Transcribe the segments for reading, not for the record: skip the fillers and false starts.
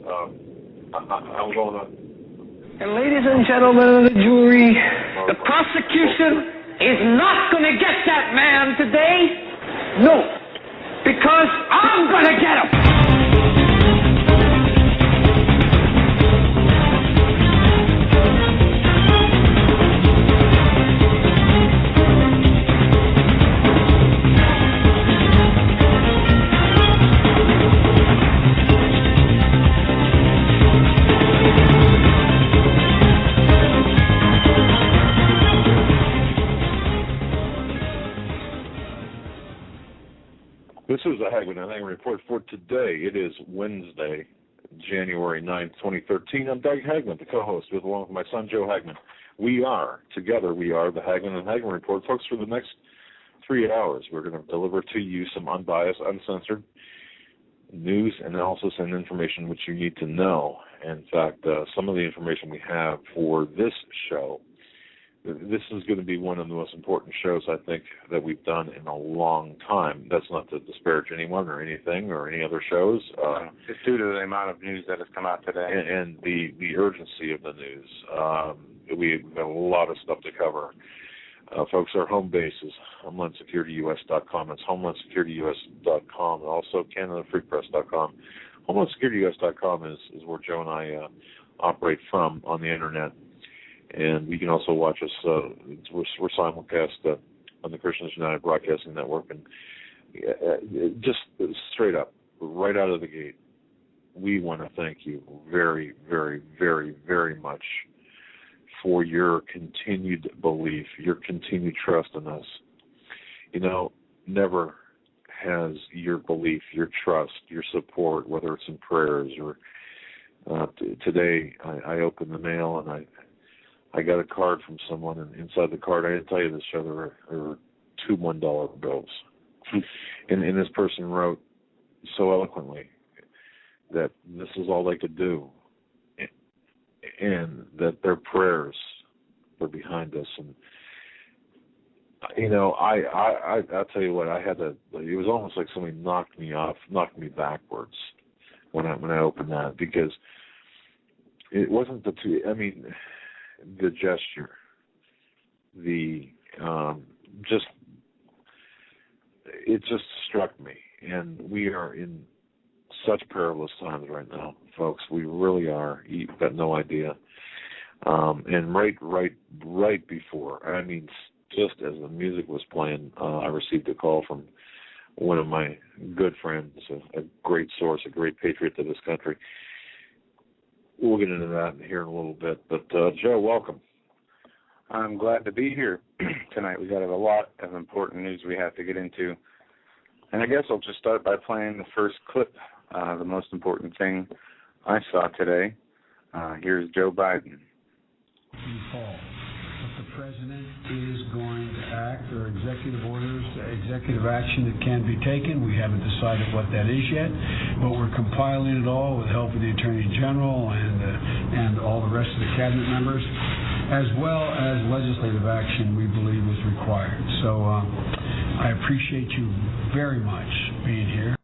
I'm going to... And ladies and gentlemen of the jury, the prosecution is not going to get that man today. No, because I'm going to get him. This is the Hagmann and Hagmann Report for today. It is Wednesday, January 9th, 2013. I'm Doug Hagmann, the co-host, along with my son, Joe Hagmann. Together we are the Hagmann and Hagmann Report. Folks, for the next 3 hours, we're going to deliver to you some unbiased, uncensored news, analysis, and information which you need to know. In fact, some of the information we have for this show, this is going to be one of the most important shows, I think, that we've done in a long time. That's not to disparage anyone or anything or any other shows. Just due to the amount of news that has come out today. And the urgency of the news. We've got a lot of stuff to cover. Folks, our home base is HomelandSecurityUS.com. It's HomelandSecurityUS.com and also CanadaFreePress.com. HomelandSecurityUS.com is where Joe and I operate from on the Internet. And you can also watch us. We're simulcast on the Christians United Broadcasting Network. And just straight up, right out of the gate, we want to thank you very, very, very, very much for your continued belief, your continued trust in us. You know, never has your belief, your trust, your support, whether it's in prayers or today I opened the mail and I got a card from someone, and inside the card, I didn't tell you this, show there were two $1 bills. And this person wrote so eloquently that this is all they could do, and that their prayers were behind us. And, you know, I'll tell you what, it was almost like somebody knocked me backwards when I opened that, because it wasn't the gesture, it just struck me. And we are in such perilous times right now, folks. We really are. You've got no idea. And right before, just as the music was playing, I received a call from one of my good friends, a great source, a great patriot to this country. We'll get into that here in a little bit. But, Joe, welcome. I'm glad to be here tonight. We've got a lot of important news we have to get into. And I guess I'll just start by playing the first clip, the most important thing I saw today. Here's Joe Biden. The president is going to act, or executive orders, executive action that can be taken. We haven't decided what that is yet, but we're compiling it all with the help of the Attorney General and all the rest of the cabinet members, as well as legislative action we believe is required. So I appreciate you very much being here.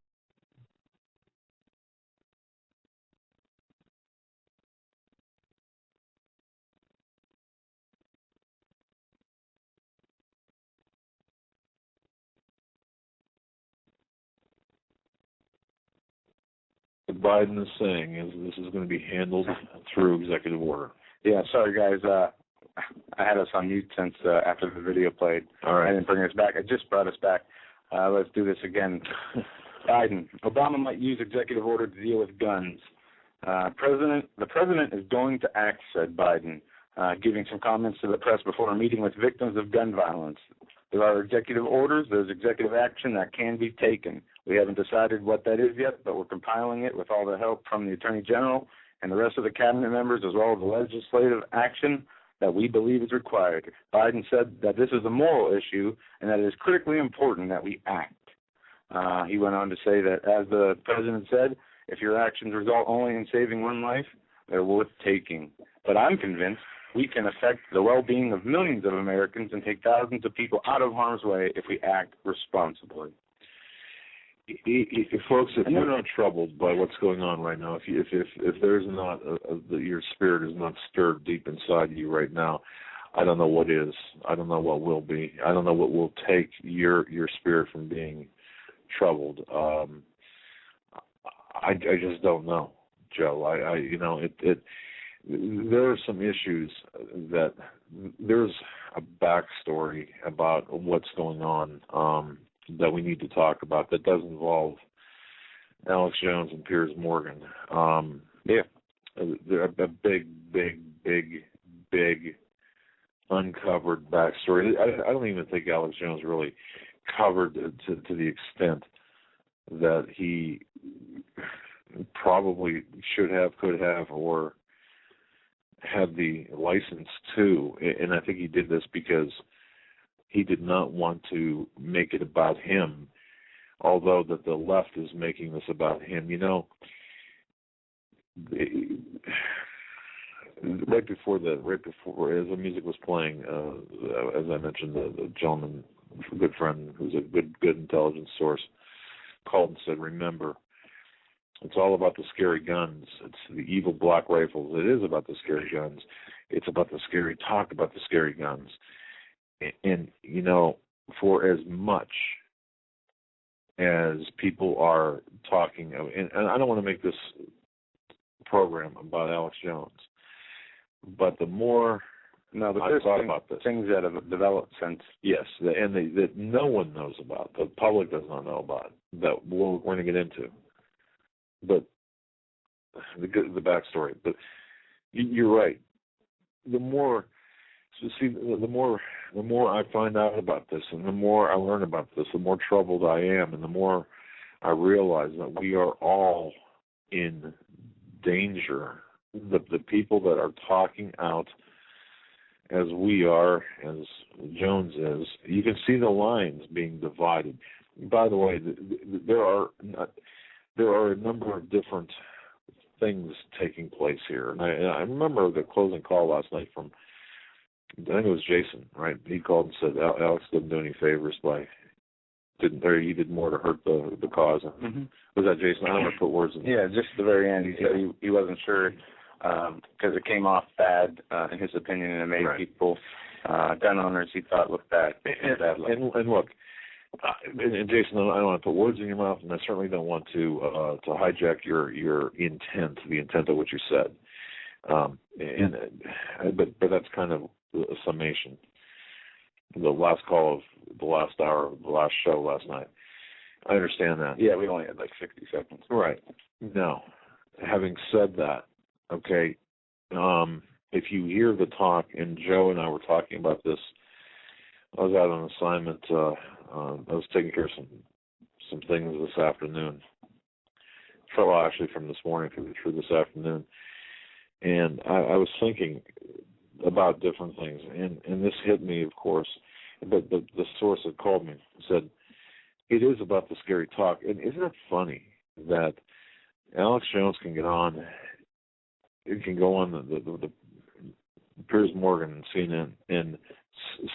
What Biden is saying is this is going to be handled through executive order. Yeah, sorry, guys. I had us on mute since after the video played. All right. I didn't bring us back. I just brought us back. Let's do this again. Biden. Obama might use executive order to deal with guns. The president is going to act, said Biden, giving some comments to the press before a meeting with victims of gun violence. There are executive orders. There's executive action that can be taken. We haven't decided what that is yet, but we're compiling it with all the help from the Attorney General and the rest of the cabinet members, as well as the legislative action that we believe is required. Biden said that this is a moral issue and that it is critically important that we act. He went on to say that, as the president said, if your actions result only in saving one life, they're worth taking. But I'm convinced we can affect the well-being of millions of Americans and take thousands of people out of harm's way if we act responsibly. Folks, if you're not troubled by what's going on right now, if there's not your spirit is not stirred deep inside you right now, I don't know what is. I don't know what will be. I don't know what will take your spirit from being troubled. I just don't know, Joe. There are some issues that there's a backstory about what's going on that we need to talk about that does involve Alex Jones and Piers Morgan. They're a big uncovered backstory. I don't even think Alex Jones really covered to the extent that he probably should have, could have, or had the license to. And I think he did this because he did not want to make it about him, although that the left is making this about him. Right before as the music was playing, as I mentioned, the gentleman, a good friend who's a good intelligence source, called and said, "Remember, it's all about the scary guns. It's the evil black rifles. It is about the scary guns. It's about the scary talk about the scary guns." And for as much as people are talking, and I don't want to make this program about Alex Jones, but the more I've thought about this, things that have developed since, that no one knows about, the public does not know about, that we're going to get into, but the backstory. But you're right. The more I find out about this, and the more I learn about this, the more troubled I am, and the more I realize that we are all in danger. The people that are talking out as we are, as Jones is, you can see the lines being divided. By the way, there are a number of different things taking place here. And I remember the closing call last night from, I think it was Jason, right? He called and said Alex didn't do any favors he did more to hurt the cause. Mm-hmm. Was that Jason? I don't want to put words in. Yeah, just at the very end, he said he wasn't sure because it came off bad in his opinion, and it made people, gun owners, he thought looked bad. And look, and Jason, I don't want to put words in your mouth, and I certainly don't want to hijack your intent, the intent of what you said. But that's kind of a summation. The last call of the last hour of the last show last night. I understand that. Yeah, we only had like 60 seconds. Right. Now, having said that, okay, if you hear the talk, and Joe and I were talking about this, I was out on assignment. I was taking care of some things this afternoon. Well, actually from this morning through this afternoon. And I was thinking about different things, and this hit me, of course, but the source that called me said, it is about the scary talk. And isn't it funny that Alex Jones can get on, it can go on the Piers Morgan and CNN and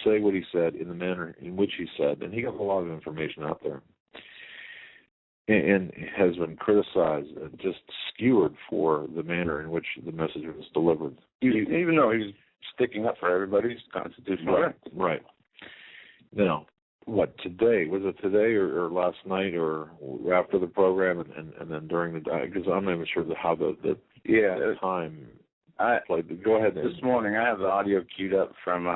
say what he said in the manner in which he said, and he got a lot of information out there, and has been criticized, just skewered for the manner in which the message was delivered. Even though he's sticking up for everybody's constitutional right. Right. Now, what, today? Was it today or last night or after the program and then during the day? Because I'm not even sure how the time played. Go ahead. This morning I have the audio queued up from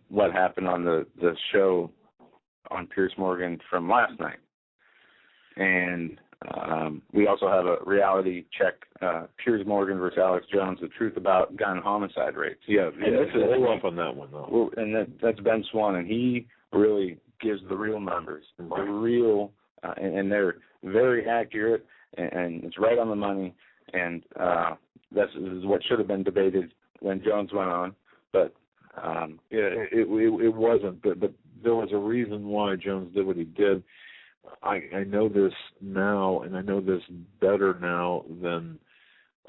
what happened on the show on Piers Morgan from last night. And we also have a reality check, Piers Morgan versus Alex Jones, the truth about gun homicide rates. Yeah, hold off on that one, though. And that's Ben Swan, and he really gives the real numbers, the real, and they're very accurate, and it's right on the money, and this is what should have been debated when Jones went on, but it wasn't, but there was a reason why Jones did what he did. I know this now, and I know this better now than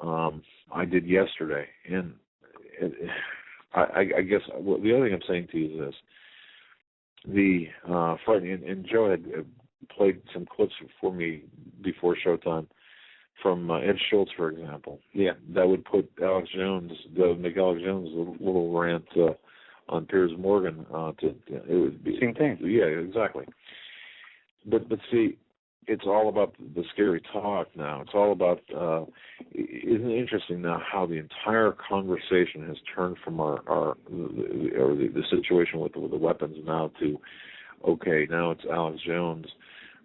I did yesterday. And I guess the other thing I'm saying to you is this: the frightening. And Joe had played some clips for me before showtime from Ed Schultz, for example. Yeah. That would put Alex Jones, make Alex Jones a little rant on Piers Morgan. It would be same thing. Yeah, exactly. But see, it's all about the scary talk now. It's all about. Isn't it interesting now how the entire conversation has turned from the situation with the weapons now to, okay, now it's Alex Jones,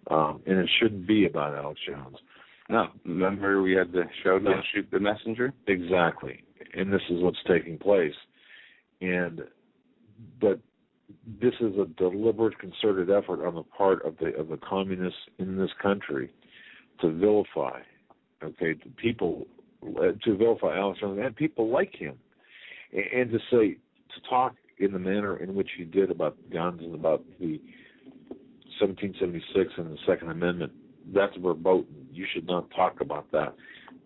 and it shouldn't be about Alex Jones. No, remember we had the show Don't Shoot the Messenger? Exactly, and this is what's taking place, but this is a deliberate, concerted effort on the part of the communists in this country to vilify, to vilify Alex Jones and people like him, and to talk in the manner in which he did about guns and about the 1776 and the Second Amendment. That's verboten. You should not talk about that.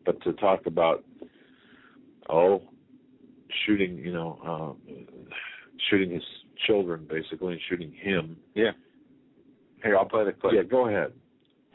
But to talk about, shooting, shooting his children, basically, and shooting him. Yeah. Here, I'll play the clip. Yeah, go ahead.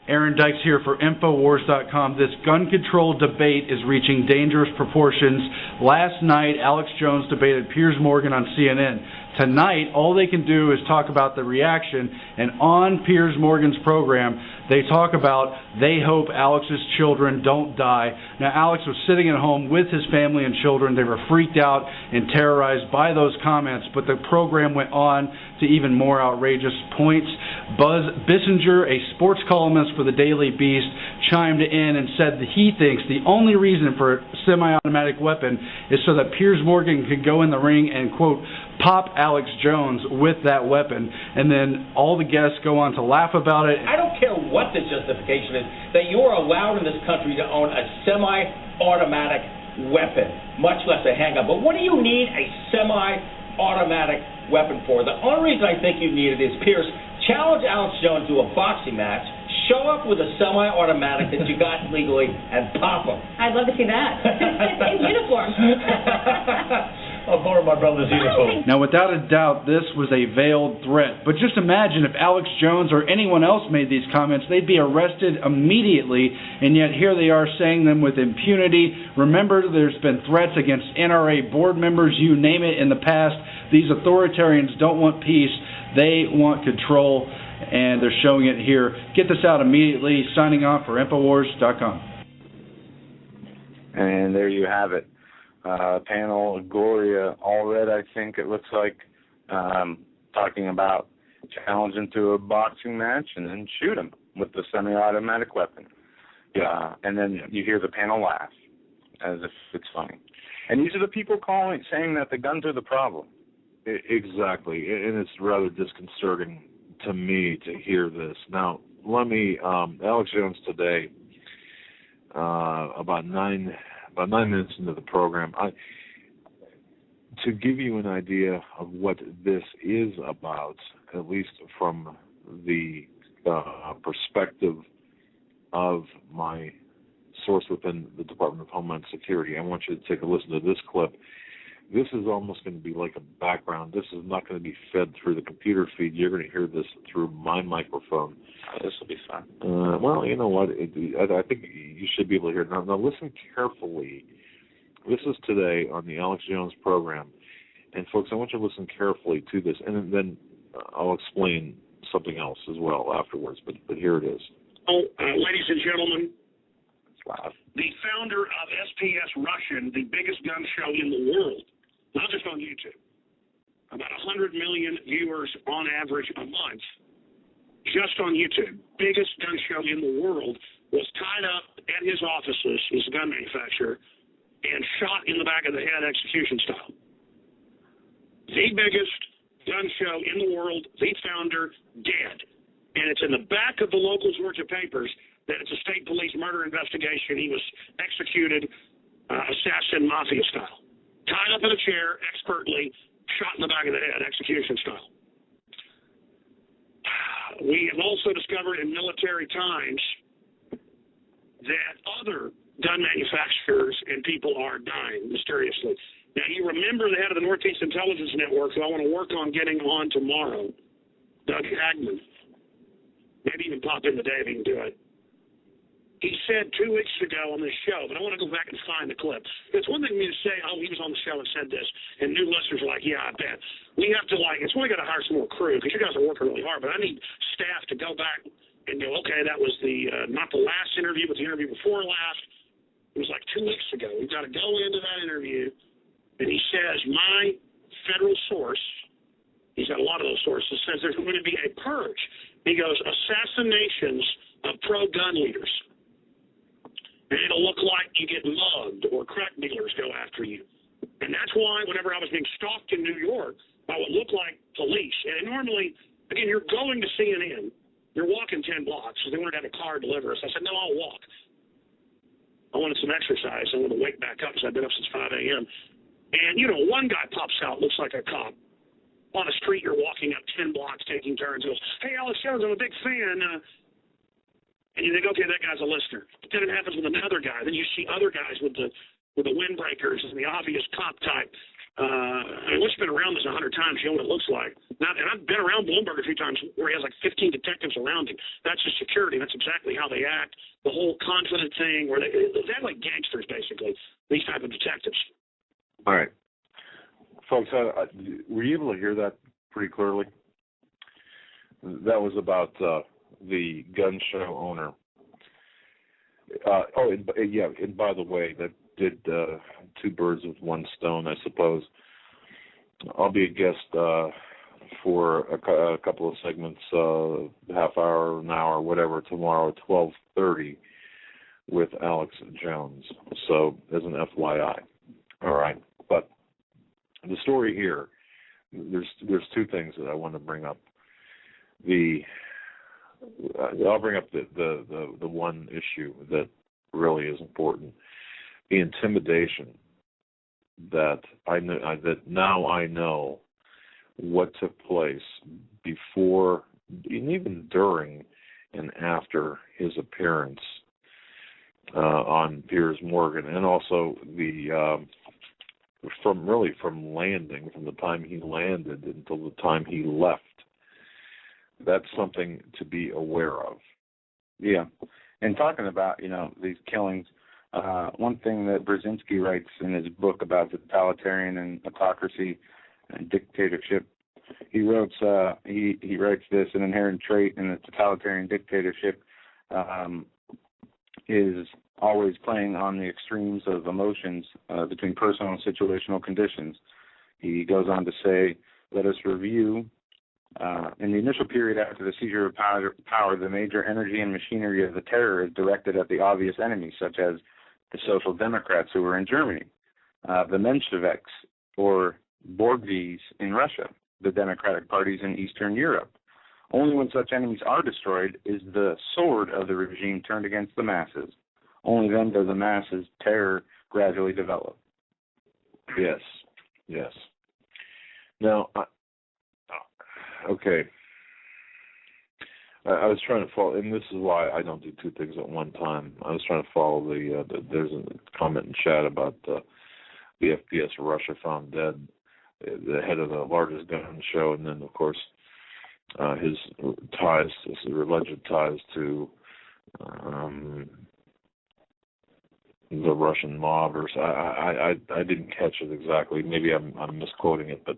Aaron Dykes here for Infowars.com. This gun control debate is reaching dangerous proportions. Last night, Alex Jones debated Piers Morgan on CNN. Tonight, all they can do is talk about the reaction, and on Piers Morgan's program, they talk about they hope Alex's children don't die. Now, Alex was sitting at home with his family and children. They were freaked out and terrorized by those comments, but the program went on to even more outrageous points. Buzz Bissinger, a sports columnist for the Daily Beast, chimed in and said that he thinks the only reason for a semi-automatic weapon is so that Piers Morgan could go in the ring and, quote, pop Alex Jones with that weapon. And then all the guests go on to laugh about it. I don't care what the justification is, that you are allowed in this country to own a semi-automatic weapon, much less a handgun. But what do you need a semi-automatic weapon for? The only reason I think you need it is, Piers, challenge Alex Jones to a boxing match, show up with a semi-automatic that you got legally, and pop him. I'd love to see that. In uniform. I'll borrow my brother's uniform. Now, without a doubt, this was a veiled threat. But just imagine if Alex Jones or anyone else made these comments, they'd be arrested immediately, and yet here they are saying them with impunity. Remember, there's been threats against NRA board members, you name it, in the past. These authoritarians don't want peace. They want control, and they're showing it here. Get this out immediately. Signing off for Infowars.com. And there you have it. Panel Gloria Allred, I think it looks like, talking about challenging to a boxing match and then shoot him with the semi-automatic weapon. And then you hear the panel laugh as if it's funny. And these are the people saying that the guns are the problem. Exactly, and it's rather disconcerting to me to hear this. Now, let me, Alex Jones today, about 9 minutes into the program, to give you an idea of what this is about, at least from the perspective of my source within the Department of Homeland Security, I want you to take a listen to this clip. This is almost going to be like a background. This is not going to be fed through the computer feed. You're going to hear this through my microphone. This will be fun. Well, you know what? I think you should be able to hear it. Now, listen carefully. This is today on the Alex Jones program. And, folks, I want you to listen carefully to this. And then I'll explain something else as well afterwards. But here it is. Ladies and gentlemen, wow. The founder of SPS Russian, the biggest gun show in the world, not just on YouTube, about 100 million viewers on average a month, just on YouTube, biggest gun show in the world, was tied up at his offices, his gun manufacturer, and shot in the back of the head execution style. The biggest gun show in the world, the founder, dead. And it's in the back of the local Georgia papers that it's a state police murder investigation. He was executed assassin mafia style. Tied up in a chair, expertly, shot in the back of the head, execution style. We have also discovered in Military Times that other gun manufacturers and people are dying mysteriously. Now, you remember the head of the Northeast Intelligence Network, who I want to work on getting on tomorrow, Doug Hagmann. maybe even pop in today if he can do it. He said 2 weeks ago on this show, but I want to go back and find the clip. It's one thing for me to say, oh, he was on the show and said this, and new listeners are like, yeah, I bet. We have to, it's why we got to hire some more crew, because you guys are working really hard, but I need staff to go back and go, okay, that was not the last interview, but the interview before last. It was like 2 weeks ago. We've got to go into that interview, and he says, my federal source, he's got a lot of those sources, says there's going to be a purge. He goes, assassinations of pro-gun leaders. And it'll look like you get mugged or crack dealers go after you. And that's why whenever I was being stalked in New York, I would look like police. And normally, again, you're going to CNN. You're walking 10 blocks. So they wanted to have a car deliver us. I said, no, I'll walk. I wanted some exercise. I wanted to wake back up because I've been up since 5 a.m. And, one guy pops out, looks like a cop. On a street, you're walking up 10 blocks, taking turns. Goes, hey, Alex+Jones, I'm a big fan. And you think, okay, that guy's a listener. But then it happens with another guy. Then you see other guys with the windbreakers and the obvious cop type. Once you've been around this 100 times, you know what it looks like. Now, and I've been around Bloomberg a few times where he has like 15 detectives around him. That's his security. That's exactly how they act. The whole confident thing, where they act like gangsters, basically, these type of detectives. All right. Folks, were you able to hear that pretty clearly? That was about the gun show owner. And by the way, that did two birds with one stone, I suppose. I'll be a guest for a couple of segments, half hour, an hour, whatever, tomorrow at 12:30 with Alex+Jones. So, as an FYI. All right. But the story here, there's two things that I want to bring up. I'll bring up the one issue that really is important: the intimidation that I know what took place before, and even during and after his appearance on Piers Morgan, and also from the time he landed until the time he left. That's something to be aware of. Yeah. And talking about, these killings, one thing that Brzezinski writes in his book about the totalitarian and autocracy and dictatorship, he writes this: an inherent trait in the totalitarian dictatorship is always playing on the extremes of emotions between personal and situational conditions. He goes on to say, let us review. In the initial period after the seizure of power, the major energy and machinery of the terror is directed at the obvious enemies, such as the Social Democrats who were in Germany, the Mensheviks or Borghies in Russia, the Democratic parties in Eastern Europe. Only when such enemies are destroyed is the sword of the regime turned against the masses. Only then does the masses' terror gradually develop. Yes. Now, okay. I was trying to follow, and this is why I don't do two things at one time. I was trying to follow there's a comment in chat about the FPS Russia found dead, the head of the largest gun show, and then, of course, his alleged ties to the Russian mob. Or I didn't catch it exactly. Maybe I'm misquoting it, but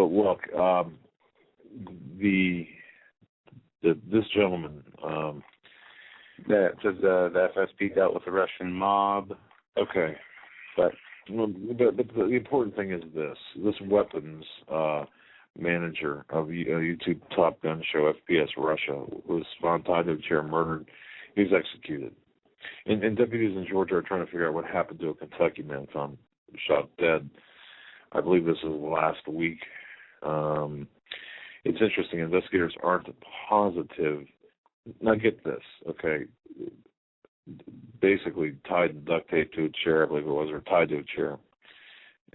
look, this gentleman that says the FSB dealt with the Russian mob. Okay, but the important thing is this weapons manager of YouTube Top Gun Show, FPS Russia, was found tied to a chair, murdered. He was executed. And deputies in Georgia are trying to figure out what happened to a Kentucky man found shot dead. I believe this is last week. It's interesting. Investigators aren't positive. Now get this, okay? Basically tied and duct tape to a chair, I believe it was, or tied to a chair,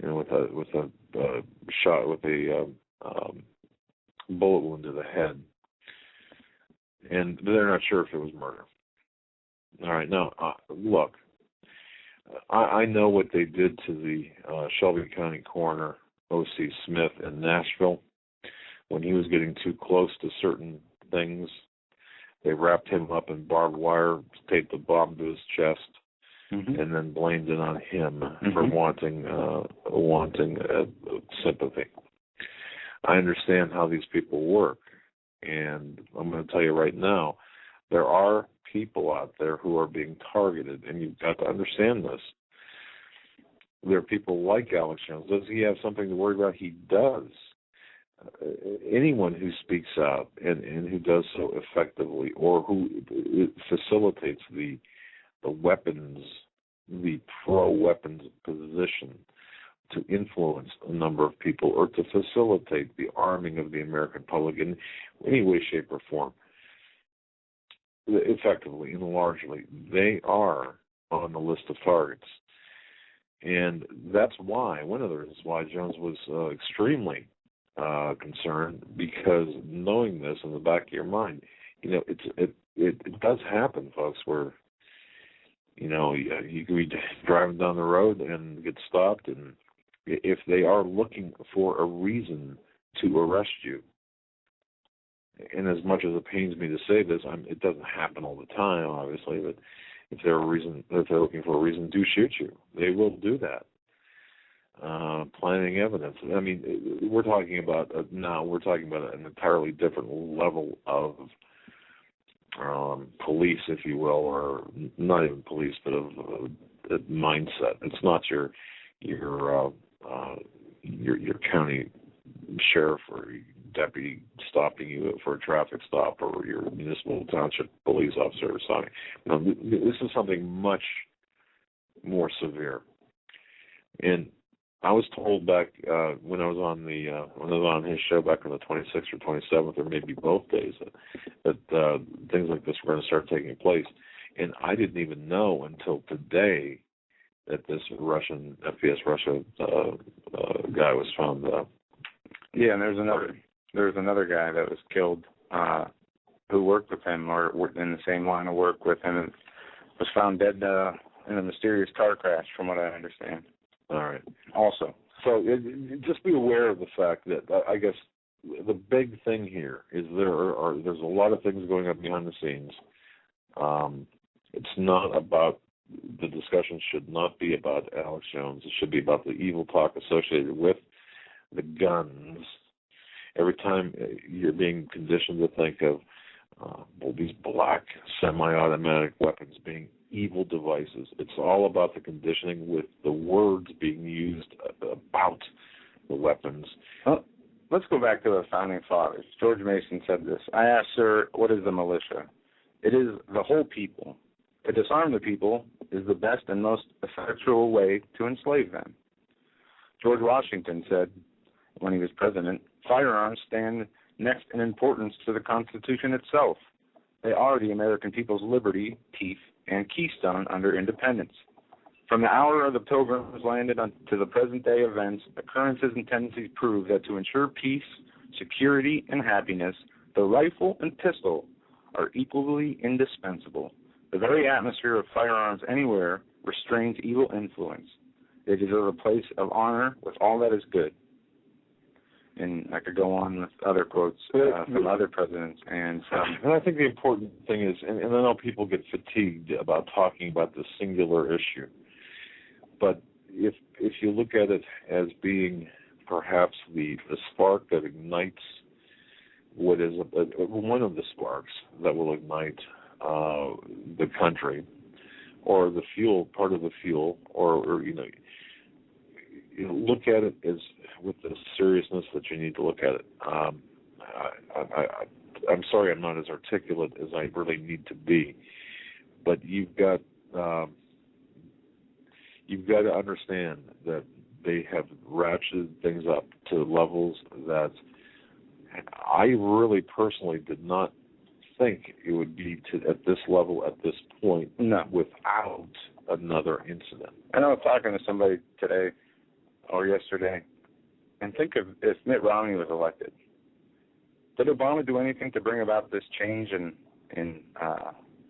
with a shot with a bullet wound to the head, and they're not sure if it was murder. All right, now look, I know what they did to the Shelby County coroner O.C. Smith in Nashville when he was getting too close to certain things. They wrapped him up in barbed wire, taped the bomb to his chest, and then blamed it on him for wanting sympathy. I understand how these people work, and I'm going to tell you right now, there are people out there who are being targeted, and you've got to understand this. There are people like Alex Jones. Does he have something to worry about? He does. Anyone who speaks out and who does so effectively, or who facilitates the weapons, the pro-weapons position to influence a number of people or to facilitate the arming of the American public in any way, shape, or form, effectively and largely, they are on the list of targets. And that's why, one of the reasons why Jones was extremely concerned, because knowing this in the back of your mind, it does happen, folks, where you could be driving down the road and get stopped, and if they are looking for a reason to arrest you, and as much as it pains me to say this, it doesn't happen all the time, obviously, but if they're looking for a reason to shoot you, they will do that. Planting evidence. I mean, we're talking about an entirely different level of police, if you will, or not even police, but of mindset. It's not your county sheriff or deputy stopping you for a traffic stop, or your municipal township police officer or something. No, this is something much more severe. And I was told back when I was on his show back on the 26th or 27th, or maybe both days, that things like this were going to start taking place. And I didn't even know until today that this Russian FPS Russia guy was found. And there's another guy that was killed who worked with him or worked in the same line of work with him, and was found dead in a mysterious car crash, from what I understand. All right. Also. So just be aware of the fact that I guess the big thing here is there's a lot of things going on behind the scenes. It's not about, the discussion should not be about Alex Jones. It should be about the evil talk associated with the guns. Every time you're being conditioned to think of these black semi-automatic weapons being evil devices, it's all about the conditioning with the words being used about the weapons. Well, let's go back to the founding fathers. George Mason said this. I asked, sir, what is the militia? It is the whole people. To disarm the people is the best and most effectual way to enslave them. George Washington said, when he was president, firearms stand next in importance to the Constitution itself. They are the American people's liberty, teeth, and keystone under independence. From the hour of the Pilgrims landed to the present-day events, occurrences and tendencies prove that to ensure peace, security, and happiness, the rifle and pistol are equally indispensable. The very atmosphere of firearms anywhere restrains evil influence. They deserve a place of honor with all that is good. And I could go on with other quotes from other presidents. And I think the important thing is, and I know people get fatigued about talking about the singular issue, but if you look at it as being perhaps the spark that ignites what is one of the sparks that will ignite the country, or the fuel, part of the fuel, or look at it as with the seriousness that you need to look at it. I'm sorry I'm not as articulate as I really need to be, but you've got to understand that they have ratcheted things up to levels that I really personally did not think it would be at this level at this point. No. Without another incident. I know I was talking to somebody today or yesterday, and think of if Mitt Romney was elected. Did Obama do anything to bring about this change in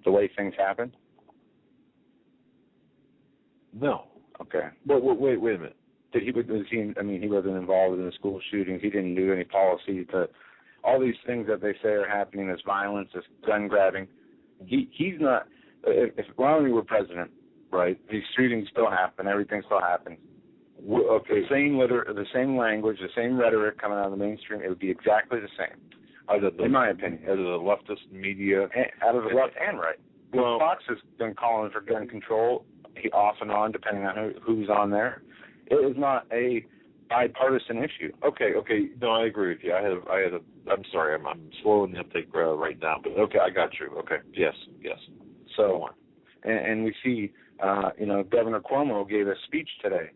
the way things happen? No. Okay. But wait a minute. He wasn't involved in the school shootings. He didn't do any policy to all these things that they say are happening, this violence, this gun grabbing. He's not. If Romney were president, right, these shootings still happen, everything still happens. Okay, the same language, the same rhetoric coming out of the mainstream, it would be exactly the same. In my opinion, out of the leftist media, out of the left and right. Well, Fox has been calling for gun control off and on, depending on who's on there. It is not a bipartisan issue. Okay. No, I agree with you. I'm sorry, I'm slow in the uptake right now, but okay, I got you. Okay, yes. So, and we see, Governor Cuomo gave a speech today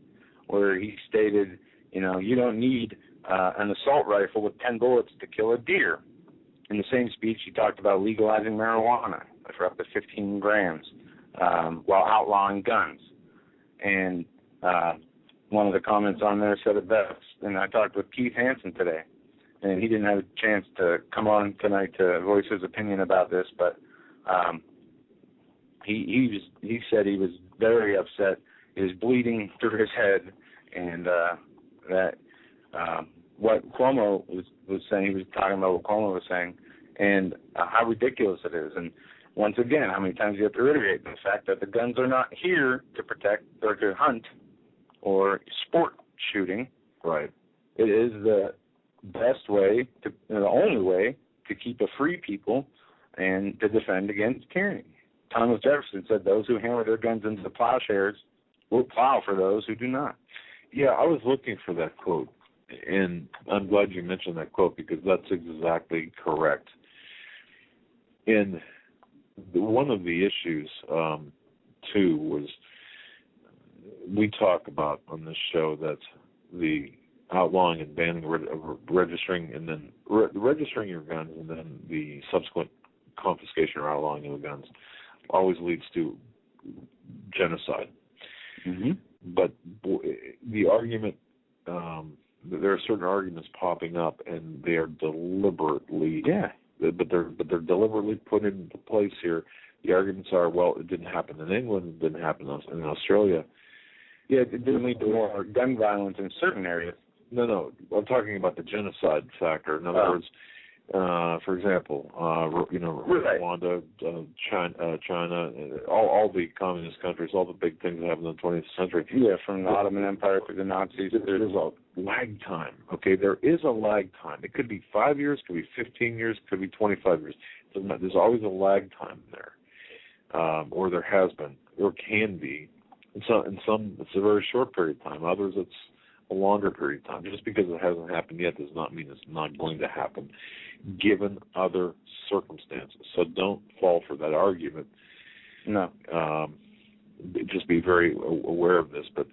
where he stated, you don't need an assault rifle with 10 bullets to kill a deer. In the same speech, he talked about legalizing marijuana for up to 15 grams while outlawing guns. And one of the comments on there said it best. And I talked with Keith Hansen today, and he didn't have a chance to come on tonight to voice his opinion about this, but he said he was very upset. He was bleeding through his head, and that what Cuomo was saying, he was talking about what Cuomo was saying, and how ridiculous it is. And once again, how many times you have to reiterate the fact that the guns are not here to protect or to hunt or sport shooting. Right. It is the best way, the only way to keep a free people and to defend against tyranny. Thomas Jefferson said those who hammer their guns into the plowshares will plow for those who do not. Yeah, I was looking for that quote, and I'm glad you mentioned that quote because that's exactly correct. And one of the issues, too, was we talk about on this show that the outlawing and banning registering and then registering your guns and then the subsequent confiscation or outlawing of the guns always leads to genocide. Mm-hmm. But the argument, there are certain arguments popping up, and they are deliberately, but they're deliberately put into place here. The arguments are, well, it didn't happen in England, it didn't happen in Australia. Yeah, it didn't lead to more gun violence in certain areas. No, I'm talking about the genocide factor. In other words, for example, Rwanda, China, all the communist countries, all the big things that happened in the 20th century. Yeah, from the Ottoman Empire to the Nazis. There's a lag time, okay? There is a lag time. It could be 5 years, could be 15 years, could be 25 years. There's always a lag time there, or there has been, or can be. In some, it's a very short period of time. Others, it's a longer period of time. Just because it hasn't happened yet does not mean it's not going to happen, given other circumstances. So don't fall for that argument. No. Just be very aware of this. But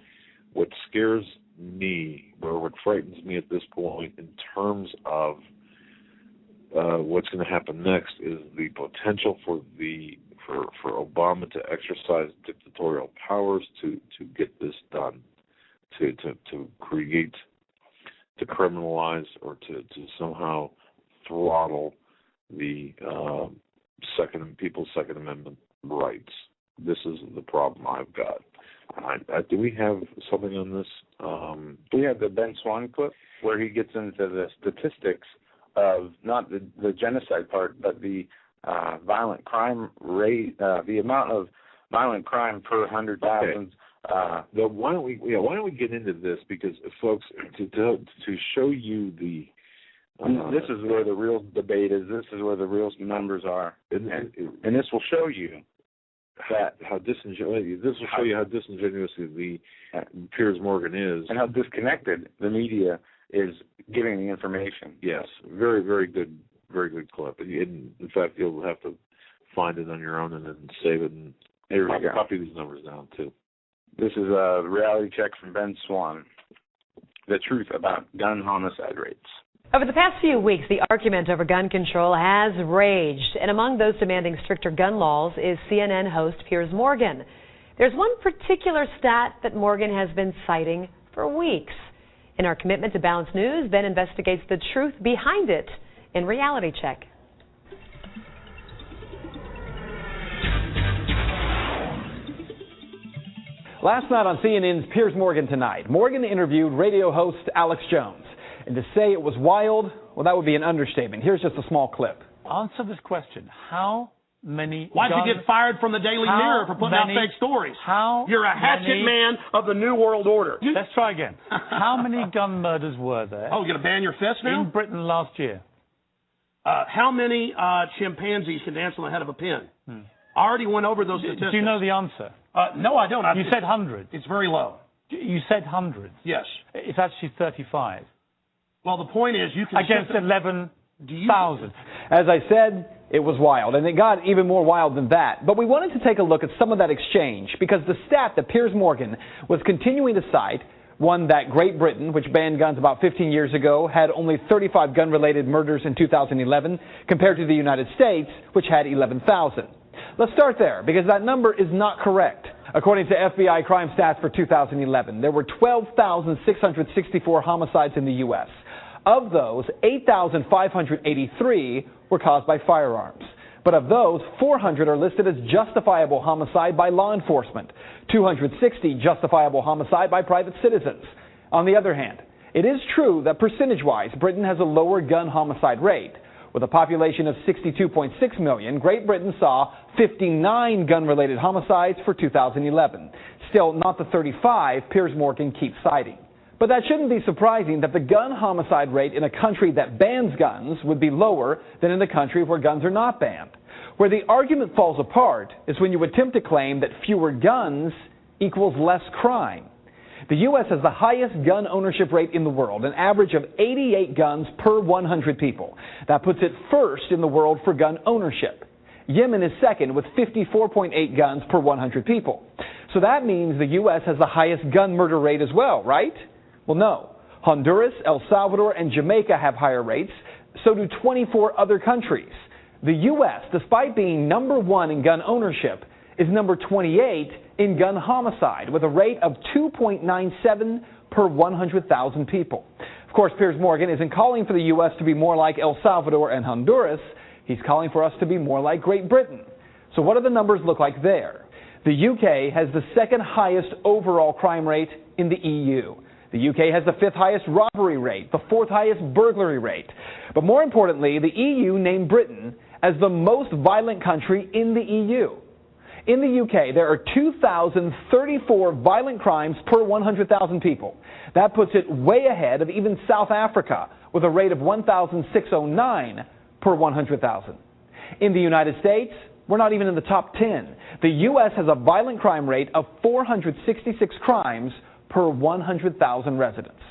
what scares me, or what frightens me at this point in terms of what's going to happen next, is the potential for Obama to exercise dictatorial powers to get this done, to create, to criminalize, or to somehow throttle the people's Second Amendment rights. This is the problem I've got. Do we have something on this? We have the Ben Swann clip where he gets into the statistics of not the genocide part, but the violent crime rate, the amount of violent crime per 100,000. Why don't we get into this, because folks, to show you the this is where the real debate is. This is where the real numbers are, and this will show you that how disingenuous. This will show you how disingenuous the Piers Morgan is, and how disconnected the media is giving the information. Yes, very, very good clip. In fact, you'll have to find it on your own and then save it and copy these numbers down too. This is a reality check from Ben Swann. The truth about gun homicide rates. Over the past few weeks, the argument over gun control has raged, and among those demanding stricter gun laws is CNN host Piers Morgan. There's one particular stat that Morgan has been citing for weeks. In our commitment to balanced news, Ben investigates the truth behind it in Reality Check. Last night on CNN's Piers Morgan Tonight, Morgan interviewed radio host Alex+Jones. And to say it was wild, well, that would be an understatement. Here's just a small clip. Answer this question. How many Why'd you get fired from the Daily Mirror for putting out fake stories? You're a hatchet man of the New World Order. Let's try again. How many gun murders were there? Oh, you're going to ban your fist now? In Britain last year. How many chimpanzees can dance on the head of a pin? I already went over those statistics. Do you know the answer? No, I don't. You said hundreds. It's very low. You said hundreds. Yes. It's actually 35. Well, the point is you can... Against 11,000. As I said, it was wild, and it got even more wild than that. But we wanted to take a look at some of that exchange, because the stat that Piers Morgan was continuing to cite, one that Great Britain, which banned guns about 15 years ago, had only 35 gun-related murders in 2011, compared to the United States, which had 11,000. Let's start there, because that number is not correct. According to FBI crime stats for 2011, there were 12,664 homicides in the U.S. Of those, 8,583 were caused by firearms. But of those, 400 are listed as justifiable homicide by law enforcement, 260 justifiable homicide by private citizens. On the other hand, it is true that percentage-wise, Britain has a lower gun homicide rate. With a population of 62.6 million, Great Britain saw 59 gun-related homicides for 2011. Still not the 35 Piers Morgan keeps citing. But that shouldn't be surprising that the gun homicide rate in a country that bans guns would be lower than in a country where guns are not banned. Where the argument falls apart is when you attempt to claim that fewer guns equals less crime. The U.S. has the highest gun ownership rate in the world, an average of 88 guns per 100 people. That puts it first in the world for gun ownership. Yemen is second with 54.8 guns per 100 people. So that means the U.S. has the highest gun murder rate as well, right? Well, no. Honduras, El Salvador, and Jamaica have higher rates. So do 24 other countries. The U.S., despite being number 1 in gun ownership, is number 28 in gun homicide, with a rate of 2.97 per 100,000 people. Of course, Piers Morgan isn't calling for the U.S. to be more like El Salvador and Honduras. He's calling for us to be more like Great Britain. So what do the numbers look like there? The UK has the second highest overall crime rate in the EU. The UK has the 5th highest robbery rate, the 4th highest burglary rate. But more importantly, the EU named Britain as the most violent country in the EU. In the UK, there are 2,034 violent crimes per 100,000 people. That puts it way ahead of even South Africa, with a rate of 1,609 per 100,000. In the United States, we're not even in the top 10. The U.S. has a violent crime rate of 466 crimes per 100,000 residents.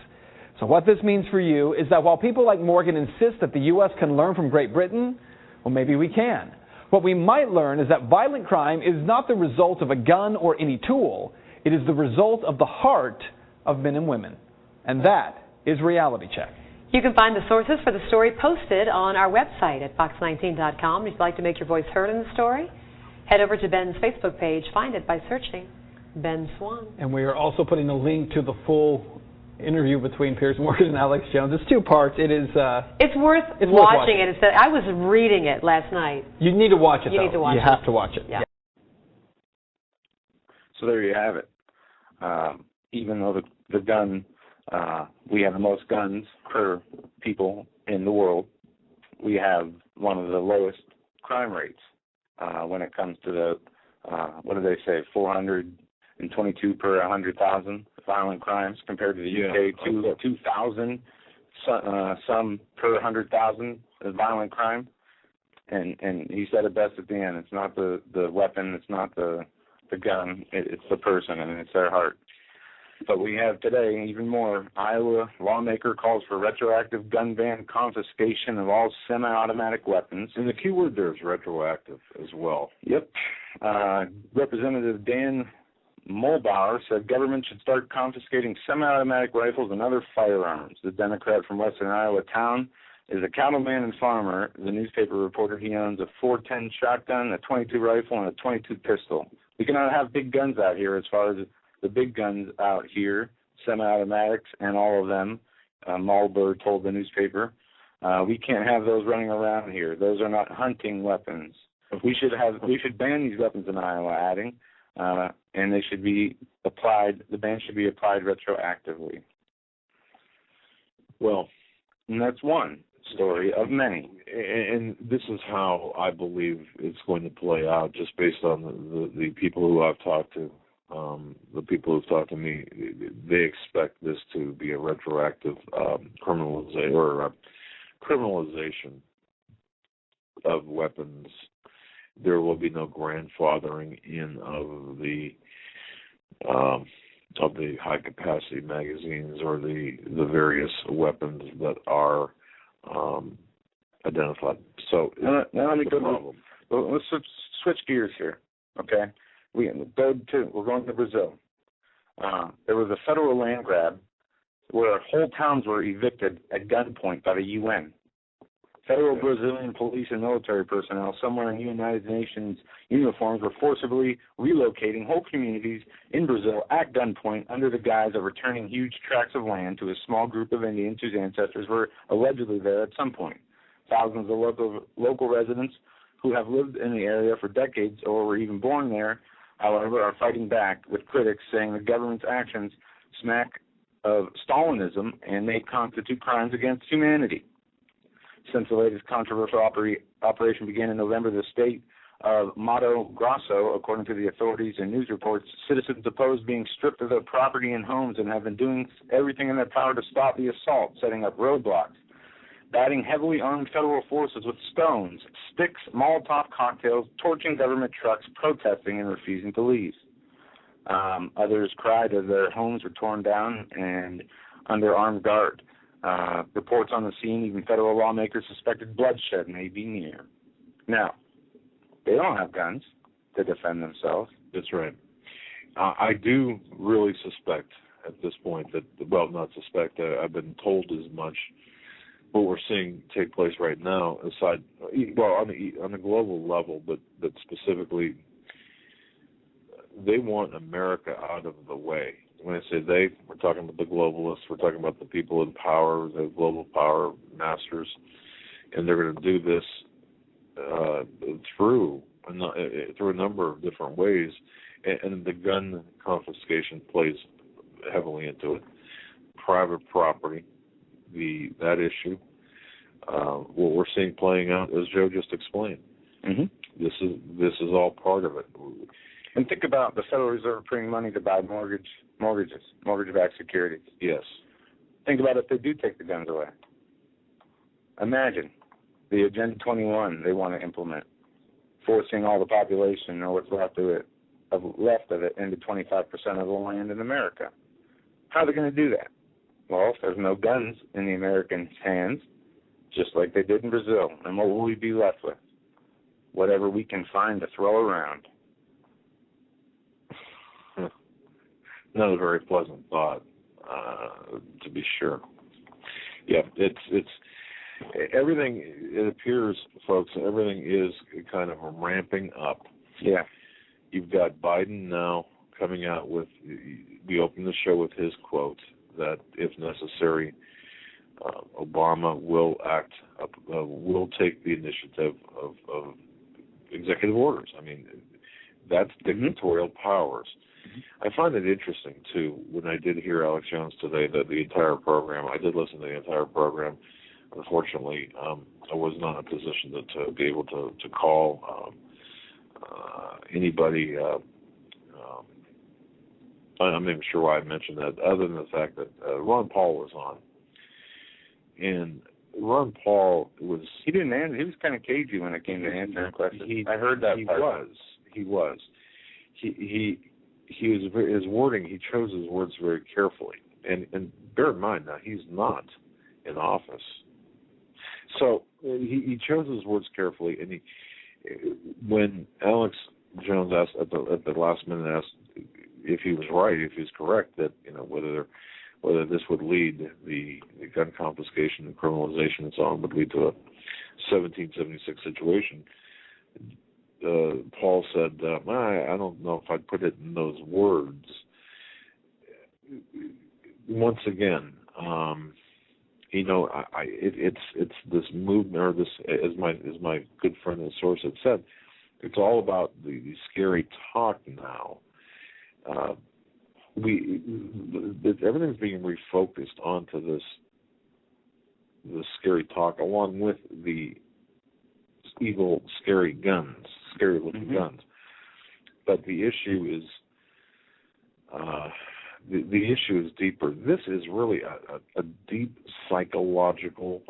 So what this means for you is that while people like Morgan insist that the U.S. can learn from Great Britain, well, maybe we can. What we might learn is that violent crime is not the result of a gun or any tool. It is the result of the heart of men and women. And that is Reality Check. You can find the sources for the story posted on our website at fox19.com. If you'd like to make your voice heard in the story, head over to Ben's Facebook page. Find it by searching Ben Swan. And we are also putting a link to the full interview between Piers Morgan and Alex Jones. It's 2 parts. It's worth watching it. I was reading it last night. You need to watch it, You need to watch it. You have to watch it. Yeah. So there you have it. Even though the gun, we have the most guns per people in the world, we have one of the lowest crime rates when it comes to the, what do they say, 422 per 100,000 violent crimes compared to the UK, 2,000 some per 100,000 is violent crime. And he said it best at the end. It's not the weapon, it's not the gun, it's the person, and it's their heart. But we have today even more. Iowa lawmaker calls for retroactive gun ban confiscation of all semi-automatic weapons. And the key word there is retroactive as well. Yep. Representative Dan Mulbauer said government should start confiscating semi-automatic rifles and other firearms. The Democrat from western Iowa town is a cattleman and farmer. The newspaper reported he owns a .410 shotgun, a .22 rifle, and a .22 pistol. We cannot have big guns out here as far as the big guns out here, semi-automatics and all of them. Mulbauer told the newspaper. We can't have those running around here. Those are not hunting weapons. We should ban these weapons in Iowa, adding, and they should be applied. The ban should be applied retroactively. Well, And that's one story of many. And this is how I believe it's going to play out, just based on the people who I've talked to. The people who've talked to me, they expect this to be a retroactive criminalization of weapons. There will be no grandfathering in of the high capacity magazines or the various weapons that are identified. So now let me go. Let's switch gears here. Okay, we're going to Brazil. There was a federal land grab where whole towns were evicted at gunpoint by the UN. Federal Brazilian police and military personnel somewhere in United Nations uniforms were forcibly relocating whole communities in Brazil at gunpoint under the guise of returning huge tracts of land to a small group of Indians whose ancestors were allegedly there at some point. Thousands of local residents who have lived in the area for decades or were even born there, however, are fighting back, with critics saying the government's actions smack of Stalinism and may constitute crimes against humanity. Since the latest controversial operation began in November, the state of Mato Grosso, according to the authorities and news reports, citizens opposed being stripped of their property and homes and have been doing everything in their power to stop the assault, setting up roadblocks, batting heavily armed federal forces with stones, sticks, Molotov cocktails, torching government trucks, protesting and refusing to leave. Others cried as their homes were torn down and under armed guard. Reports on the scene, even federal lawmakers suspected bloodshed may be near. Now, they don't have guns to defend themselves. That's right. I do really suspect at this point that, well, not suspect, I've been told as much. What we're seeing take place right now, on the global level, but specifically, they want America out of the way. When I say they, we're talking about the globalists. We're talking about the people in power, the global power masters, and they're going to do this through a number of different ways. And the gun confiscation plays heavily into it. Private property, that issue. What we're seeing playing out, as Joe just explained. Mm-hmm. This is all part of it. And think about the Federal Reserve printing money to buy mortgage-backed securities. Yes. Think about if they do take the guns away. Imagine the Agenda 21 they want to implement, forcing all the population or what's left of it into 25% of the land in America. How are they going to do that? Well, if there's no guns in the Americans' hands, just like they did in Brazil, and what will we be left with? Whatever we can find to throw around. Not a very pleasant thought, to be sure. Yeah, it's everything. It appears, folks, everything is kind of ramping up. Yeah, you've got Biden now coming out with. We opened the show with his quote that, if necessary, Obama will take the initiative of executive orders. I mean, that's dictatorial powers. I find it interesting, too, when I did hear Alex Jones today, that the entire program, I did listen to the entire program. Unfortunately, I was not in a position to be able to call anybody. I'm not even sure why I mentioned that, other than the fact that Ron Paul was on. And Ron Paul was... He didn't answer. He was kind of cagey when it came to answering questions. I heard that part. He was. He was his wording. He chose his words very carefully, and bear in mind now he's not in office, so he chose his words carefully. And when Alex Jones asked at the last minute, asked if he was right, if he was correct, that whether this would lead the gun confiscation and criminalization and so on would lead to a 1776 situation. Paul said, I don't know if I'd put it in those words. Once again, it's this movement, or this, as my good friend and source had said, it's all about the scary talk now. Everything's being refocused onto this scary talk, along with the evil, scary guns, scary-looking guns. But the issue is the issue is deeper. This is really a deep psychological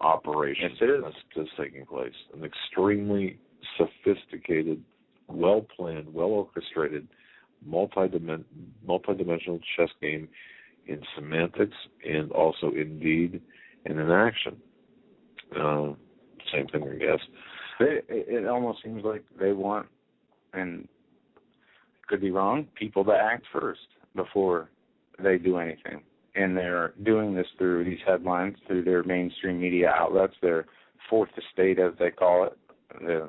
operation that's taking place. An extremely sophisticated, well-planned, well-orchestrated, multi-dimensional chess game in semantics and also in deed and in action. Same thing, I guess. It almost seems like they want, and could be wrong, people to act first before they do anything. And they're doing this through these headlines, through their mainstream media outlets, their fourth estate, as they call it,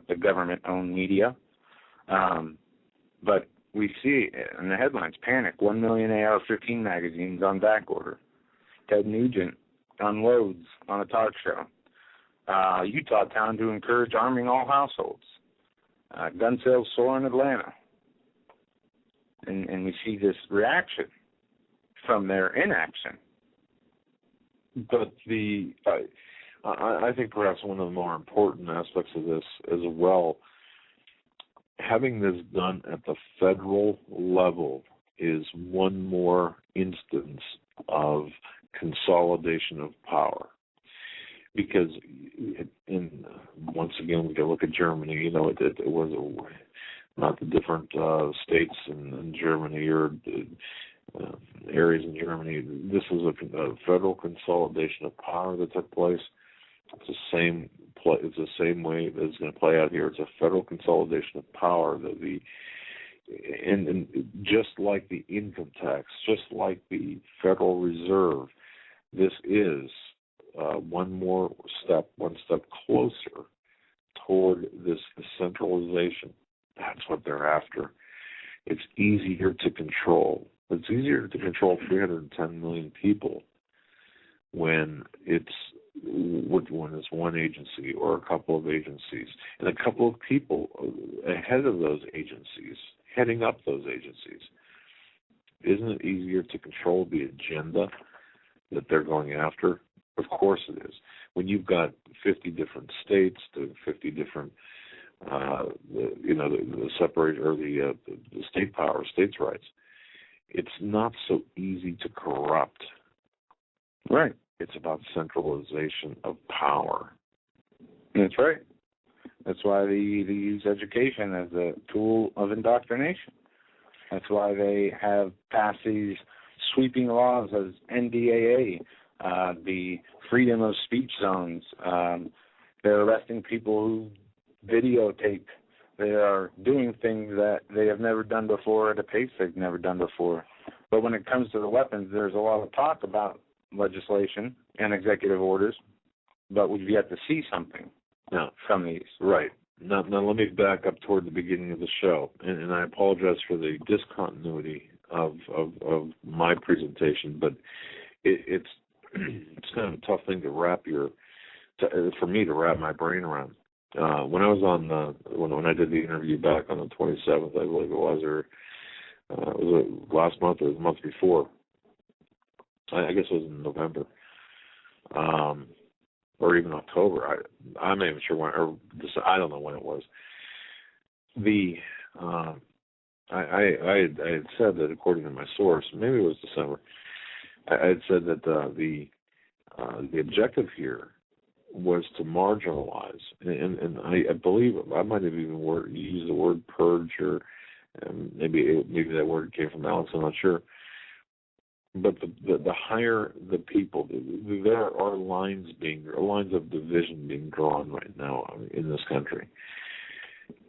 the government-owned media. But we see in the headlines, panic, 1 million AR-15 magazines on back order. Ted Nugent unloads on a talk show. Utah town to encourage arming all households. Gun sales soar in Atlanta. And we see this reaction from their inaction. But I think perhaps one of the more important aspects of this as well, having this done at the federal level is one more instance of consolidation of power. Because, once again, we can look at Germany. You know, it was not the different states in Germany or areas in Germany. This is a federal consolidation of power that took place. It's the same way that it's going to play out here. It's a federal consolidation of power. And just like the income tax, just like the Federal Reserve, this is one step closer toward this centralization. That's what they're after. It's easier to control. It's easier to control 310 million people when it's one agency or a couple of agencies and a couple of people ahead of those agencies, heading up those agencies. Isn't it easier to control the agenda that they're going after? Of course it is. When you've got 50 different states, the 50 different, the separate or the state power, states' rights, it's not so easy to corrupt. Right. It's about centralization of power. That's right. That's why they use education as a tool of indoctrination. That's why they have passed these sweeping laws as NDAA, the freedom of speech zones. They're arresting people who videotape. They are doing things that they have never done before at a pace they've never done before. But when it comes to the weapons, there's a lot of talk about legislation and executive orders, but we've yet to see something from these. Right. Now let me back up toward the beginning of the show, and I apologize for the discontinuity of my presentation, but it's kind of a tough thing for me to wrap my brain around. When I was on when I did the interview back on the 27th, I believe it was, or was it last month or the month before? I guess it was in November, or even October. I'm not even sure when, or I don't know when it was. I had said that, according to my source, maybe it was December. I had said that the objective here was to marginalize, and I believe I might have even used the word purge, or maybe that word came from Alex. I'm not sure. But the higher the people, there are lines of division being drawn right now in this country,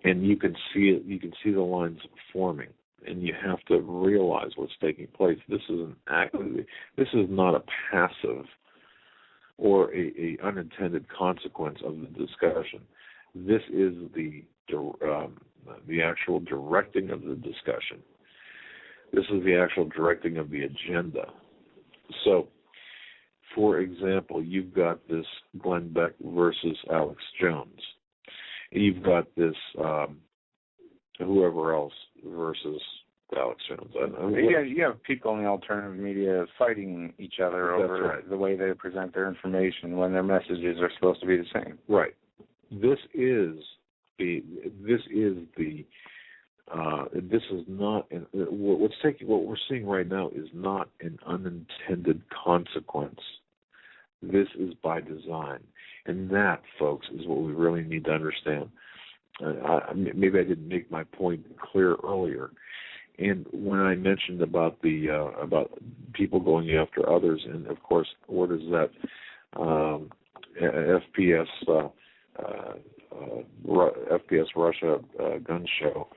and you can see it. You can see the lines forming, and you have to realize what's taking place. This is not a passive or a unintended consequence of the discussion. This is the actual directing of the discussion. This is the actual directing of the agenda. So, for example, you've got this Glenn Beck versus Alex Jones. You've got this whoever else versus Alex Jones. You have people in the alternative media fighting each other over the way they present their information when their messages are supposed to be the same. Right. This is not what we're seeing right now is not an unintended consequence. This is by design, and that, folks, is what we really need to understand. Maybe I didn't make my point clear earlier, and when I mentioned about about people going after others, and of course, what is that FPS Russia gun show?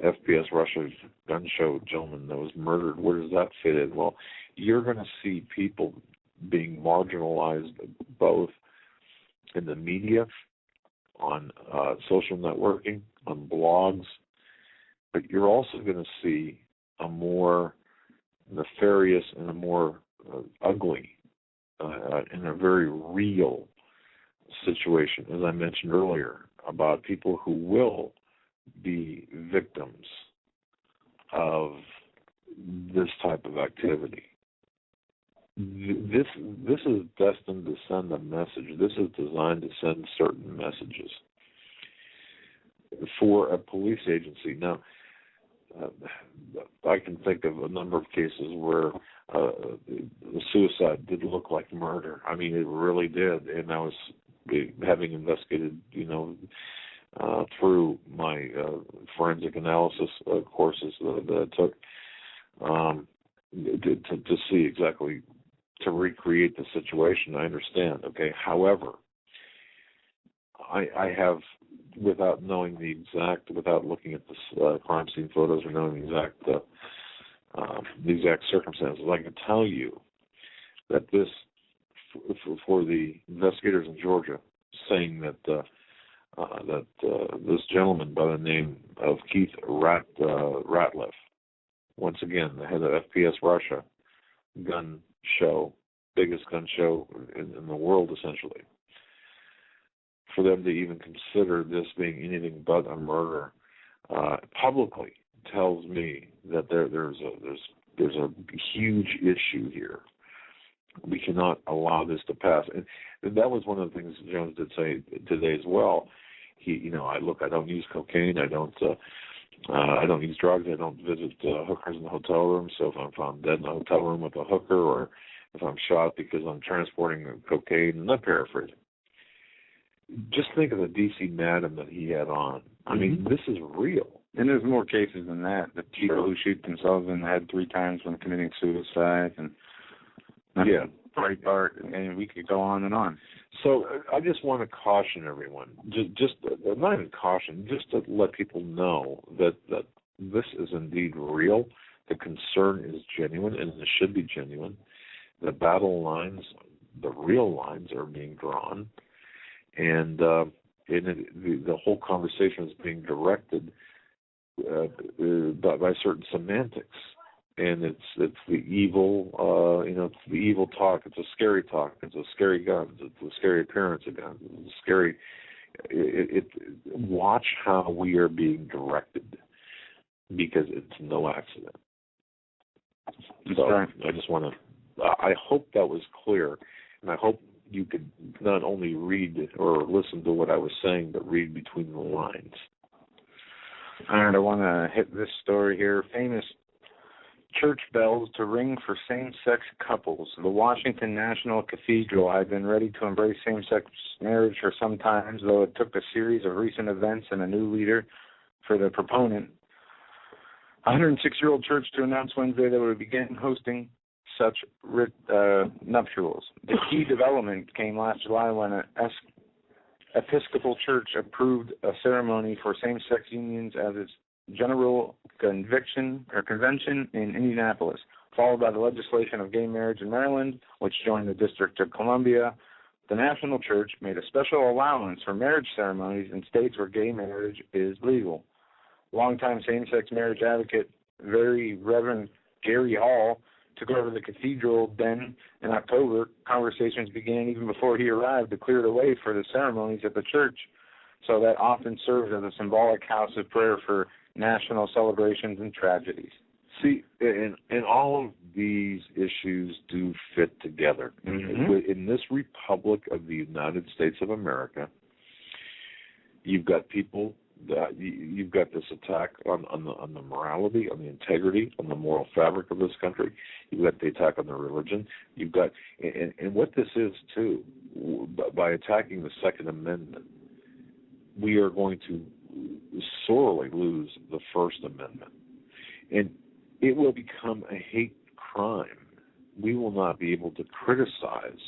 FPS Russia gun show gentleman that was murdered. Where does that fit in? Well, you're going to see people being marginalized both in the media, on social networking, on blogs, but you're also going to see a more nefarious and a more ugly and a very real situation, as I mentioned earlier, about people who will be victims of this type of activity. This is destined to send a message. This is designed to send certain messages for a police agency. Now, I can think of a number of cases where the suicide did look like murder. I mean, it really did. And I was having investigated, through my forensic analysis courses that I took to see exactly, to recreate the situation. I understand. Okay. However, I have, without knowing without looking at the crime scene photos or knowing the exact circumstances, I can tell you that this, for the investigators in Georgia, saying that this gentleman by the name of Keith Ratliff, once again the head of FPS Russia gun show, biggest gun show in the world essentially, for them to even consider this being anything but a murder publicly tells me that there's a huge issue here. We cannot allow this to pass, and that was one of the things Jones did say today as well. I don't use cocaine. I don't use drugs. I don't visit hookers in the hotel room. So if I'm found dead in a hotel room with a hooker, or if I'm shot because I'm transporting cocaine, I'm not paraphrasing. Just think of the D.C. Madam that he had on. I mean, this is real. And there's more cases than that. The people who shoot themselves in the head 3 times when committing suicide, and Breitbart, and we could go on and on. So I just want to caution everyone, just not even caution, just to let people know that this is indeed real. The concern is genuine, and it should be genuine. The battle lines, the real lines, are being drawn, and the whole conversation is being directed by certain semantics. And it's the evil, it's the evil talk. It's a scary talk. It's a scary gun. It's a scary appearance of guns. It's a scary. Watch how we are being directed, because it's no accident. So I just want to. I hope that was clear, and I hope you could not only read or listen to what I was saying, but read between the lines. All right, I want to hit this story here. Famous church bells to ring for same-sex couples. The Washington National Cathedral had been ready to embrace same-sex marriage for some time, though it took a series of recent events and a new leader for the proponent. A 106-year-old church to announce Wednesday that it would begin hosting such nuptials. The key development came last July when an Episcopal Church approved a ceremony for same-sex unions as its General Convention in Indianapolis, followed by the legislation of gay marriage in Maryland, which joined the District of Columbia. The National Church made a special allowance for marriage ceremonies in states where gay marriage is legal. Longtime same-sex marriage advocate, Very Reverend Gary Hall, took over the cathedral then in October. Conversations began even before he arrived to clear the way for the ceremonies at the church, so that often serves as a symbolic house of prayer for national celebrations and tragedies. See, and all of these issues do fit together. Mm-hmm. In this Republic of the United States of America, you've got people that you've got this attack on the morality, on the integrity, on the moral fabric of this country. You've got the attack on the religion. You've got and what this is too, by attacking the Second Amendment, we are going to sorely lose the First Amendment, and it will become a hate crime. We will not be able to criticize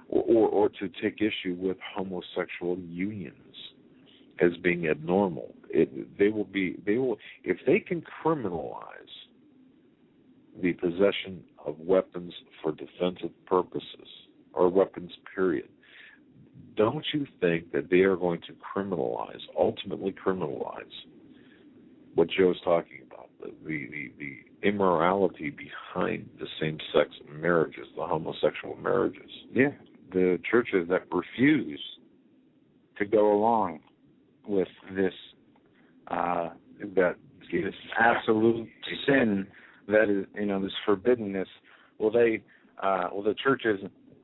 or to take issue with homosexual unions as being abnormal. They will if they can criminalize the possession of weapons for defensive purposes or weapons period. Don't you think that they are going to ultimately criminalize what Joe's talking about, the immorality behind the same-sex marriages, the homosexual marriages? Yeah, the churches that refuse to go along with this this absolute sin that is, this forbiddenness. The churches,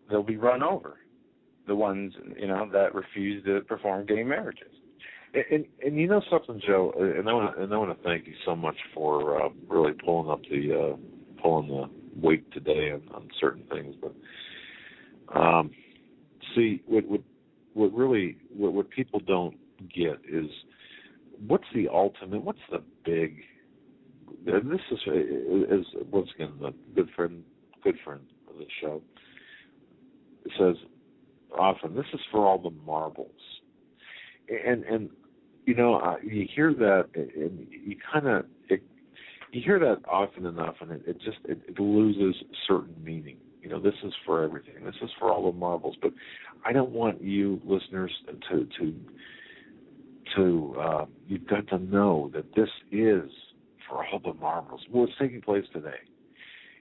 they'll be run over. The ones, that refuse to perform gay marriages. And you know something, Joe, and I want to thank you so much for really pulling the weight today on certain things. But see, what people don't get is what's the ultimate, what's the big. And this is once again the good friend of the show. It says often, this is for all the marbles, and you hear that, and you hear that often enough, and it loses certain meaning. This is for everything. This is for all the marbles. But I don't want you listeners to you've got to know that this is for all the marbles. What's taking place today?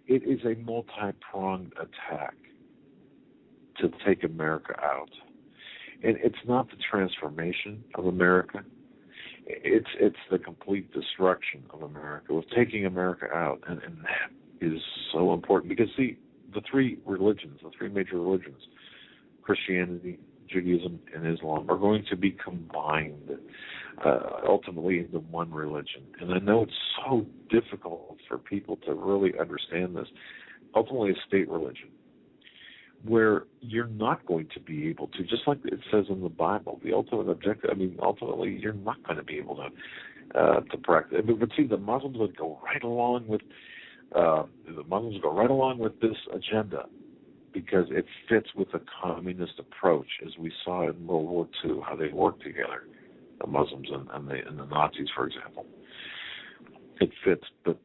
It is a multi-pronged attack to take America out. And it's not the transformation of America. It's the complete destruction of America, with taking America out. And that is so important because, see, the three major religions, Christianity, Judaism, and Islam, are going to be combined ultimately into one religion. And I know it's so difficult for people to really understand this. Ultimately, a state religion, where you're not going to be able to, just like it says in the Bible, the ultimate objective, ultimately you're not going to be able to practice. But see, the Muslims would go right along with this agenda because it fits with the communist approach, as we saw in World War II, how they worked together, the Muslims and the Nazis, for example. It fits, but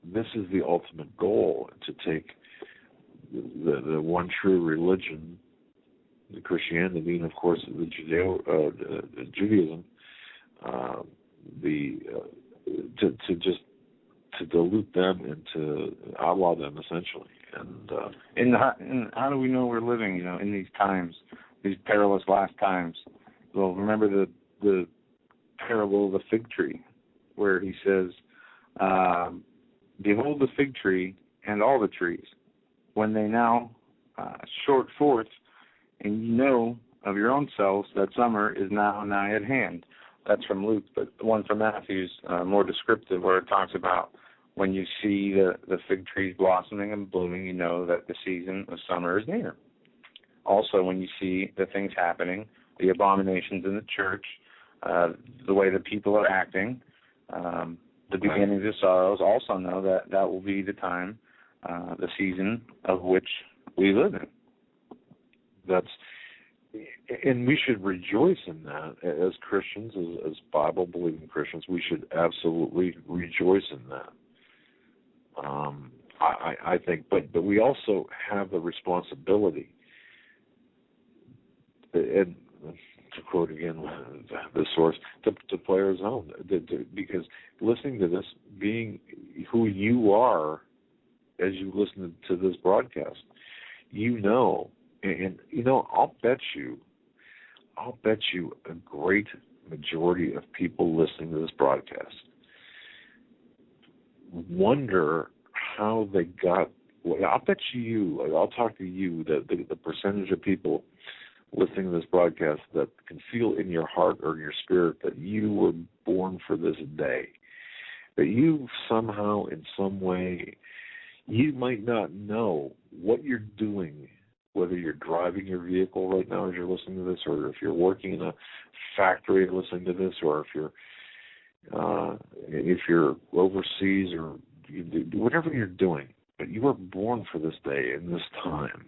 this is the ultimate goal, to take the one true religion, the Christianity, and of course the Judaism, to dilute them and to outlaw them essentially. And how do we know we're living, in these times, these perilous last times? Well, remember the parable of the fig tree, where he says, "Behold the fig tree and all the trees, when they now short forth, and you know of your own selves that summer is now nigh at hand." That's from Luke, but the one from Matthew is more descriptive, where it talks about when you see the fig trees blossoming and blooming, you know that the season of summer is near. Also, when you see the things happening, the abominations in the church, the way that people are acting, the beginnings of sorrows, also know that will be the time, the season of which we live in. And we should rejoice in that as Christians, as Bible-believing Christians. We should absolutely rejoice in that. I think, but we also have the responsibility, and to quote again the source, to play our zone, because listening to this, being who you are as you listen to this broadcast, and I'll bet you a great majority of people listening to this broadcast wonder how they got. Well, I'll bet I'll talk to you that the percentage of people listening to this broadcast that can feel in your heart or in your spirit that you were born for this day, that you somehow, in some way, you might not know what you're doing, whether you're driving your vehicle right now as you're listening to this, or if you're working in a factory listening to this, or if you're overseas, or whatever you're doing. But you were born for this day and this time.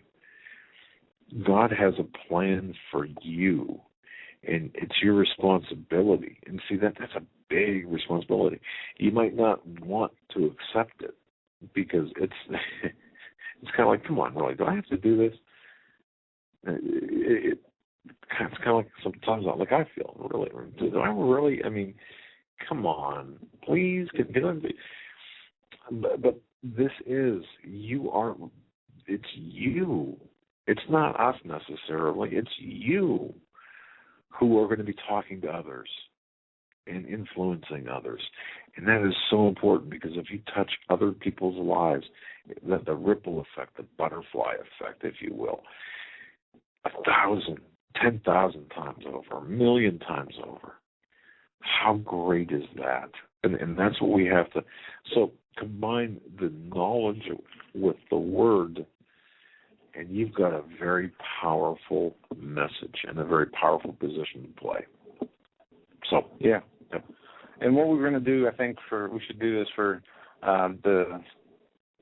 God has a plan for you, and it's your responsibility. And see, that's a big responsibility. You might not want to accept it because it's kind of like, come on, really, do I have to do this? It's kind of like sometimes like I feel, really. Do I really? I mean, come on, please. But this is, it's you. It's not us necessarily. It's you who are going to be talking to others and influencing others. And that is so important, because if you touch other people's lives, the ripple effect, the butterfly effect, if you will, 1,000, 10,000 times over, 1,000,000 times over. How great is that? And that's what we have to. So combine the knowledge with the word, and you've got a very powerful message and a very powerful position to play. So yeah. And what we're going to do, I think, we should do this for the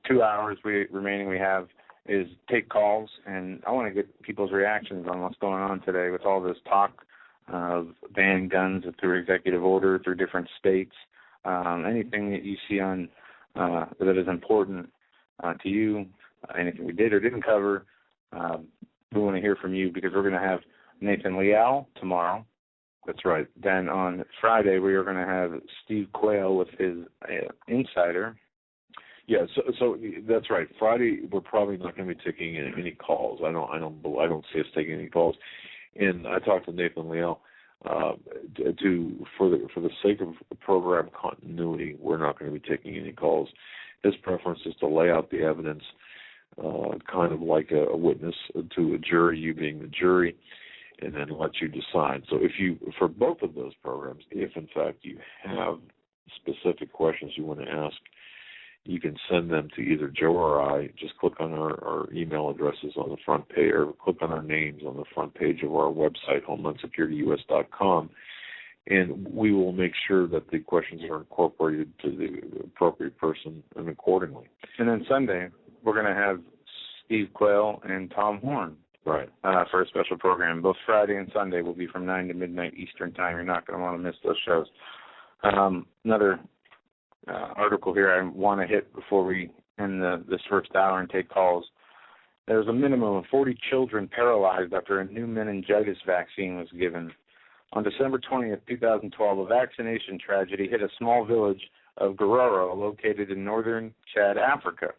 2 hours remaining we have, is take calls, and I want to get people's reactions on what's going on today with all this talk of ban guns through executive order through different states. Anything that you see on that is important to you, anything we did or didn't cover, we want to hear from you, because we're going to have Nathan Leal tomorrow. That's right. Then on Friday we are going to have Steve Quayle with his Insider. Yeah, so that's right. Friday we're probably not going to be taking any calls. I don't see us taking any calls. And I talked to Nathan Leal for the sake of program continuity, we're not going to be taking any calls. His preference is to lay out the evidence, kind of like a witness to a jury, you being the jury, and then let you decide. So for both of those programs, if in fact you have specific questions you want to ask, you can send them to either Joe or I. Just click on our email addresses on the front page, or click on our names on the front page of our website, HomelandSecurityUS.com, and we will make sure that the questions are incorporated to the appropriate person and accordingly. And then Sunday, we're going to have Steve Quayle and Tom Horn. Right. For a special program. Both Friday and Sunday will be from 9 to midnight Eastern Time. You're not going to want to miss those shows. Another article here I want to hit before we end this first hour and take calls. There's a minimum of 40 children paralyzed after a new meningitis vaccine was given. On December 20th, 2012, a vaccination tragedy hit a small village of Guerrero located in northern Chad, Africa.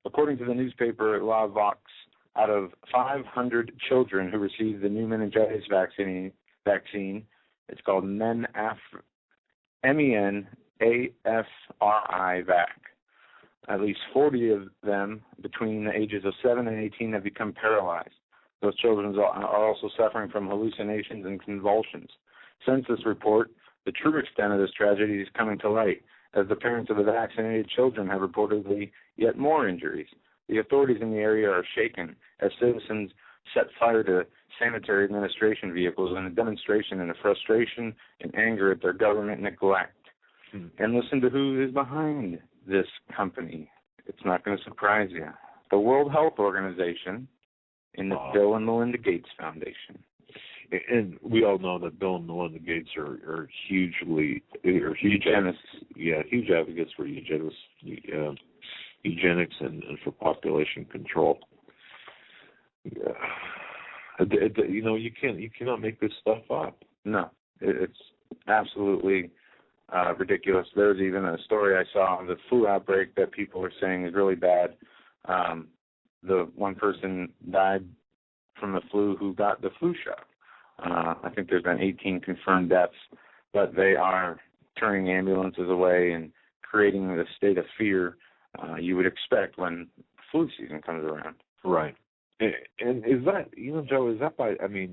According to the newspaper La Vox, out of 500 children who received the new meningitis vaccine, it's called MENAFRI vac. At least 40 of them between the ages of 7 and 18 have become paralyzed. Those children are also suffering from hallucinations and convulsions. Since this report, the true extent of this tragedy is coming to light, as the parents of the vaccinated children have reportedly yet more injuries. The authorities in the area are shaken as citizens set fire to sanitary administration vehicles in a demonstration and a frustration and anger at their government neglect. And listen to who is behind this company. It's not going to surprise you. The World Health Organization and the Bill and Melinda Gates Foundation. And we all know that Bill and Melinda Gates are huge eugenics. Huge advocates for eugenics and for population control. You cannot make this stuff up. No, it's absolutely ridiculous. There's even a story I saw of the flu outbreak that people are saying is really bad. The one person died from the flu who got the flu shot. I think there's been 18 confirmed deaths, but they are turning ambulances away and creating the state of fear you would expect when flu season comes around. Right. And is that, Joe, is that by, okay.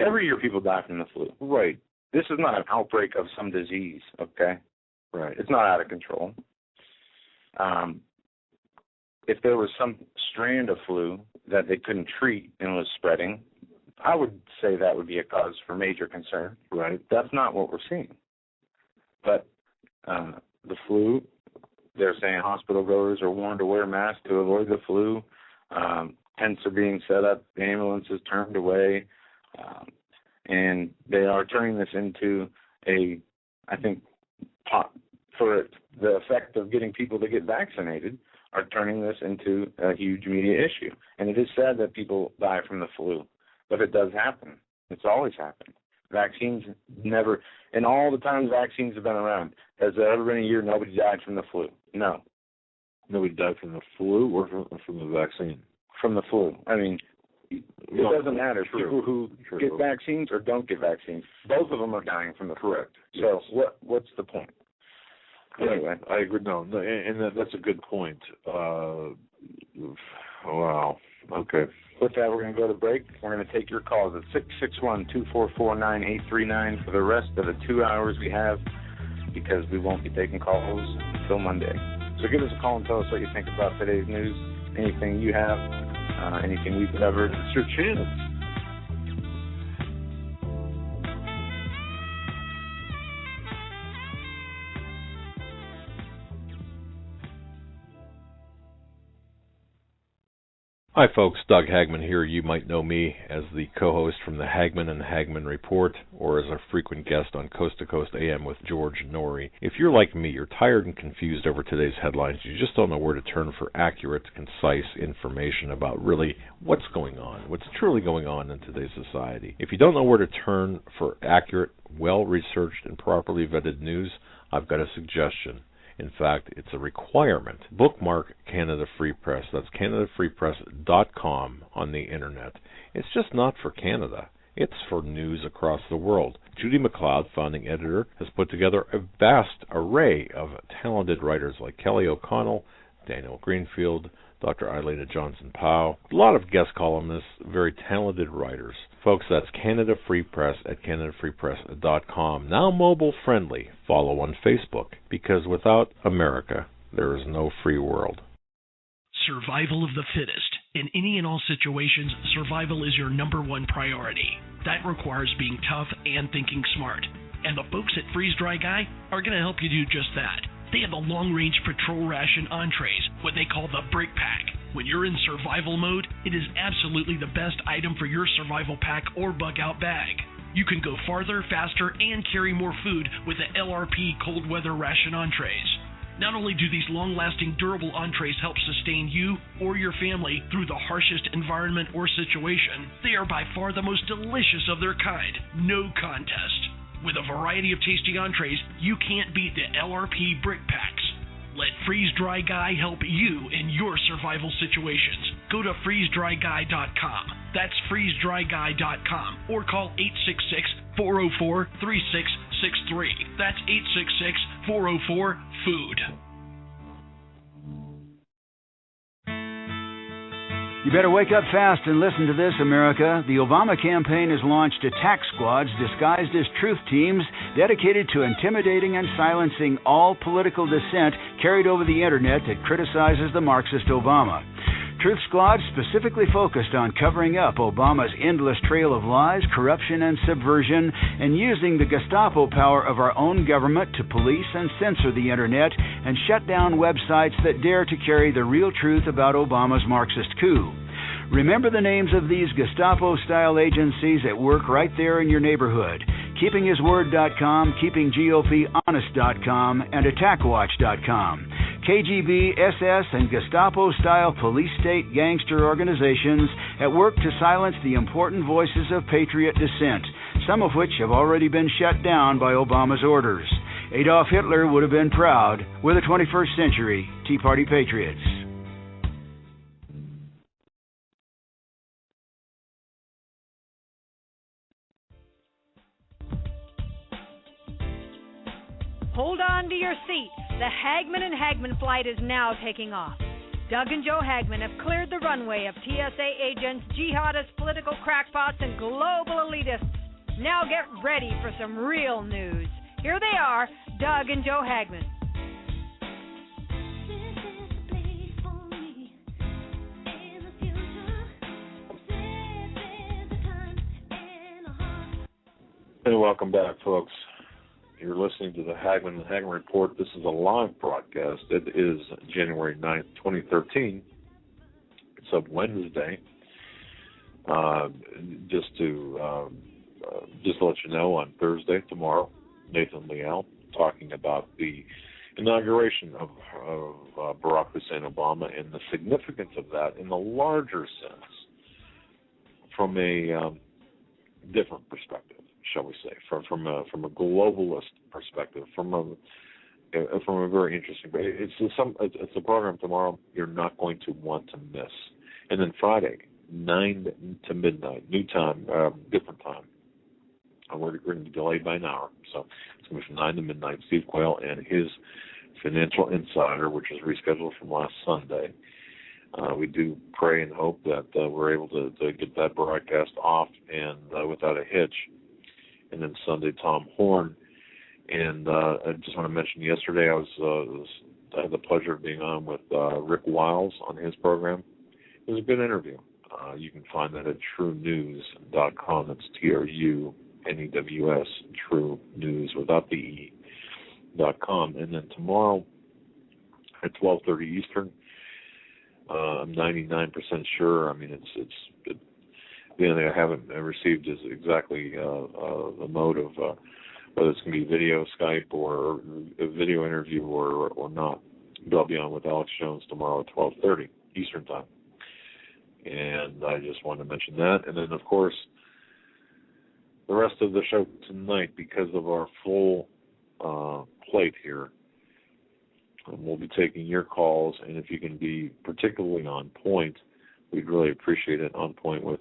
Every year people die from the flu. Right. This is not an outbreak of some disease, okay? Right. It's not out of control. If there was some strand of flu that they couldn't treat and was spreading, I would say that would be a cause for major concern. Right. That's not what we're seeing. But the flu, they're saying hospital goers are warned to wear masks to avoid the flu. Tents are being set up, ambulances turned away, and they are turning this into for the effect of getting people to get vaccinated, are turning this into a huge media issue. And it is sad that people die from the flu, but it does happen. It's always happened. Vaccines never, in all the times vaccines have been around, has there ever been a year nobody died from the flu? No. Nobody died from the flu or from the vaccine? From the flu. It doesn't matter. People who get vaccines or don't get vaccines, both of them are dying from the flu. Correct. So what's the point? Anyway, I agree. No, and that's a good point. Wow. Okay. With that, we're going to go to break. We're going to take your calls at 661-244-9839 for the rest of the 2 hours we have, because we won't be taking calls until Monday. So give us a call and tell us what you think about today's news, anything you have, anything we've covered. It's your chance. Hi folks, Doug Hagmann here. You might know me as the co-host from the Hagmann and Hagmann Report, or as a frequent guest on Coast to Coast AM with George Norrie. If you're like me, you're tired and confused over today's headlines. You just don't know where to turn for accurate, concise information about really what's going on, what's truly going on in today's society. If you don't know where to turn for accurate, well-researched, and properly vetted news, I've got a suggestion. In fact, it's a requirement. Bookmark Canada Free Press. That's CanadaFreePress.com on the internet. It's just not for Canada. It's for news across the world. Judy McLeod, founding editor, has put together a vast array of talented writers like Kelly O'Connell, Daniel Greenfield, Dr. Eilena Johnson-Powell, a lot of guest columnists, very talented writers. Folks, that's Canada Free Press at CanadaFreePress.com. Now mobile friendly. Follow on Facebook, because without America, there is no free world. Survival of the fittest. In any and all situations, survival is your number one priority. That requires being tough and thinking smart. And the folks at Freeze Dry Guy are going to help you do just that. They have the long-range patrol ration entrees, what they call the Brick Pack. When you're in survival mode, it is absolutely the best item for your survival pack or bug-out bag. You can go farther, faster, and carry more food with the LRP cold weather ration entrees. Not only do these long-lasting, durable entrees help sustain you or your family through the harshest environment or situation, they are by far the most delicious of their kind. No contest. With a variety of tasty entrees, you can't beat the LRP Brick Packs. Let Freeze Dry Guy help you in your survival situations. Go to freezedryguy.com. That's freezedryguy.com. Or call 866-404-3663. That's 866-404-FOOD. You better wake up fast and listen to this, America. The Obama campaign has launched attack squads disguised as truth teams dedicated to intimidating and silencing all political dissent carried over the internet that criticizes the Marxist Obama. Truth squads specifically focused on covering up Obama's endless trail of lies, corruption, and subversion, and using the Gestapo power of our own government to police and censor the internet and shut down websites that dare to carry the real truth about Obama's Marxist coup. Remember the names of these Gestapo-style agencies at work right there in your neighborhood: KeepingHisWord.com, KeepingGOPHonest.com, and AttackWatch.com. KGB, SS, and Gestapo-style police-state gangster organizations at work to silence the important voices of patriot dissent, some of which have already been shut down by Obama's orders. Adolf Hitler would have been proud. We're the 21st century Tea Party patriots. Hold on to your seat. The Hagmann and Hagmann flight is now taking off. Doug and Joe Hagmann have cleared the runway of TSA agents, jihadists, political crackpots, and global elitists. Now get ready for some real news. Here they are, Doug and Joe Hagmann. And welcome back, folks. You're listening to the Hagmann and Hagmann Report. This is a live broadcast. It is January 9th, 2013. It's a Wednesday. Just to let you know, on Thursday, tomorrow, Nathan Leal talking about the inauguration of Barack Hussein Obama and the significance of that in the larger sense from a different perspective, shall we say, from a globalist perspective, from a very interesting. It's a program tomorrow you're not going to want to miss, and then Friday 9 to midnight, new time, different time. We're going to be delayed by an hour, so it's going to be from 9 to midnight. Steve Quayle and his Financial Insider, which was rescheduled from last Sunday. We do pray and hope that we're able to get that broadcast off and without a hitch. And then Sunday, Tom Horn. And I just want to mention, yesterday I had the pleasure of being on with Rick Wiles on his program. It was a good interview. You can find that at truenews.com. That's TRUNEWS, True News without the E.com. And then tomorrow at 12:30 Eastern, I'm 99% sure. I mean, it's the only thing I haven't received is exactly the mode of whether it's going to be video, Skype, or a video interview or not. But I'll be on with Alex Jones tomorrow at 12:30 Eastern Time. And I just wanted to mention that. And then, of course, the rest of the show tonight, because of our full plate here, we'll be taking your calls. And if you can be particularly on point, we'd really appreciate it, on point with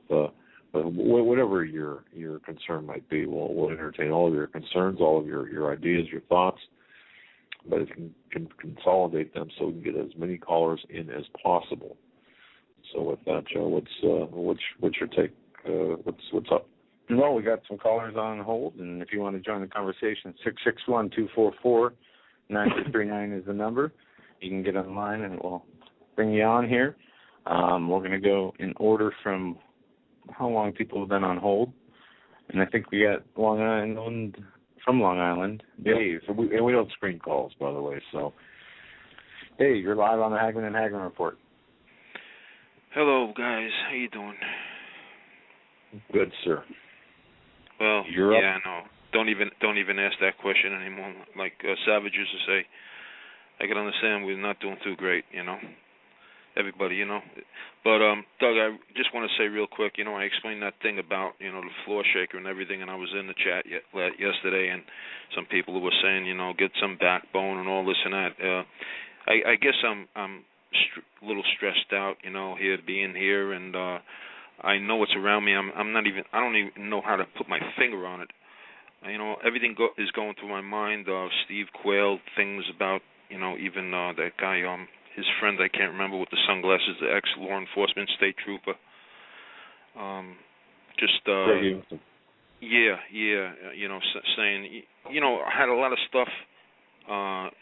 whatever your concern might be. We'll entertain all of your concerns, all of your ideas, your thoughts. But if you can consolidate them so we can get as many callers in as possible. So with that, Joe, what's your take? What's up? Well, we got some callers on hold, and if you want to join the conversation, 661-244-9239 is the number. You can get online, and we'll bring you on here. We're going to go in order from how long people have been on hold, and I think we got Long Island, Dave. So we don't screen calls, by the way. So, hey, you're live on the Hagmann and Hagmann Report. Hello, guys. How you doing? Good, sir. Well, You're up. yeah, no. Don't even ask that question anymore. Like Savage used to say, I can understand we're not doing too great, everybody, But, Doug, I just want to say real quick, I explained that thing about, the floor shaker and everything, and I was in the chat yesterday, and some people who were saying, get some backbone and all this and that. I guess I'm a little stressed out, here, being here, and I know what's around me. I don't even know how to put my finger on it. Everything is going through my mind. Steve Quayle, things about, even that guy, his friend, I can't remember, with the sunglasses, the ex-law enforcement state trooper. Saying, I had a lot of stuff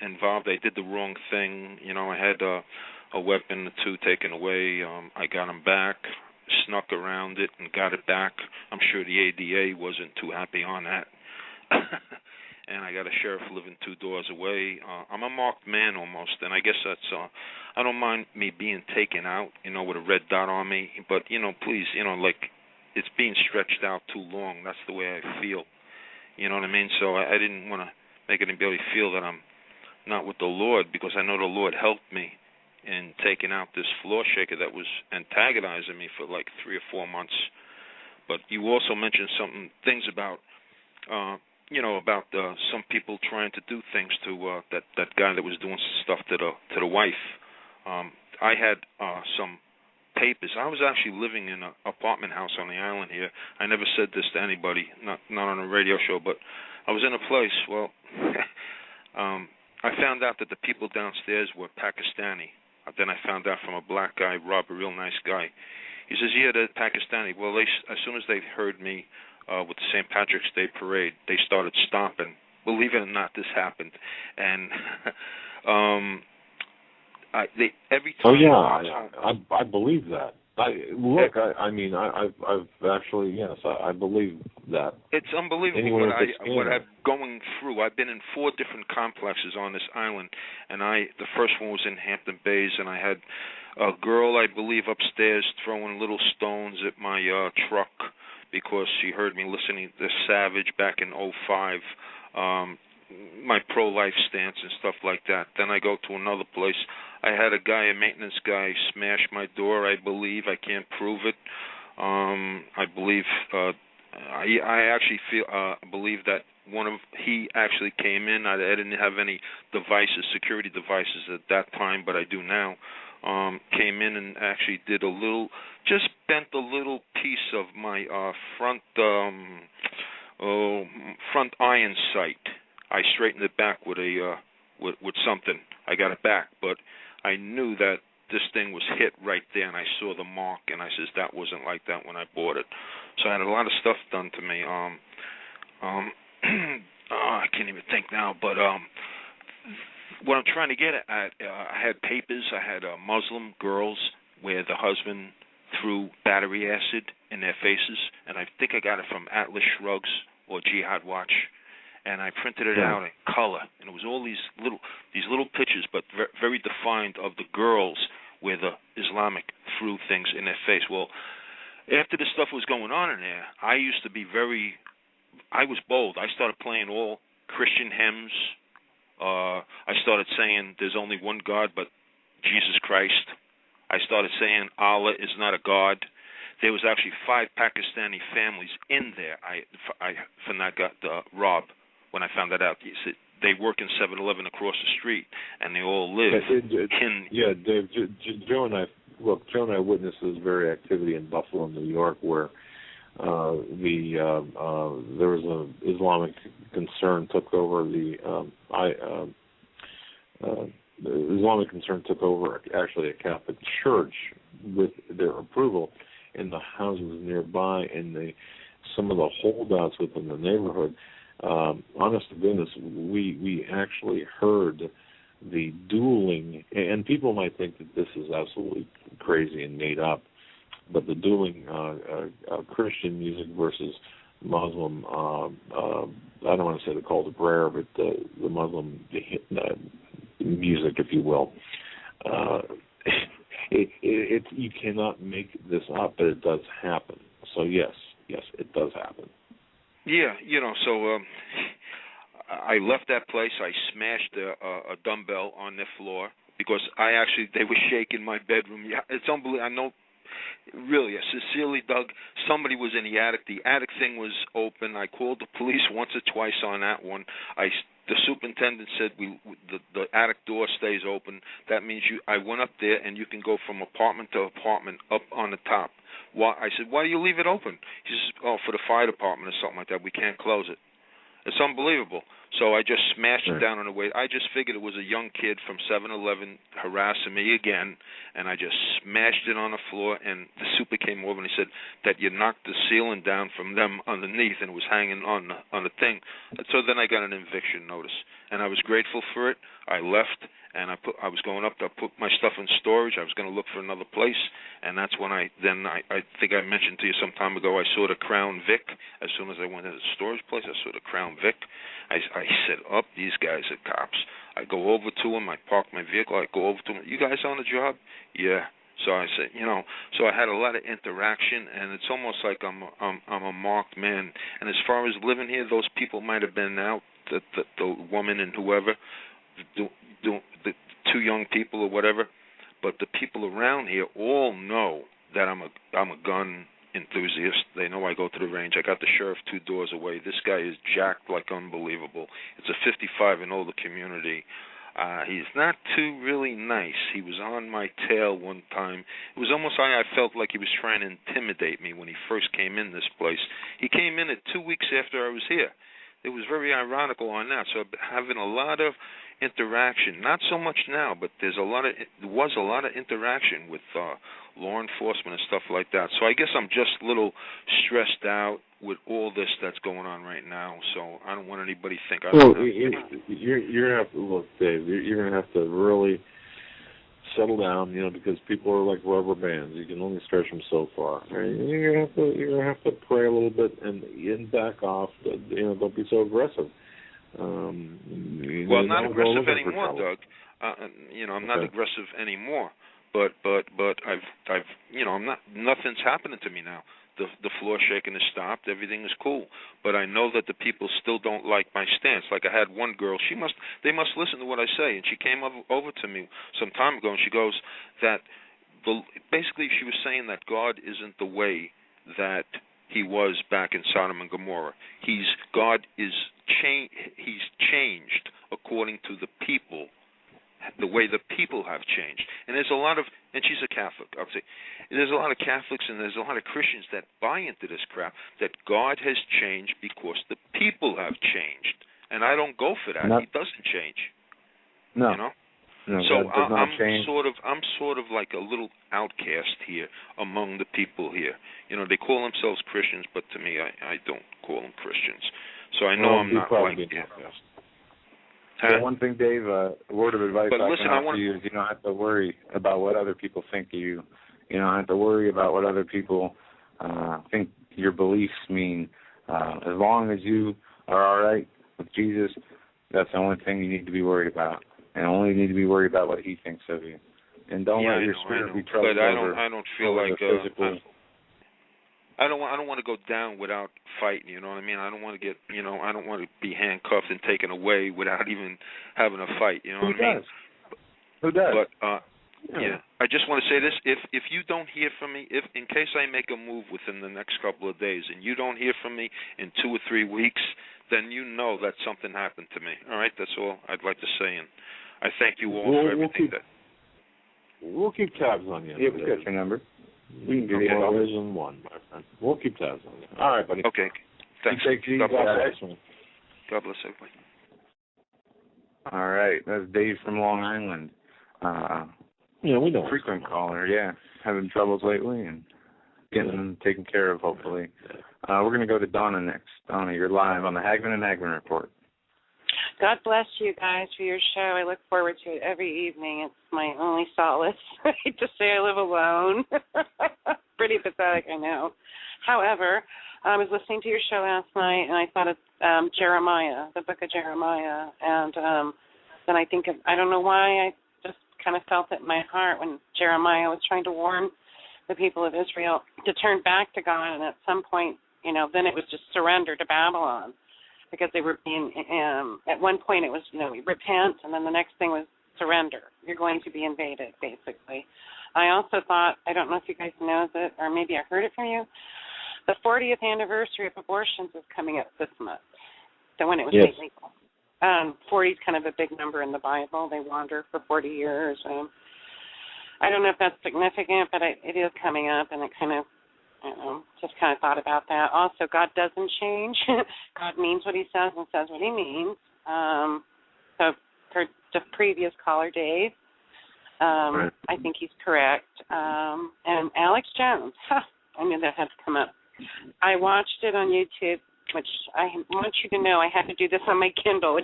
involved. I did the wrong thing. I had a weapon or two taken away. I got them back, snuck around it, and got it back. I'm sure the ADA wasn't too happy on that. And I got a sheriff living 2 doors away. I'm a marked man almost, and I guess that's, I don't mind me being taken out, with a red dot on me, but, please, like, it's being stretched out too long. That's the way I feel. You know what I mean? So I didn't want to make anybody feel that I'm not with the Lord, because I know the Lord helped me in taking out this floor shaker that was antagonizing me for like 3 or 4 months. But you also mentioned things about, about some people trying to do things to that guy that was doing stuff to the wife. I had some papers. I was actually living in an apartment house on the island here. I never said this to anybody, not on a radio show, but I was in a place. Well, I found out that the people downstairs were Pakistani. Then I found out from a black guy, Rob, a real nice guy. He says, yeah, they're Pakistani. Well, as soon as they heard me with the St. Patrick's Day parade, they started stomping. Believe it or not, this happened. And every time... Oh, yeah, I believe that. I've actually, yes, I believe that. It's unbelievable what I'm going through. I've been in 4 different complexes on this island, and the first one was in Hampton Bays, and I had a girl, I believe, upstairs throwing little stones at my truck because she heard me listening to Savage back in 2005, my pro-life stance and stuff like that. Then I go to another place. I had a guy, a maintenance guy, smash my door, I believe. I can't prove it. I believe, I actually believe that he actually came in. I didn't have any devices, security devices at that time, but I do now. Came in and actually did just bent a little piece of my front iron sight. I straightened it back with with something. I got it back, but I knew that this thing was hit right there, and I saw the mark, and I says that wasn't like that when I bought it. So I had a lot of stuff done to me. I can't even think now, but what I'm trying to get at, I had papers. I had Muslim girls where the husband threw battery acid in their faces, and I think I got it from Atlas Shrugs or Jihad Watch. And I printed it out in color, and it was all these little pictures, but very defined, of the girls where the Islamic threw things in their face. Well, after this stuff was going on in there, I used to be I was bold. I started playing all Christian hymns. I started saying there's only one God but Jesus Christ. I started saying Allah is not a God. There was actually 5 Pakistani families in there. I got Rob. When I found that out, they work in 7-Eleven across the street, and they all live in... Yeah, Dave, Joe and I witnessed this very activity in Buffalo, New York, where there was an Islamic concern took over Islamic concern took over actually a Catholic church with their approval in the houses nearby, and some of the holdouts within the neighborhood. Honest to goodness, we actually heard the dueling, and people might think that this is absolutely crazy and made up, but the dueling Christian music versus Muslim, I don't want to say the call to prayer, but the Muslim music, if you will. You cannot make this up, but it does happen. So yes, it does happen. Yeah, so I left that place. I smashed a dumbbell on their floor because they were shaking my bedroom. Yeah, it's unbelievable. I know, really, sincerely, Doug, somebody was in the attic. The attic thing was open. I called the police once or twice on that one. The superintendent said the attic door stays open. That means I went up there, and you can go from apartment to apartment up on the top. I said, why do you leave it open? He says, for the fire department or something like that. We can't close it. It's unbelievable. So I just smashed it down on the way. I just figured it was a young kid from 7-Eleven harassing me again, and I just smashed it on the floor, and the super came over and he said that you knocked the ceiling down from them underneath, and it was hanging on the thing. And so then I got an eviction notice, and I was grateful for it. I left, and I was going up to put my stuff in storage. I was going to look for another place, and that's when I think I mentioned to you some time ago, I saw the Crown Vic. As soon as I went to the storage place, I saw the Crown Vic. I said, these guys are cops. I go over to them. I park my vehicle. I go over to them. You guys on the job? Yeah. So I said, so I had a lot of interaction, and it's almost like I'm a marked man. And as far as living here, those people might have been out, the woman and whoever, the 2 young people or whatever, but the people around here all know that I'm a gun enthusiast. They know I go to the range. I got the sheriff 2 doors away. This guy is jacked like unbelievable. It's a 55 and older community. He's not too really nice. He was on my tail one time. It was almost like I felt like he was trying to intimidate me when he first came in this place. He came in at 2 weeks after I was here. it was very ironical on that. So having a lot of interaction, not so much now, but there was a lot of interaction with law enforcement and stuff like that. So I guess I'm just a little stressed out with all this that's going on right now. So I don't want anybody to think you're gonna have to look, Dave. You're gonna have to really settle down, because people are like rubber bands. You can only stretch them so far. You're gonna have to pray a little bit and back off. Don't be so aggressive. Well, not aggressive anymore, Doug. I'm not aggressive anymore. But I've I'm not. Nothing's happening to me now. The floor shaking has stopped. Everything is cool. But I know that the people still don't like my stance. Like I had one girl. They must listen to what I say. And she came over to me some time ago, and she goes that basically she was saying that God isn't the way that He was back in Sodom and Gomorrah. God is He's changed according to the people. The way the people have changed. And there's a lot of, and she's a Catholic, I'll say, there's a lot of Catholics and there's a lot of Christians that buy into this crap, that God has changed because the people have changed. And I don't go for that. He doesn't change. No. No, so I'm sort of like a little outcast here among the people here. They call themselves Christians, but to me, I don't call them Christians. So I know I'm not like the outcast. One thing, Dave, a word of advice I can offer you is you don't have to worry about what other people think of you. You don't have to worry about what other people think your beliefs mean. As long as you are all right with Jesus, that's the only thing you need to be worried about. And only need to be worried about what He thinks of you. And don't let your spirit be troubled. But I don't feel like I don't want to go down without fighting. You know what I mean? I don't want to get. I don't want to be handcuffed and taken away without even having a fight. You know what I mean? Who does? But yeah, I just want to say this: if you don't hear from me, if in case I make a move within the next couple of days, and you don't hear from me in 2 or 3 weeks, then you know that something happened to me. All right, that's all I'd like to say, and I thank you all for everything. We'll keep tabs on you. Yeah, we got your number. We can do Vision 1, my friend. We'll keep tabs on you. All right, buddy. Okay. Thanks. God bless. God bless everybody. All right. That's Dave from Long Island. We know. Frequent caller, yeah. Having troubles lately and getting them taken care of, hopefully. We're going to go to Donna next. Donna, you're live on the Hagmann and Hagmann Report. God bless you guys for your show. I look forward to it every evening. It's my only solace. I hate to say I live alone. Pretty pathetic, I know. However, I was listening to your show last night, and I thought of Jeremiah, the book of Jeremiah. And then I don't know why, I just kind of felt it in my heart when Jeremiah was trying to warn the people of Israel to turn back to God. And at some point, then it was just surrender to Babylon. Because they were being, at one point it was, repent, and then the next thing was surrender. You're going to be invaded, basically. I also thought, I don't know if you guys know it, or maybe I heard it from you, the 40th anniversary of abortions is coming up this month, so when it was made legal. 40 is kind of a big number in the Bible. They wander for 40 years. I don't know if that's significant, but it is coming up, and it kind of, just kind of thought about that. Also, God doesn't change. God means what He says and says what He means. So for the previous caller, Dave, I think he's correct. And Alex+Jones, I knew that had to come up. I watched it on YouTube, which I want you to know I had to do this on my Kindle,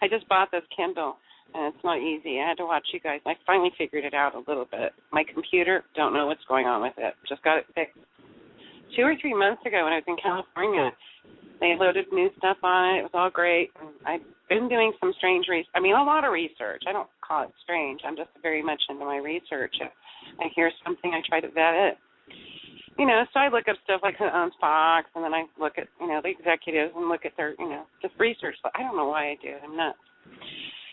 I just bought this Kindle, and it's not easy. I had to watch you guys. I finally figured it out a little bit. My computer, don't know what's going on with it. Just got it fixed. 2 or 3 months ago when I was in California, they loaded new stuff on it. It was all great. And I've been doing some a lot of research. I don't call it strange. I'm just very much into my research. If I hear something, I try to vet it. So I look up stuff like who owns Fox, and then I look at, the executives and look at their, just research. I don't know why I do it. I'm nuts.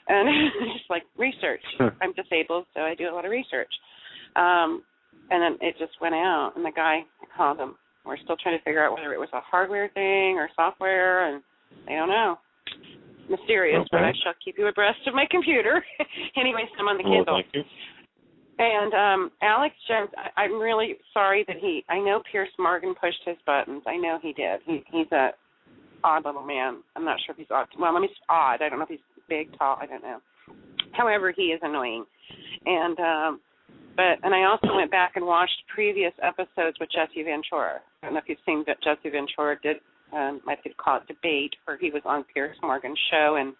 And just like research. I'm disabled, so I do a lot of research. And then it just went out, and the guy called him. We're still trying to figure out whether it was a hardware thing or software, and they don't know. Mysterious, but I shall keep you abreast of my computer. Anyways, I'm on the Kindle. Thank you. And Alex+Jones, I'm really sorry that I know Piers Morgan pushed his buttons. I know he did. He's a odd little man. I'm not sure if he's odd. Well, odd. I don't know if he's big, tall. I don't know. However, he is annoying. And I also went back and watched previous episodes with Jesse Ventura. I don't know if you've seen that Jesse Ventura did, I could call it debate, where he was on Piers Morgan's show, and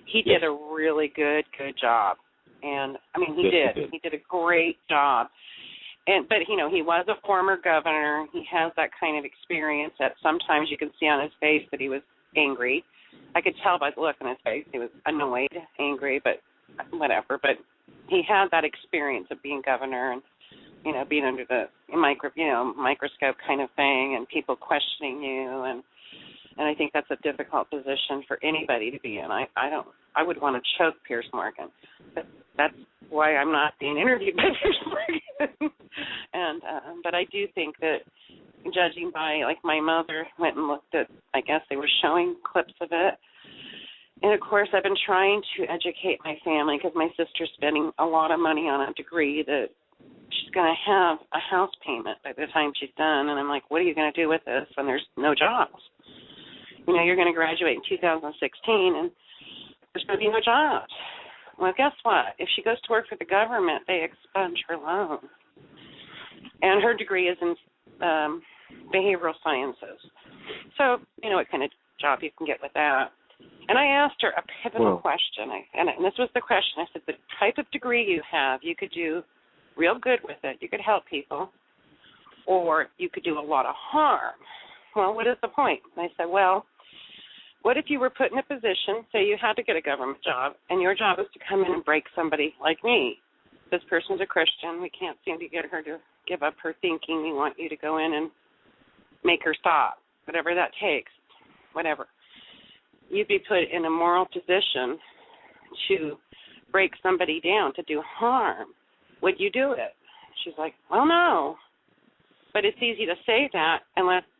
he did a really good job. And I mean, he did. He did a great job. But he was a former governor. He has that kind of experience that sometimes you can see on his face that he was angry. I could tell by the look on his face he was annoyed, angry, but whatever. But he had that experience of being governor and being under the microscope kind of thing, and people questioning you, and I think that's a difficult position for anybody to be in. I would want to choke Piers Morgan, but that's why I'm not being interviewed by Piers Morgan. But I do think that, judging by, like, my mother went and looked at, I guess they were showing clips of it. And, of course, I've been trying to educate my family because my sister's spending a lot of money on a degree that she's going to have a house payment by the time she's done. And I'm like, what are you going to do with this when there's no jobs? You're going to graduate in 2016 and there's going to be no jobs. Well, guess what? If she goes to work for the government, they expunge her loan. And her degree is in behavioral sciences. So, what kind of job you can get with that. And I asked her a pivotal question, and this was the question. I said, the type of degree you have, you could do real good with it. You could help people, or you could do a lot of harm. Well, what is the point? And I said, well, what if you were put in a position, say you had to get a government job, and your job is to come in and break somebody like me. This person's a Christian. We can't seem to get her to give up her thinking. We want you to go in and make her stop, whatever that takes, whatever. You'd be put in a moral position to break somebody down, to do harm. Would you do it? She's like, well, no. But it's easy to say that,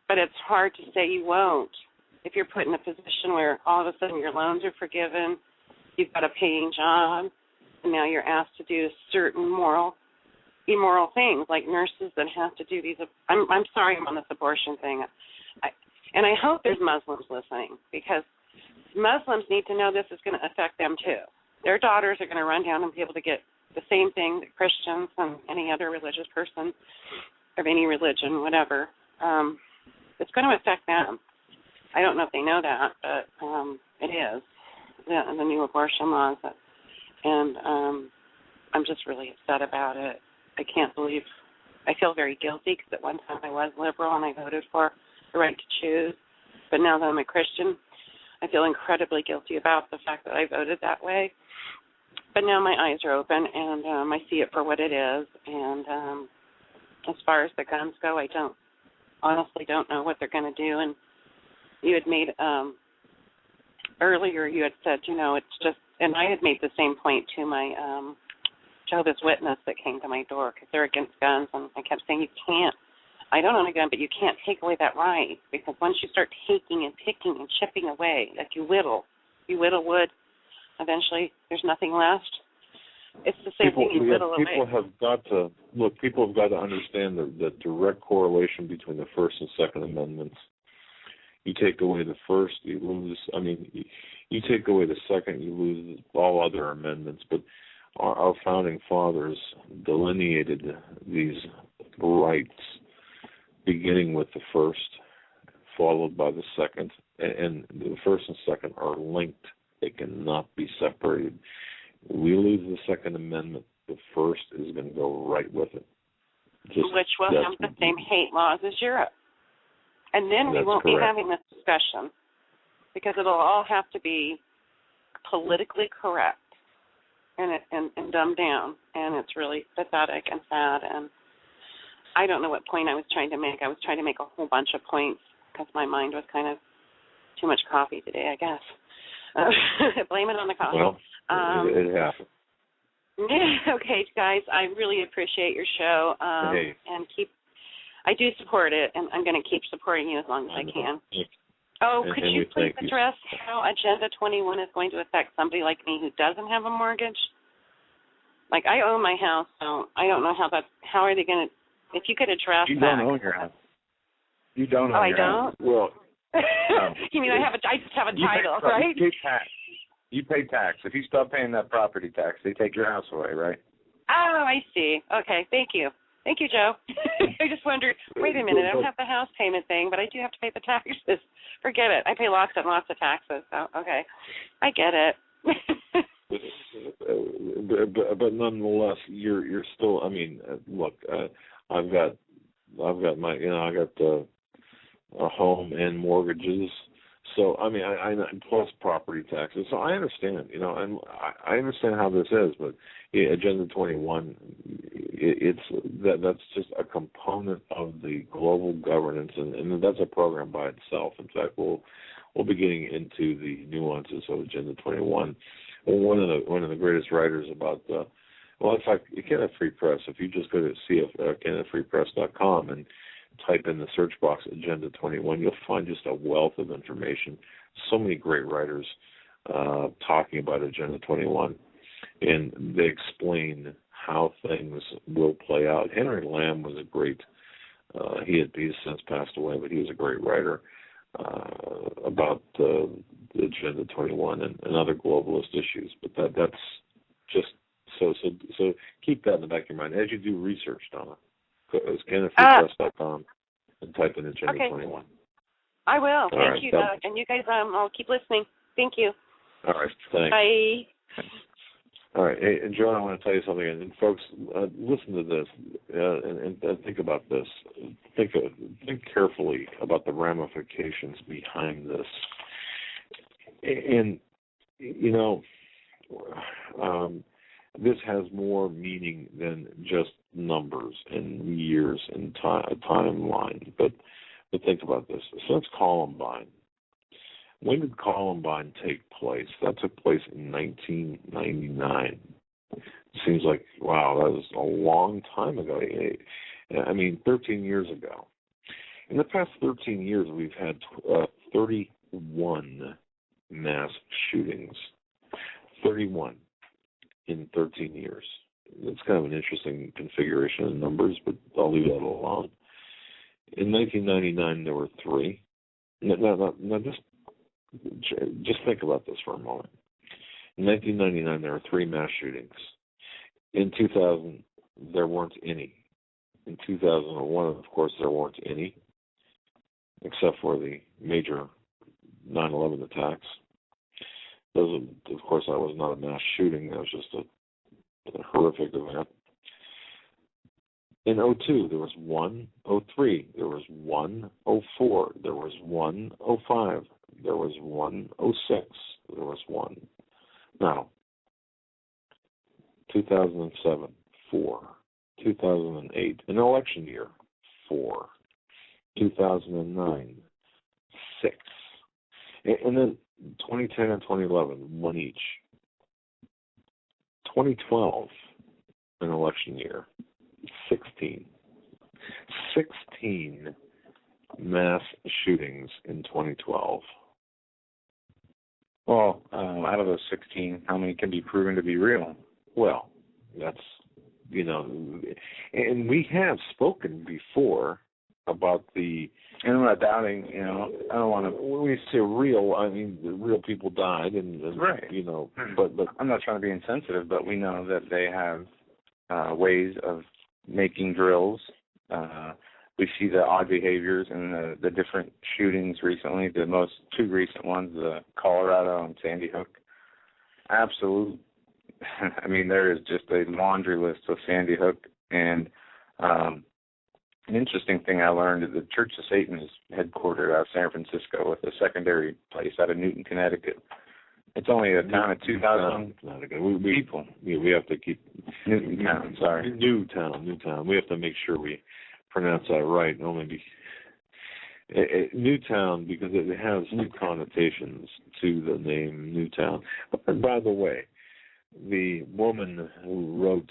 but it's hard to say you won't. If you're put in a position where all of a sudden your loans are forgiven, you've got a paying job, and now you're asked to do certain immoral things, like nurses that have to do these. I'm sorry I'm on this abortion thing. And I hope there's Muslims listening, because Muslims need to know this is going to affect them too. Their daughters are going to run down and be able to get the same thing that Christians and any other religious person of any religion, whatever. It's going to affect them. I don't know if they know that, but it is, the new abortion laws. And I'm just really upset about it. I can't believe, I feel very guilty because at one time I was liberal and I voted for the right to choose. But now that I'm a Christian, I feel incredibly guilty about the fact that I voted that way. But now my eyes are open, and I see it for what it is. And as far as the guns go, I honestly don't know what they're going to do. And you had made, earlier you had said, it's just, and I had made the same point to my Jehovah's Witness that came to my door, because they're against guns. And I kept saying, I don't own a gun, but you can't take away that right, because once you start taking and picking and chipping away, like you whittle wood, eventually there's nothing left. It's the same thing, you whittle away. People have got to understand the direct correlation between the First and Second Amendments. You take away the first, you lose. I mean, you take away the second, you lose all other amendments. But our founding fathers delineated these rights, beginning with the first, followed by the second, and the first and second are linked. They cannot be separated. We lose the Second Amendment, the first is going to go right with it. Which will have the same hate laws as Europe. And then we won't be having this discussion, because it'll all have to be politically correct and dumbed down, and it's really pathetic and sad. And I don't know what point I was trying to make. I was trying to make a whole bunch of points because my mind was kind of too much coffee today, I guess. Blame it on the coffee. Well, it happened. Okay, guys, I really appreciate your show. And I do support it, and I'm going to keep supporting you as long as I can. Oh, could you please address how Agenda 21 is going to affect somebody like me who doesn't have a mortgage? Like, I own my house, so I don't know how are they going to, if you could address that. You don't own your house. You don't own your house. I don't? Well, You mean I just have a title, right? You pay tax. If you stop paying that property tax, they take your house away, right? Oh, I see. Okay, thank you. Thank you, Joe. I just wondered, wait a minute, I don't have the house payment thing, but I do have to pay the taxes. Forget it. I pay lots and lots of taxes, so okay. I get it. but nonetheless, you're still. I mean, look, I've got my, I got a home and mortgages. So I mean, I plus property taxes. So I understand, and I understand how this is. But Agenda 21, that's just a component of the global governance, and that's a program by itself. In fact, we'll be getting into the nuances of Agenda 21. One of the greatest writers about in fact, Canada Free Press. If you just go to CanadaFreePress.com and type in the search box Agenda 21, you'll find just a wealth of information. So many great writers talking about Agenda 21, and they explain how things will play out. Henry Lamb was a great. He's since passed away, but he was a great writer about the Agenda 21 and other globalist issues. But that's just so keep that in the back of your mind as you do research, Donna. It's CanadaFreePress.com and type in Agenda 21. I will. Thank right, you, Doug. And you guys, I'll keep listening. Thank you. All right. Thanks. Bye. All right. Hey, and Joan, I want to tell you something. And folks, listen to this and think about this. Think carefully about the ramifications behind this. And, this has more meaning than just numbers and years and timeline. But think about this. Since Columbine, when did Columbine take place? That took place in 1999. It seems like, wow, that was a long time ago. 13 years ago. In the past 13 years, we've had 31 mass shootings. 31 in 13 years. It's kind of an interesting configuration of numbers, but I'll leave that alone. In 1999, there were 3. Now, just think about this for a moment. In 1999, there were 3 mass shootings. In 2000, there weren't any. In 2001, of course, there weren't any, except for the major 9/11 attacks. Those, of course, that was not a mass shooting. That was just a horrific event. In 2002, there was 1. 2003, there was 1. 2004, there was 1. 2005, there was 1. 2006, there was 1. Now, 2007, 4. 2008, an election year, 4. 2009, 6. And then 2010 and 2011, 1 each. 2012, an election year, 16. 16 mass shootings in 2012. Well, out of those 16, how many can be proven to be real? Well, that's, and we have spoken before about the... And I'm not doubting, I don't want to... When we say real, I mean, the real people died, and right. But I'm not trying to be insensitive, but we know that they have ways of making drills. We see the odd behaviors and the different shootings recently. The most 2 recent ones, the Colorado and Sandy Hook. Absolute. I mean, there is just a laundry list of Sandy Hook. And an interesting thing I learned is the Church of Satan is headquartered out of San Francisco with a secondary place out of Newton, Connecticut. It's only a town of 2,000 people. We have to keep... Newtown, sorry. Newtown. We have to make sure we pronounce that right. Only Newtown, because it has new connotations to the name Newtown. And by the way, the woman who wrote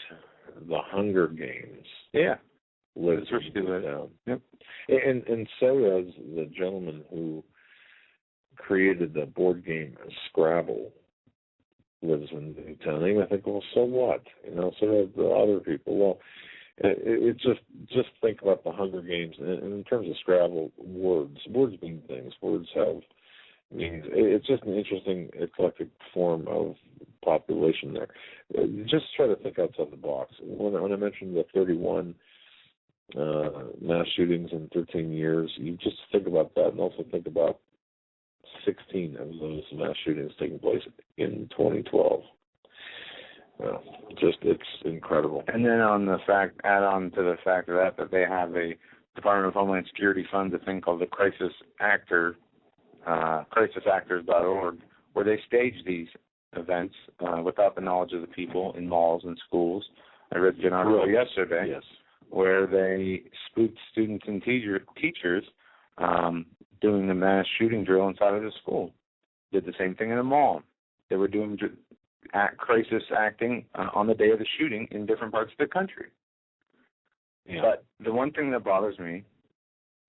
The Hunger Games... Yeah. Lives in Newtown. Yep. And so does the gentleman who created the board game Scrabble, lives in Newtown. And I think, well, so what? So do the other people. Well, It's just think about the Hunger Games, and in terms of Scrabble, words mean things. Words have meanings. It's just an interesting eclectic form of population there. Just try to think outside the box. When I mentioned the 31 mass shootings in 13 years, you just think about that, and also think about 16 of those mass shootings taking place in 2012. It's incredible. And then add on to the fact of that they have a Department of Homeland Security funds a thing called the crisisactors.org, where they stage these events without the knowledge of the people in malls and schools. I read an article yesterday where they spooked students and teachers doing the mass shooting drill inside of the school. Did the same thing in a mall. They were doing crisis acting on the day of the shooting in different parts of the country. Yeah. But the one thing that bothers me,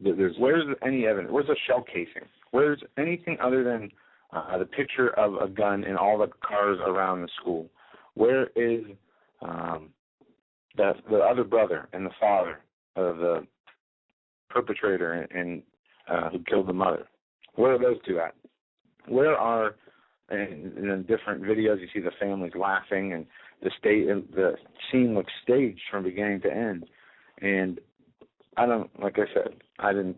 where's any evidence? Where's a shell casing? Where's anything other than the picture of a gun in all the cars around the school? Where is the other brother and the father of the perpetrator and who killed the mother? Where are those two at? Where are, in different videos, you see the families laughing, and the scene looks staged from beginning to end. And like I said,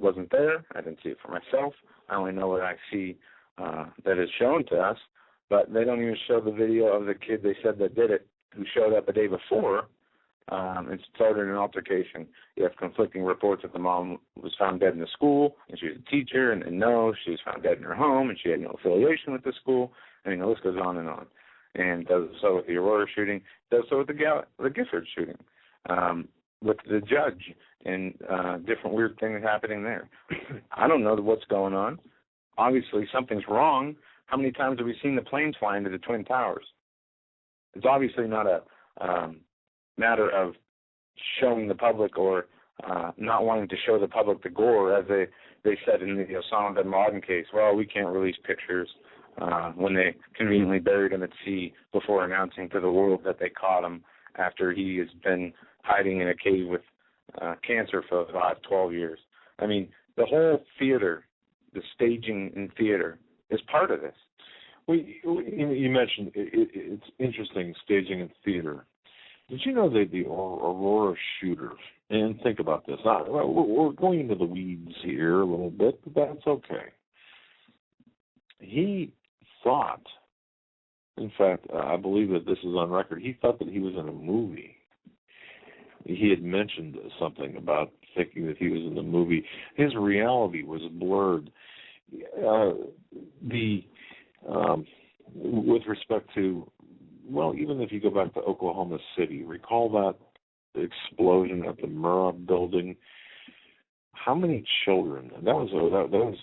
wasn't there. I didn't see it for myself. I only know what I see that is shown to us. But they don't even show the video of the kid they said that did it, who showed up a day before and started an altercation. You have conflicting reports that the mom was found dead in the school, and she was a teacher, and no, she was found dead in her home, and she had no affiliation with the school. I mean, the list goes on. And does so with the Aurora shooting, does so with the Gifford shooting, with the judge, and different weird things happening there. I don't know what's going on. Obviously, something's wrong. How many times have we seen the planes fly into the Twin Towers? It's obviously not a matter of showing the public or not wanting to show the public the gore, as they said in the Osama bin Laden case. Well, we can't release pictures when they conveniently buried him at sea before announcing to the world that they caught him after he has been hiding in a cave with cancer for 12 years. I mean, the whole theater, the staging in theater, is part of this. Well, you mentioned it's interesting, staging in theater. Did you know that the Aurora shooter, and think about this, we're going into the weeds here a little bit, but that's okay. He thought, in fact, I believe that this is on record, he thought that he was in a movie. He had mentioned something about thinking that he was in the movie. His reality was blurred. With respect to, well, even if you go back to Oklahoma City, recall that explosion at the Murrah building. How many children? That was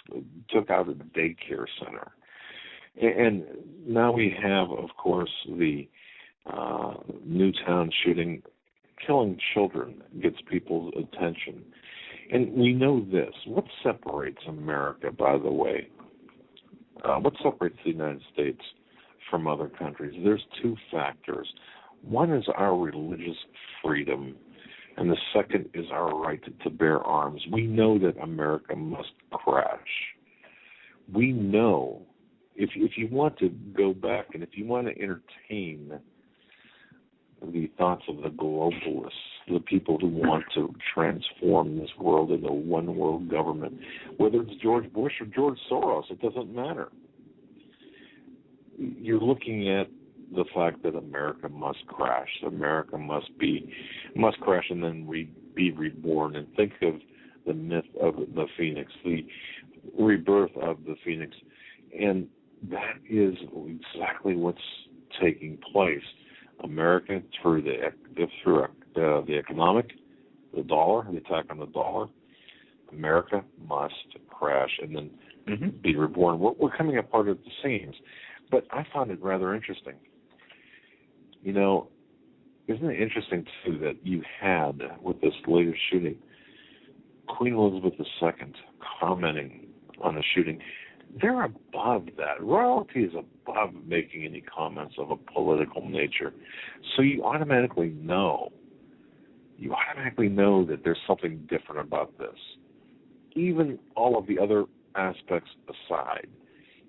took out a daycare center, and now we have, of course, the Newtown shooting. Killing children gets people's attention, and we know this. What separates America, by the way? What separates the United States from other countries? There's two factors. One is our religious freedom, and the second is our right to bear arms. We know that America must crash. We know, if you want to go back and if you want to entertain the thoughts of the globalists, the people who want to transform this world into a one-world government, whether it's George Bush or George Soros, it doesn't matter. You're looking at the fact that America must crash. America must crash and then be reborn. And think of the myth of the phoenix, the rebirth of the phoenix, and that is exactly what's taking place. America, through the economic, the dollar, the attack on the dollar, America must crash and then be reborn. We're coming apart at the seams. But I found it rather interesting. You know, isn't it interesting, too, that you had, with this latest shooting, Queen Elizabeth II commenting on the shooting? They're above that. Royalty is above making any comments of a political nature. So you automatically know you automatically know that there's something different about this. Even all of the other aspects aside,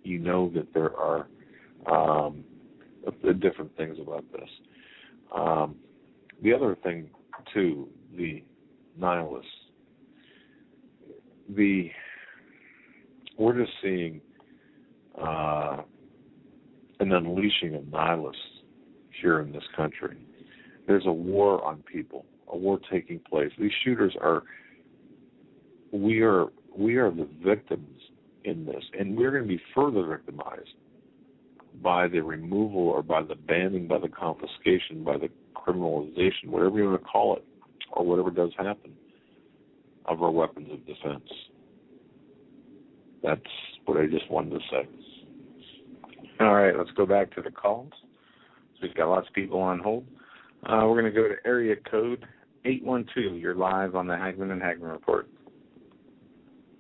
you know that there are different things about this. The other thing, too, the nihilists. We're just seeing an unleashing of nihilists here in this country. There's a war on people, a war taking place. These shooters we are the victims in this, and we're going to be further victimized by the removal or by the banning, by the confiscation, by the criminalization, whatever you want to call it, or whatever does happen, of our weapons of defense. That's what I just wanted to say. All right, let's go back to the calls. So we've got lots of people on hold. We're going to go to area code 812. You're live on the Hagmann and Hagmann Report.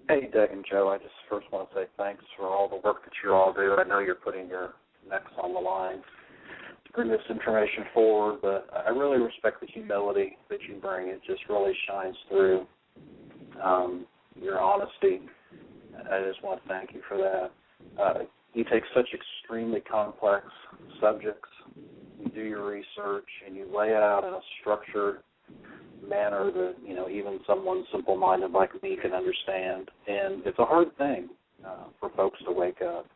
Hey, Doug and Joe, I just first want to say thanks for all the work that you all do. I know you're putting your necks on the line to bring this information forward, but I really respect the humility that you bring. It just really shines through. Your honesty, I just want to thank you for that. You take such extremely complex subjects, you do your research, and you lay it out in a structured manner that, even someone simple-minded like me can understand. And it's a hard thing for folks to wake up.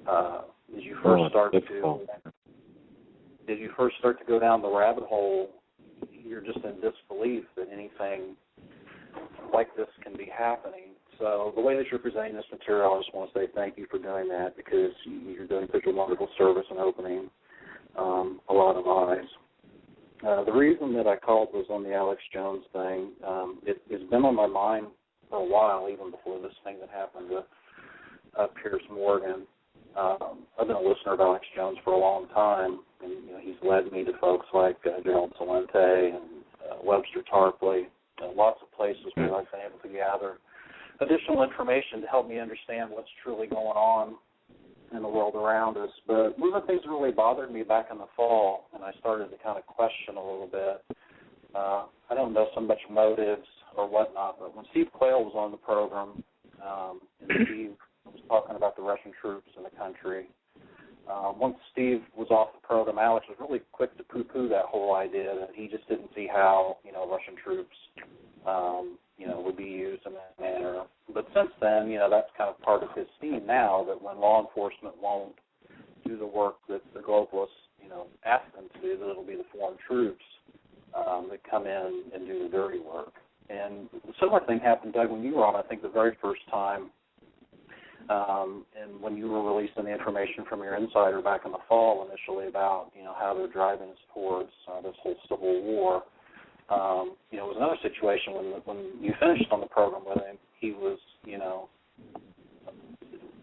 As you first start to go down the rabbit hole, you're just in disbelief that anything like this can be happening. So the way that you're presenting this material, I just want to say thank you for doing that, because you're doing such a wonderful service and opening a lot of eyes. The reason that I called was on the Alex Jones thing. It's been on my mind for a while, even before this thing that happened with Piers Morgan. I've been a listener of Alex Jones for a long time, and he's led me to folks like Gerald Celente and Webster Tarpley, lots of places where I've been able to gather additional information to help me understand what's truly going on in the world around us. But one of the things that really bothered me back in the fall, and I started to kind of question a little bit, I don't know so much motives or whatnot, but when Steve Quayle was on the program, and Steve was talking about the Russian troops in the country, once Steve was off the program, Alex was really quick to poo-poo that whole idea that he just didn't see how, Russian troops, would be used in that manner. But since then, that's kind of part of his theme now, that when law enforcement won't do the work that the globalists, ask them to do, that it'll be the foreign troops that come in and do the dirty work. And a similar thing happened, Doug, when you were on, I think, the very first time, and when you were releasing the information from your insider back in the fall initially about, how they're driving us towards this whole civil war. It was another situation when you finished on the program with him, he was,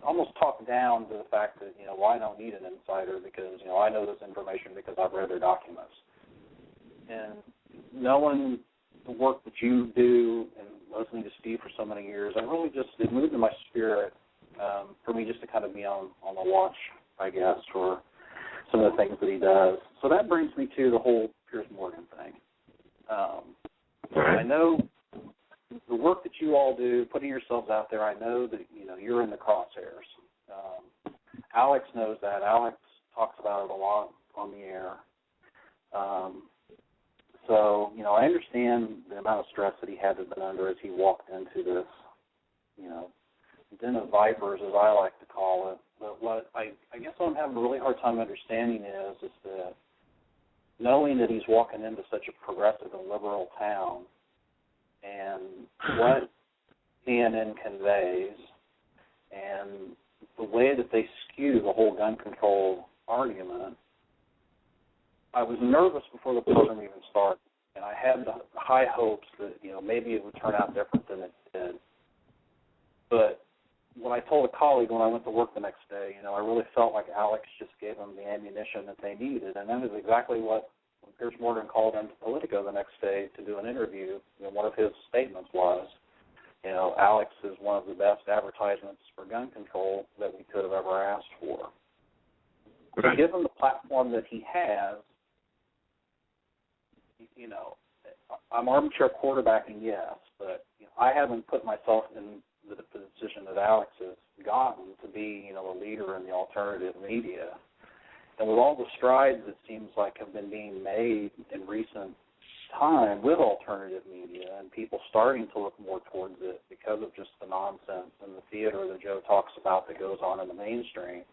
almost talked down to the fact that, well, I don't need an insider because, I know this information because I've read their documents. And knowing the work that you do and listening to Steve for so many years, it moved in my spirit for me just to kind of be on the watch, I guess, for some of the things that he does. So that brings me to the whole Piers Morgan thing. I know the work that you all do, putting yourselves out there, I know that, you're in the crosshairs. Alex knows that. Alex talks about it a lot on the air. So, I understand the amount of stress that he had to have been under as he walked into this, den of vipers, as I like to call it. But what I guess what I'm having a really hard time understanding is that knowing that he's walking into such a progressive and liberal town, and what CNN conveys, and the way that they skew the whole gun control argument, I was nervous before the program even started, and I had the high hopes that, maybe it would turn out different than it did. But when I told a colleague when I went to work the next day, I really felt like Alex just gave them the ammunition that they needed, and that is exactly what when Piers Morgan called into Politico the next day to do an interview. One of his statements was, Alex is one of the best advertisements for gun control that we could have ever asked for. Okay. Given the platform that he has, I'm armchair quarterbacking, yes, but I haven't put myself in the position that Alex has gotten to be, a leader in the alternative media. And with all the strides it seems like have been being made in recent time with alternative media and people starting to look more towards it because of just the nonsense and the theater that Joe talks about that goes on in the mainstream,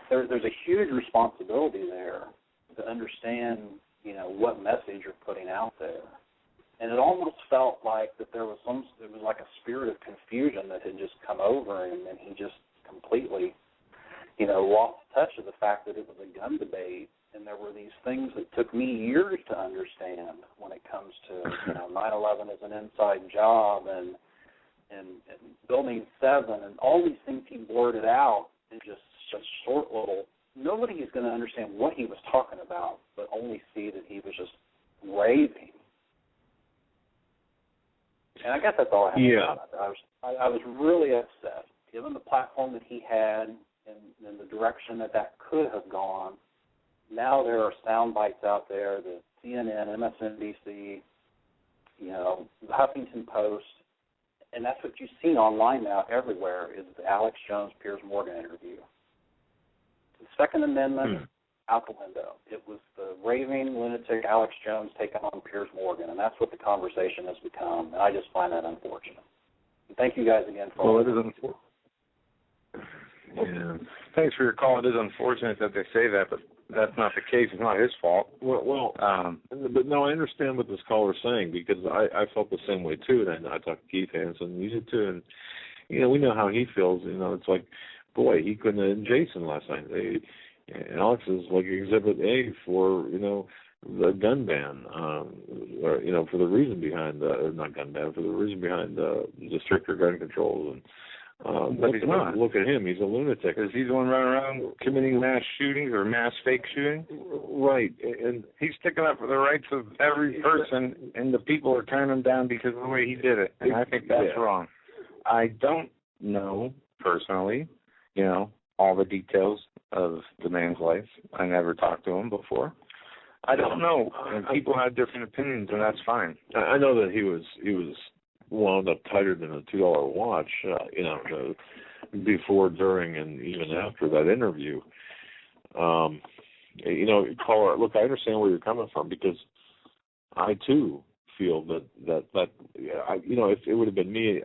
there's a huge responsibility there to understand, what message you're putting out there. And it almost felt like that there was like a spirit of confusion that had just come over him, and he just completely, lost touch of the fact that it was a gun debate. And there were these things that took me years to understand when it comes to, 9/11 as an inside job and Building 7 and all these things he blurted out in just such short little. Nobody is going to understand what he was talking about, but only see that he was just raving. And I guess that's all I have to say about that. I was really upset, given the platform that he had and the direction that could have gone. Now there are sound bites out there that CNN, MSNBC, the Huffington Post, and that's what you see online now everywhere is the Alex Jones, Piers Morgan interview. The Second Amendment, out the window. It was the raving lunatic Alex Jones taking on Piers Morgan, and that's what the conversation has become, and I just find that unfortunate. And thank you guys again for all. Well, it is unfortunate. Yeah. Thanks for your call. It is unfortunate that they say that, but that's not the case. It's not his fault. But no, I understand what this caller's saying because I felt the same way too. And I talked to Keith Hansen, you did too, and we know how he feels. It's like, boy, he couldn't have Jason last night. Alex is like Exhibit A for the gun ban, for the reason behind not gun ban, for the reason behind the stricter gun controls and. But he's not. Look at him. He's a lunatic. Because he's the one running around committing mass shootings or mass fake shootings. Right. And he's sticking up for the rights of every person, and the people are turning him down because of the way he did it. And I think that's wrong. I don't know, personally, all the details of the man's life. I never talked to him before. I don't know. And people have different opinions, and that's fine. I know that he was wound up tighter than a $2 watch, before, during, and even after that interview. Caller, look, I understand where you're coming from because I too feel that if it would have been me,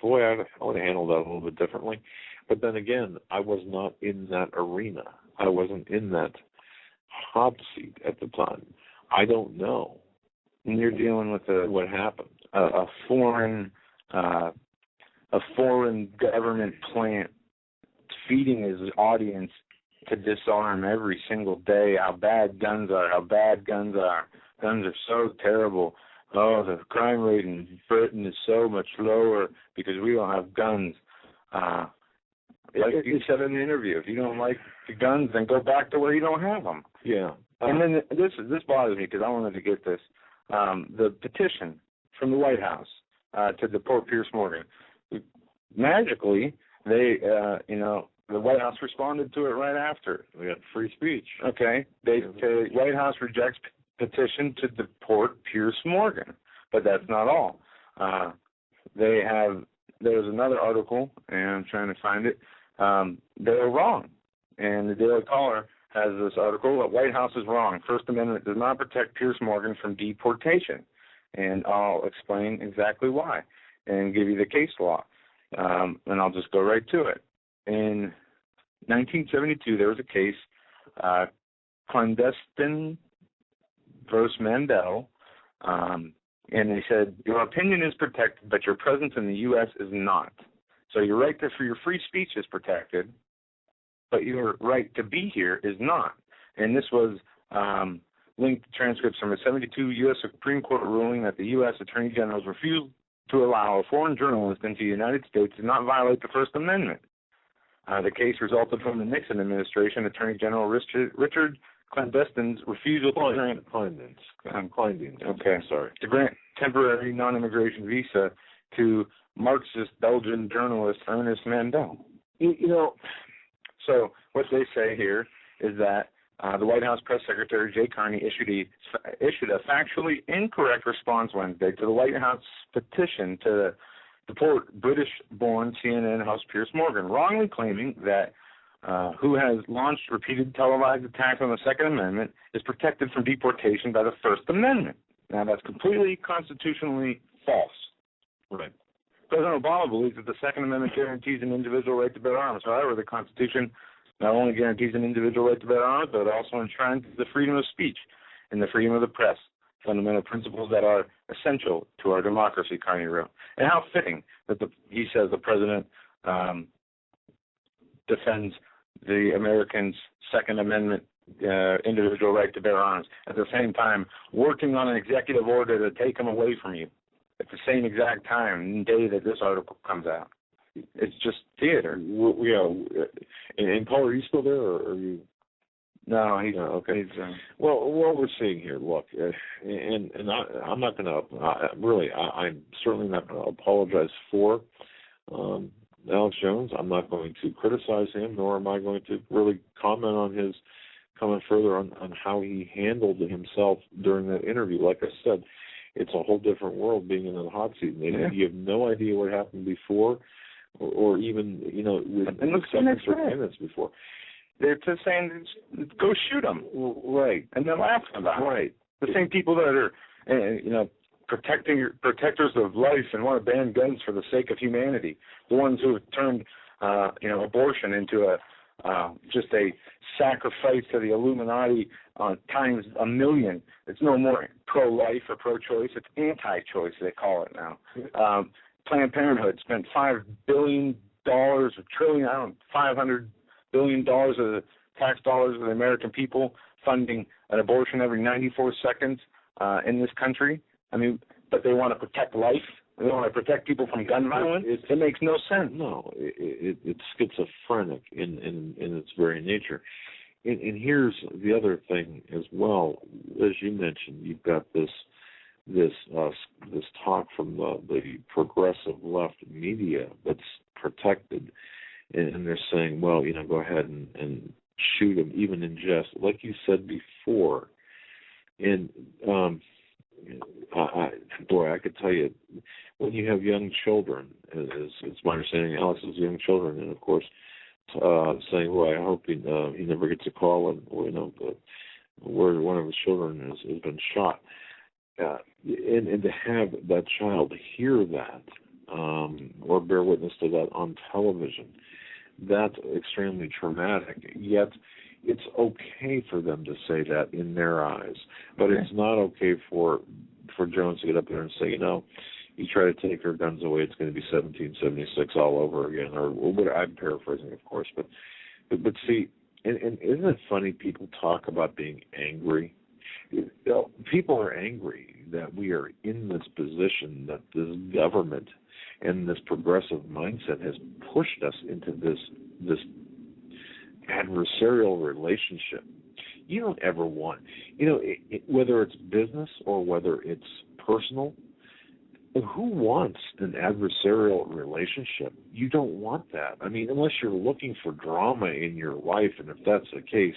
boy, I would have handled that a little bit differently. But then again, I was not in that arena. I wasn't in that hot seat at the time. I don't know. And you're dealing with what happened. A foreign government plant feeding his audience to disarm every single day how bad guns are. Guns are so terrible. Oh, the crime rate in Britain is so much lower because we don't have guns. Like you said in the interview, if you don't like the guns, then go back to where you don't have them. Yeah. And then this bothers me because I wanted to get this. The petition from the White House to deport Piers Morgan. Magically, the White House responded to it right after. We got free speech. Okay. The White House rejects petition to deport Piers Morgan, but that's not all. There's another article, and I'm trying to find it. They were wrong, and the Daily Caller has this article. The White House is wrong. First Amendment does not protect Piers Morgan from deportation. And I'll explain exactly why and give you the case law. And I'll just go right to it. In 1972, there was a case, clandestine versus Mandel, and they said, your opinion is protected, but your presence in the U.S. is not. So your right for your free speech is protected, but your right to be here is not. And this was linked to transcripts from a 1972 U.S. Supreme Court ruling that the U.S. Attorney General's refusal to allow a foreign journalist into the United States did not violate the First Amendment. The case resulted from the Nixon administration, Attorney General Richard Clandestine's refusal to grant to grant temporary non-immigration visa to Marxist Belgian journalist Ernest Mandel. So what they say here is that the White House Press Secretary Jay Carney issued a factually incorrect response Wednesday to the White House petition to deport British-born CNN host Piers Morgan, wrongly claiming that who has launched repeated televised attacks on the Second Amendment is protected from deportation by the First Amendment. Now, that's completely constitutionally false. Right. President Obama believes that the Second Amendment guarantees an individual right to bear arms. However, the Constitution not only guarantees an individual right to bear arms, but it also enshrines the freedom of speech and the freedom of the press, fundamental principles that are essential to our democracy, Carney wrote. And how fitting that he says the president defends the Americans' Second Amendment individual right to bear arms, at the same time working on an executive order to take them away from you at the same exact time and day that this article comes out. It's just theater. Yeah. And Paul, are you still there, or are you? No, he's okay. Well, what we're seeing here, look, and I'm not going to I'm certainly not going to apologize for Alex Jones. I'm not going to criticize him, nor am I going to really comment further on how he handled himself during that interview. Like I said, it's a whole different world being in the hot seat. And you have no idea what happened before, or even, within seconds or minutes before. They're just saying, go shoot them. Right. And they're laughing about it. Right. The same people that are, protectors of life and want to ban guns for the sake of humanity. The ones who have turned, abortion into just a sacrifice to the Illuminati times a million. It's no more pro-life or pro-choice. It's anti-choice, they call it now. Planned Parenthood spent $5 billion, $500 billion of the tax dollars of the American people funding an abortion every 94 seconds in this country. I mean, but they want to protect life. They want to protect people from gun violence. It makes no sense. No, it's schizophrenic in its very nature. And here's the other thing as well. As you mentioned, you've got this talk from the progressive left media that's protected, and they're saying, well, go ahead and shoot them, even in jest, like you said before. And I could tell you, when you have young children, it's my understanding, Alex has young children, and of course, saying, well, I hope he never gets a call, where one of his children has been shot. And to have that child hear that, or bear witness to that on television, that's extremely traumatic. Yet it's okay for them to say that in their eyes, but it's not okay for Jones to get up there and say, you try to take her guns away, it's going to be 1776 all over again, or what? I'm paraphrasing, of course, but see, and isn't it funny? People talk about being angry. People are angry that we are in this position, that this government and this progressive mindset has pushed us into this adversarial relationship. You don't ever want, whether it's business or whether it's personal, who wants an adversarial relationship? You don't want that. I mean, unless you're looking for drama in your life, and if that's the case,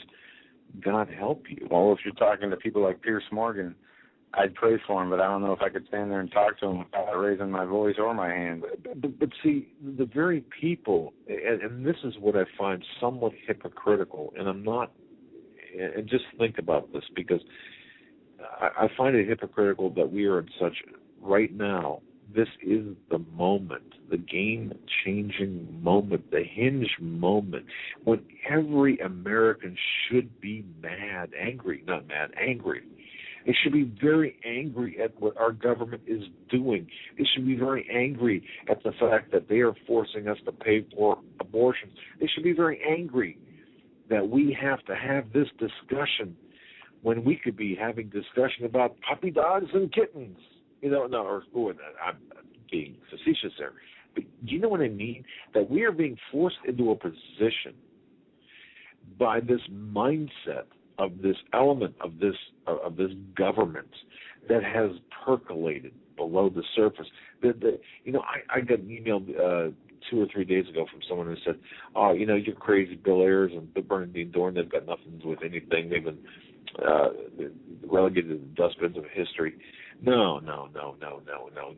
God help you. Well, if you're talking to people like Piers Morgan, I'd pray for him, but I don't know if I could stand there and talk to him without raising my voice or my hand. But see, the very people, and this is what I find somewhat hypocritical, and I'm not, and just think about this, because I find it hypocritical that we are in such, right now, this is the moment, the game-changing moment, the hinge moment, when every American should be angry. They should be very angry at what our government is doing. They should be very angry at the fact that they are forcing us to pay for abortions. They should be very angry that we have to have this discussion when we could be having discussion about puppy dogs and kittens. I'm being facetious there. But do you know what I mean? That we are being forced into a position by this mindset of this element of this government that has percolated below the surface. I got an email 2 or 3 days ago from someone who said, "Oh, you're crazy, Bill Ayers and Bernadine Dorn. They've got nothing to do with anything. They've been relegated to the dustbins of history." No.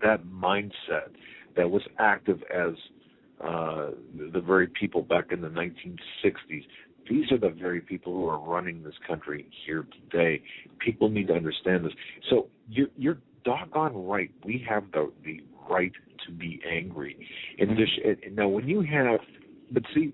That mindset that was active as the very people back in the 1960s. These are the very people who are running this country here today. People need to understand this. So you're doggone right. We have the right to be angry. And now, when you have, but see,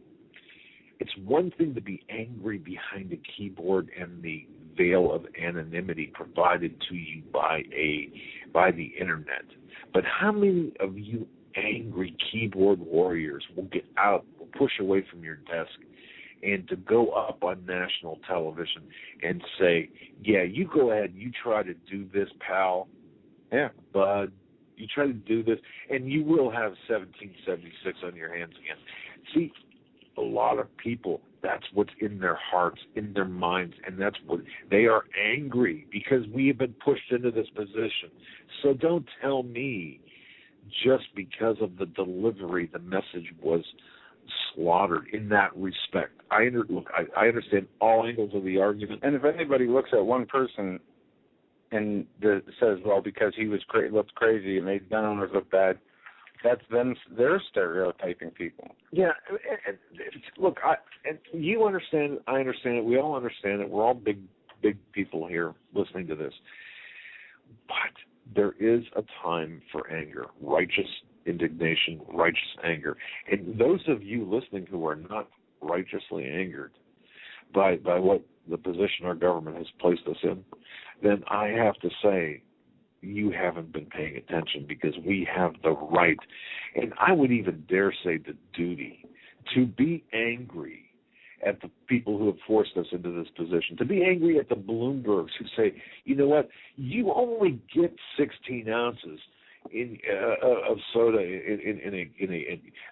it's one thing to be angry behind a keyboard and the veil of anonymity provided to you by the internet. But how many of you angry keyboard warriors will get out, will push away from your desk, and to go up on national television and say, "Yeah, you go ahead, you try to do this, pal. Yeah, bud, you try to do this, and you will have 1776 on your hands again." See, a lot of people, that's what's in their hearts, in their minds, and that's what they are angry because we have been pushed into this position. So don't tell me just because of the delivery, the message was slaughtered in that respect. I understand all angles of the argument. And if anybody looks at one person and says, well, because he was looked crazy and made gun owners look bad, that's them. They're stereotyping people. Yeah, and look, and you understand it. I understand it. We all understand it. We're all big people here listening to this. But there is a time for anger, righteous indignation, righteous anger. And those of you listening who are not righteously angered by what the position our government has placed us in, then I have to say you haven't been paying attention, because we have the right, and I would even dare say the duty, to be angry at the people who have forced us into this position, to be angry at the Bloombergs who say, you know what, you only get 16 ounces of soda in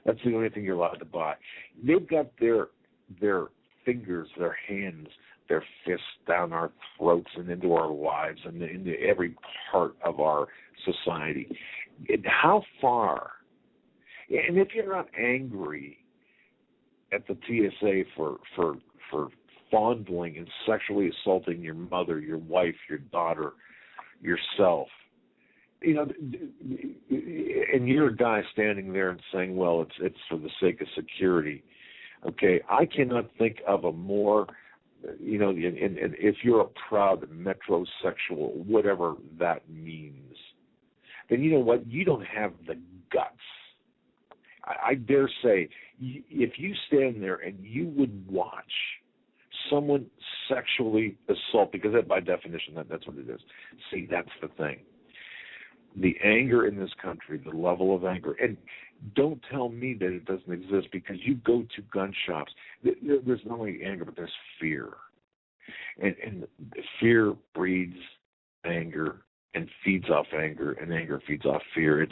that's the only thing you're allowed to buy. They've got their fingers, their hands, their fists down our throats and into our lives and into every part of our society. And how far? And if you're not angry at the TSA for fondling and sexually assaulting your mother, your wife, your daughter, yourself, and you're a guy standing there and saying, well, it's for the sake of security. Okay, I cannot think of a more, and if you're a proud metrosexual, whatever that means, then you know what? You don't have the guts. I dare say, if you stand there and you would watch someone sexually assault, because that, by definition, that's what it is. See, that's the thing. The anger in this country, the level of anger, and don't tell me that it doesn't exist, because you go to gun shops, there's not only anger, but there's fear. And fear breeds anger and feeds off anger, and anger feeds off fear.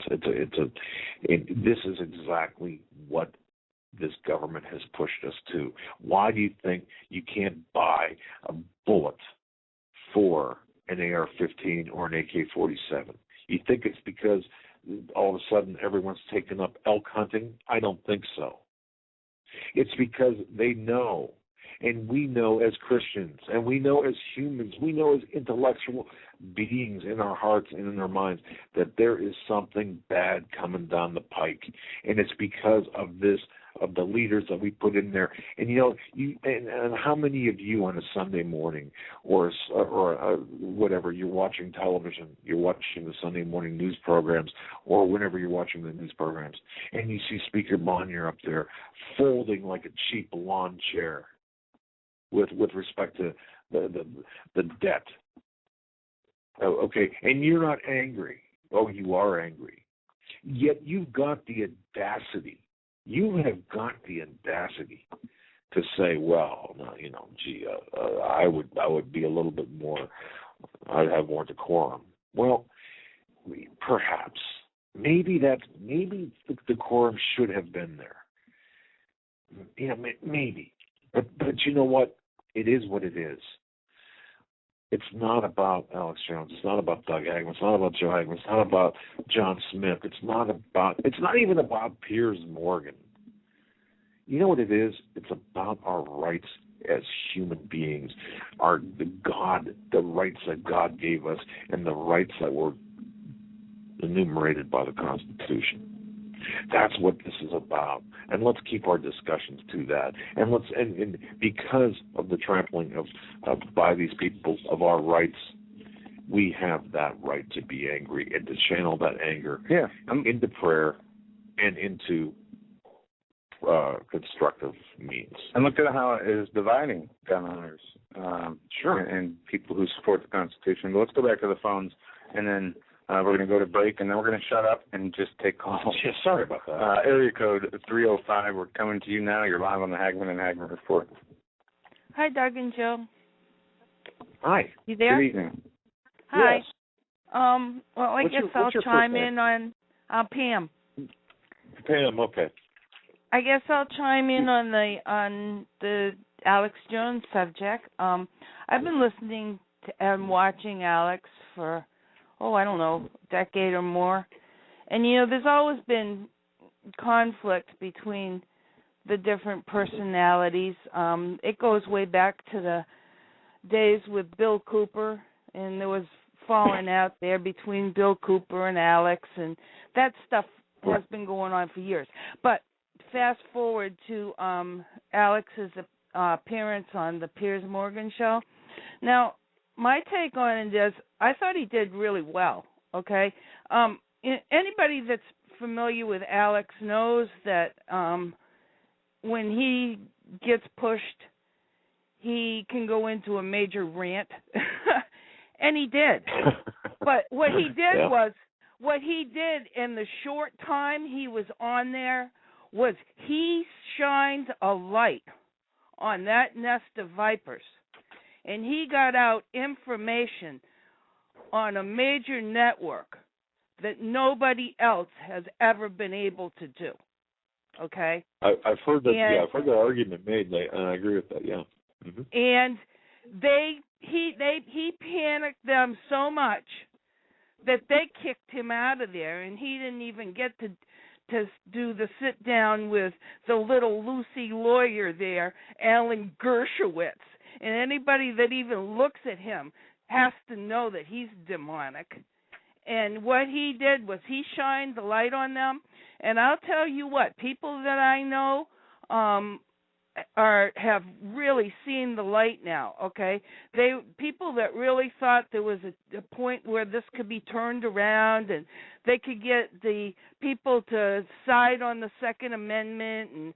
This is exactly what this government has pushed us to. Why do you think you can't buy a bullet for an AR-15 or an AK-47? You think it's because all of a sudden everyone's taken up elk hunting? I don't think so. It's because they know, and we know as Christians, and we know as humans, we know as intellectual beings in our hearts and in our minds, that there is something bad coming down the pike. And it's because of this, of the leaders that we put in there. And and how many of you on a Sunday morning or whatever, you're watching television, you're watching the Sunday morning news programs, or whenever you're watching the news programs, and you see Speaker Bonnier up there folding like a cheap lawn chair with respect to the debt. Okay, and you're not angry. Oh, you are angry. Yet you've got the audacity. You have got the audacity to say, well, I would be a little bit more, I'd have more decorum. Well, perhaps, maybe the decorum should have been there. Maybe, but you know what? It is what it is. It's not about Alex Jones. It's not about Doug Hagmann. It's not about Joe Hagmann. It's not about John Smith. It's not even about Piers Morgan. You know what it is? It's about our rights as human beings, the rights that God gave us, and the rights that were enumerated by the Constitution. That's what this is about, and let's keep our discussions to that. And because of the trampling of by these people of our rights, we have that right to be angry and to channel that anger into prayer and into constructive means. And look at how it is dividing gun owners, and people who support the Constitution. But let's go back to the phones, and then we're going to go to break, and then we're going to shut up and just take calls. Yeah, sorry about that. Area code 305. We're coming to you now. You're live on the Hagmann and Hagmann Report. Hi, Doug and Joe. Hi. You there? Good evening. Hi. Yes. Well, I guess I'll chime in on Pam. Pam, okay. I guess I'll chime in on the Alex Jones subject. I've been listening to and watching Alex for I don't know, a decade or more. And, there's always been conflict between the different personalities. It goes way back to the days with Bill Cooper, and there was falling out there between Bill Cooper and Alex, and that stuff has been going on for years. But fast forward to Alex's appearance on the Piers Morgan show. Now, my take on it is I thought he did really well, okay? Anybody that's familiar with Alex knows that when he gets pushed, he can go into a major rant, and he did. But what he did in the short time he was on there was he shined a light on that nest of vipers. And he got out information on a major network that nobody else has ever been able to do. Okay? I've heard that. I've heard that argument made, and I agree with that. Yeah. Mm-hmm. And he panicked them so much that they kicked him out of there, and he didn't even get to do the sit down with the little Lucy lawyer there, Alan Dershowitz. And anybody that even looks at him has to know that he's demonic. And what he did was he shined the light on them. And I'll tell you what, people that I know have really seen the light now, okay? People that really thought there was a point where this could be turned around and they could get the people to side on the Second Amendment and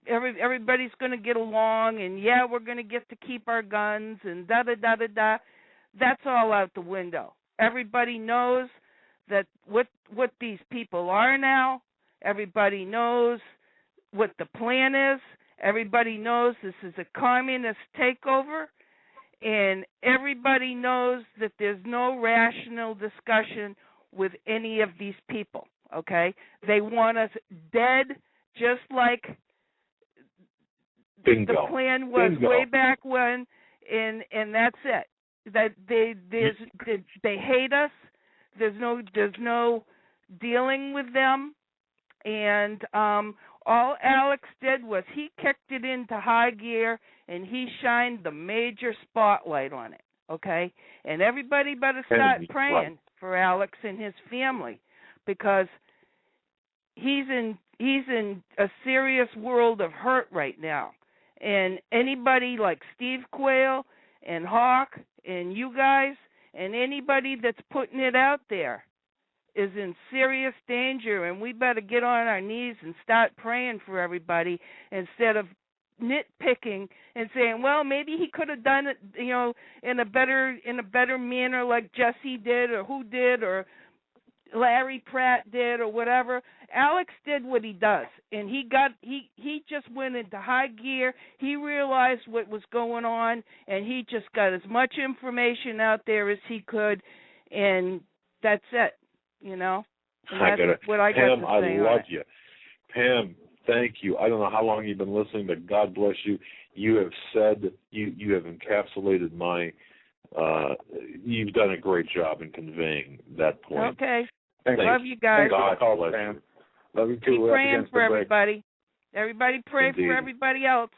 everybody's going to get along and we're going to get to keep our guns and da-da-da-da-da. That's all out the window. Everybody knows that what these people are now. Everybody knows what the plan is. Everybody knows this is a communist takeover, and everybody knows that there's no rational discussion with any of these people, okay? They want us dead just like Bingo. The plan was way back when, and that's it. That they hate us. There's no dealing with them, and all Alex did was he kicked it into high gear and he shined the major spotlight on it, okay? And everybody better start praying for Alex and his family, because he's in a serious world of hurt right now. And anybody like Steve Quayle and Hawk and you guys and anybody that's putting it out there is in serious danger, and we better get on our knees and start praying for everybody instead of nitpicking and saying, well, maybe he could have done it, in a better manner like Jesse did or who did or Larry Pratt did or whatever. Alex did what he does, and he just went into high gear. He realized what was going on, and he just got as much information out there as he could, and that's it. And that's what I got Pam, to say. I love you. Pam, thank you. I don't know how long you've been listening, but God bless you. You have said, you have encapsulated my You've done a great job in conveying that point. Okay. Thanks. Love you guys. God bless you. Love you too. Keep praying for everybody. Everybody pray Indeed. for everybody else.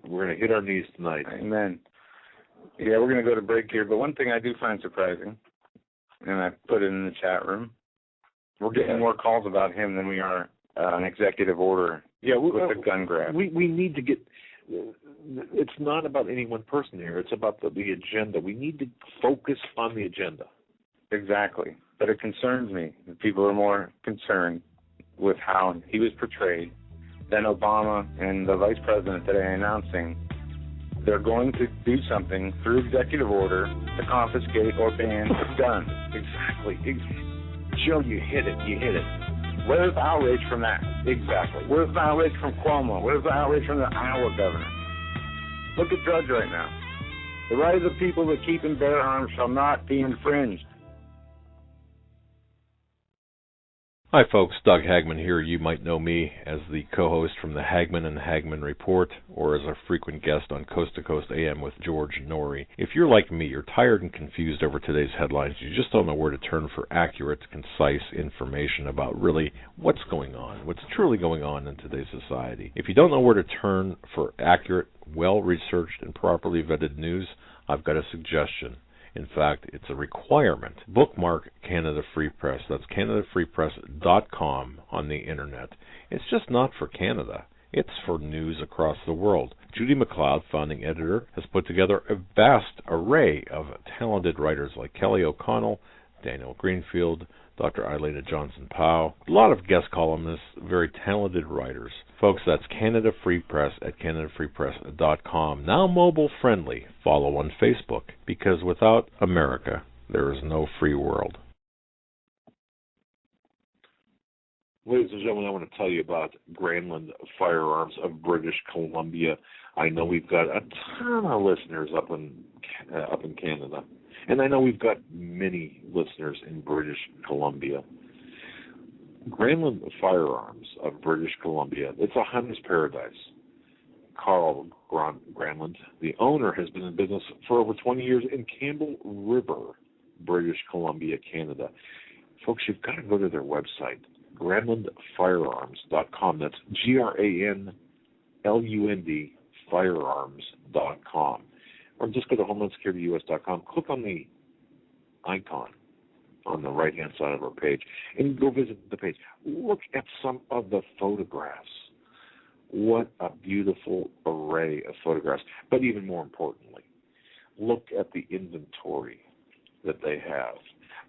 We're going to hit our knees tonight. Amen. Yeah, we're going to go to break here, but one thing I do find surprising, and I put it in the chat room, we're getting more calls about him than we are an executive order with a gun grab. We need to get... It's not about any one person here. It's about the agenda. We need to focus on the agenda. Exactly. But it concerns me that people are more concerned with how he was portrayed than Obama and the vice president today announcing they're going to do something through executive order to confiscate or ban guns. Exactly. Joe, you hit it. Where's the outrage from that? Exactly. Where's the outrage from Cuomo? Where's the outrage from the Iowa governor? Look at Drudge right now. The right of the people that keep and bear arms shall not be infringed. Hi folks, Doug Hagmann here. You might know me as the co-host from the Hagmann and Hagmann Report, or as a frequent guest on Coast to Coast AM with George Norrie. If you're like me, you're tired and confused over today's headlines. You just don't know where to turn for accurate, concise information about really what's going on, what's truly going on in today's society. If you don't know where to turn for accurate, well-researched, and properly vetted news, I've got a suggestion. In fact, it's a requirement. Bookmark Canada Free Press. That's CanadaFreePress.com on the internet. It's just not for Canada. It's for news across the world. Judy McLeod, founding editor, has put together a vast array of talented writers like Kelly O'Connell, Daniel Greenfield, Dr. Eileen Johnson-Powell, a lot of guest columnists, very talented writers. Folks, that's Canada Free Press at CanadaFreePress.com. Now mobile friendly. Follow on Facebook, because without America, there is no free world. Ladies and gentlemen, I want to tell you about Grandland Firearms of British Columbia. I know we've got a ton of listeners up in Canada, and I know we've got many listeners in British Columbia. Grandland Firearms of British Columbia, it's a hunter's paradise. Carl Grandland, the owner, has been in business for over 20 years in Campbell River, British Columbia, Canada. Folks, you've got to go to their website, GrandlandFirearms.com. That's GRANLUND firearms.com. Or just go to HomelandSecurityUS.com, click on the icon on the right-hand side of our page, and go visit the page. Look at some of the photographs. What a beautiful array of photographs. But even more importantly, look at the inventory that they have.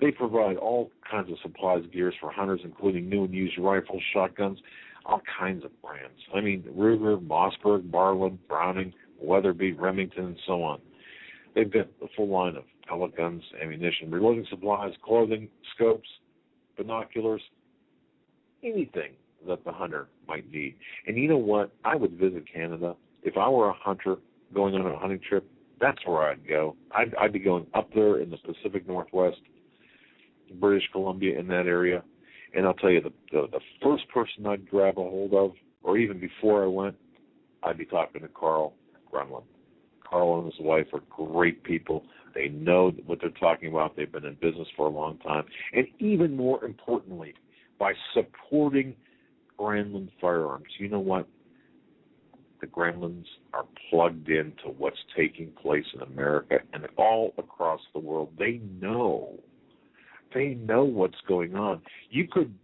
They provide all kinds of supplies, gears for hunters, including new and used rifles, shotguns, all kinds of brands. I mean, Ruger, Mossberg, Barlin, Browning, Weatherby, Remington, and so on. They've got a full line of pellet guns, ammunition, reloading supplies, clothing, scopes, binoculars, anything that the hunter might need. And you know what? I would visit Canada. If I were a hunter going on a hunting trip, that's where I'd go. I'd be going up there in the Pacific Northwest, British Columbia, in that area. And I'll tell you, the first person I'd grab a hold of, or even before I went, I'd be talking to Carl Grunland. Carl and his wife are great people. They know what they're talking about. They've been in business for a long time. And even more importantly, by supporting Grandland Firearms, you know what? The Grandlands are plugged into what's taking place in America and all across the world. They know what's going on. You could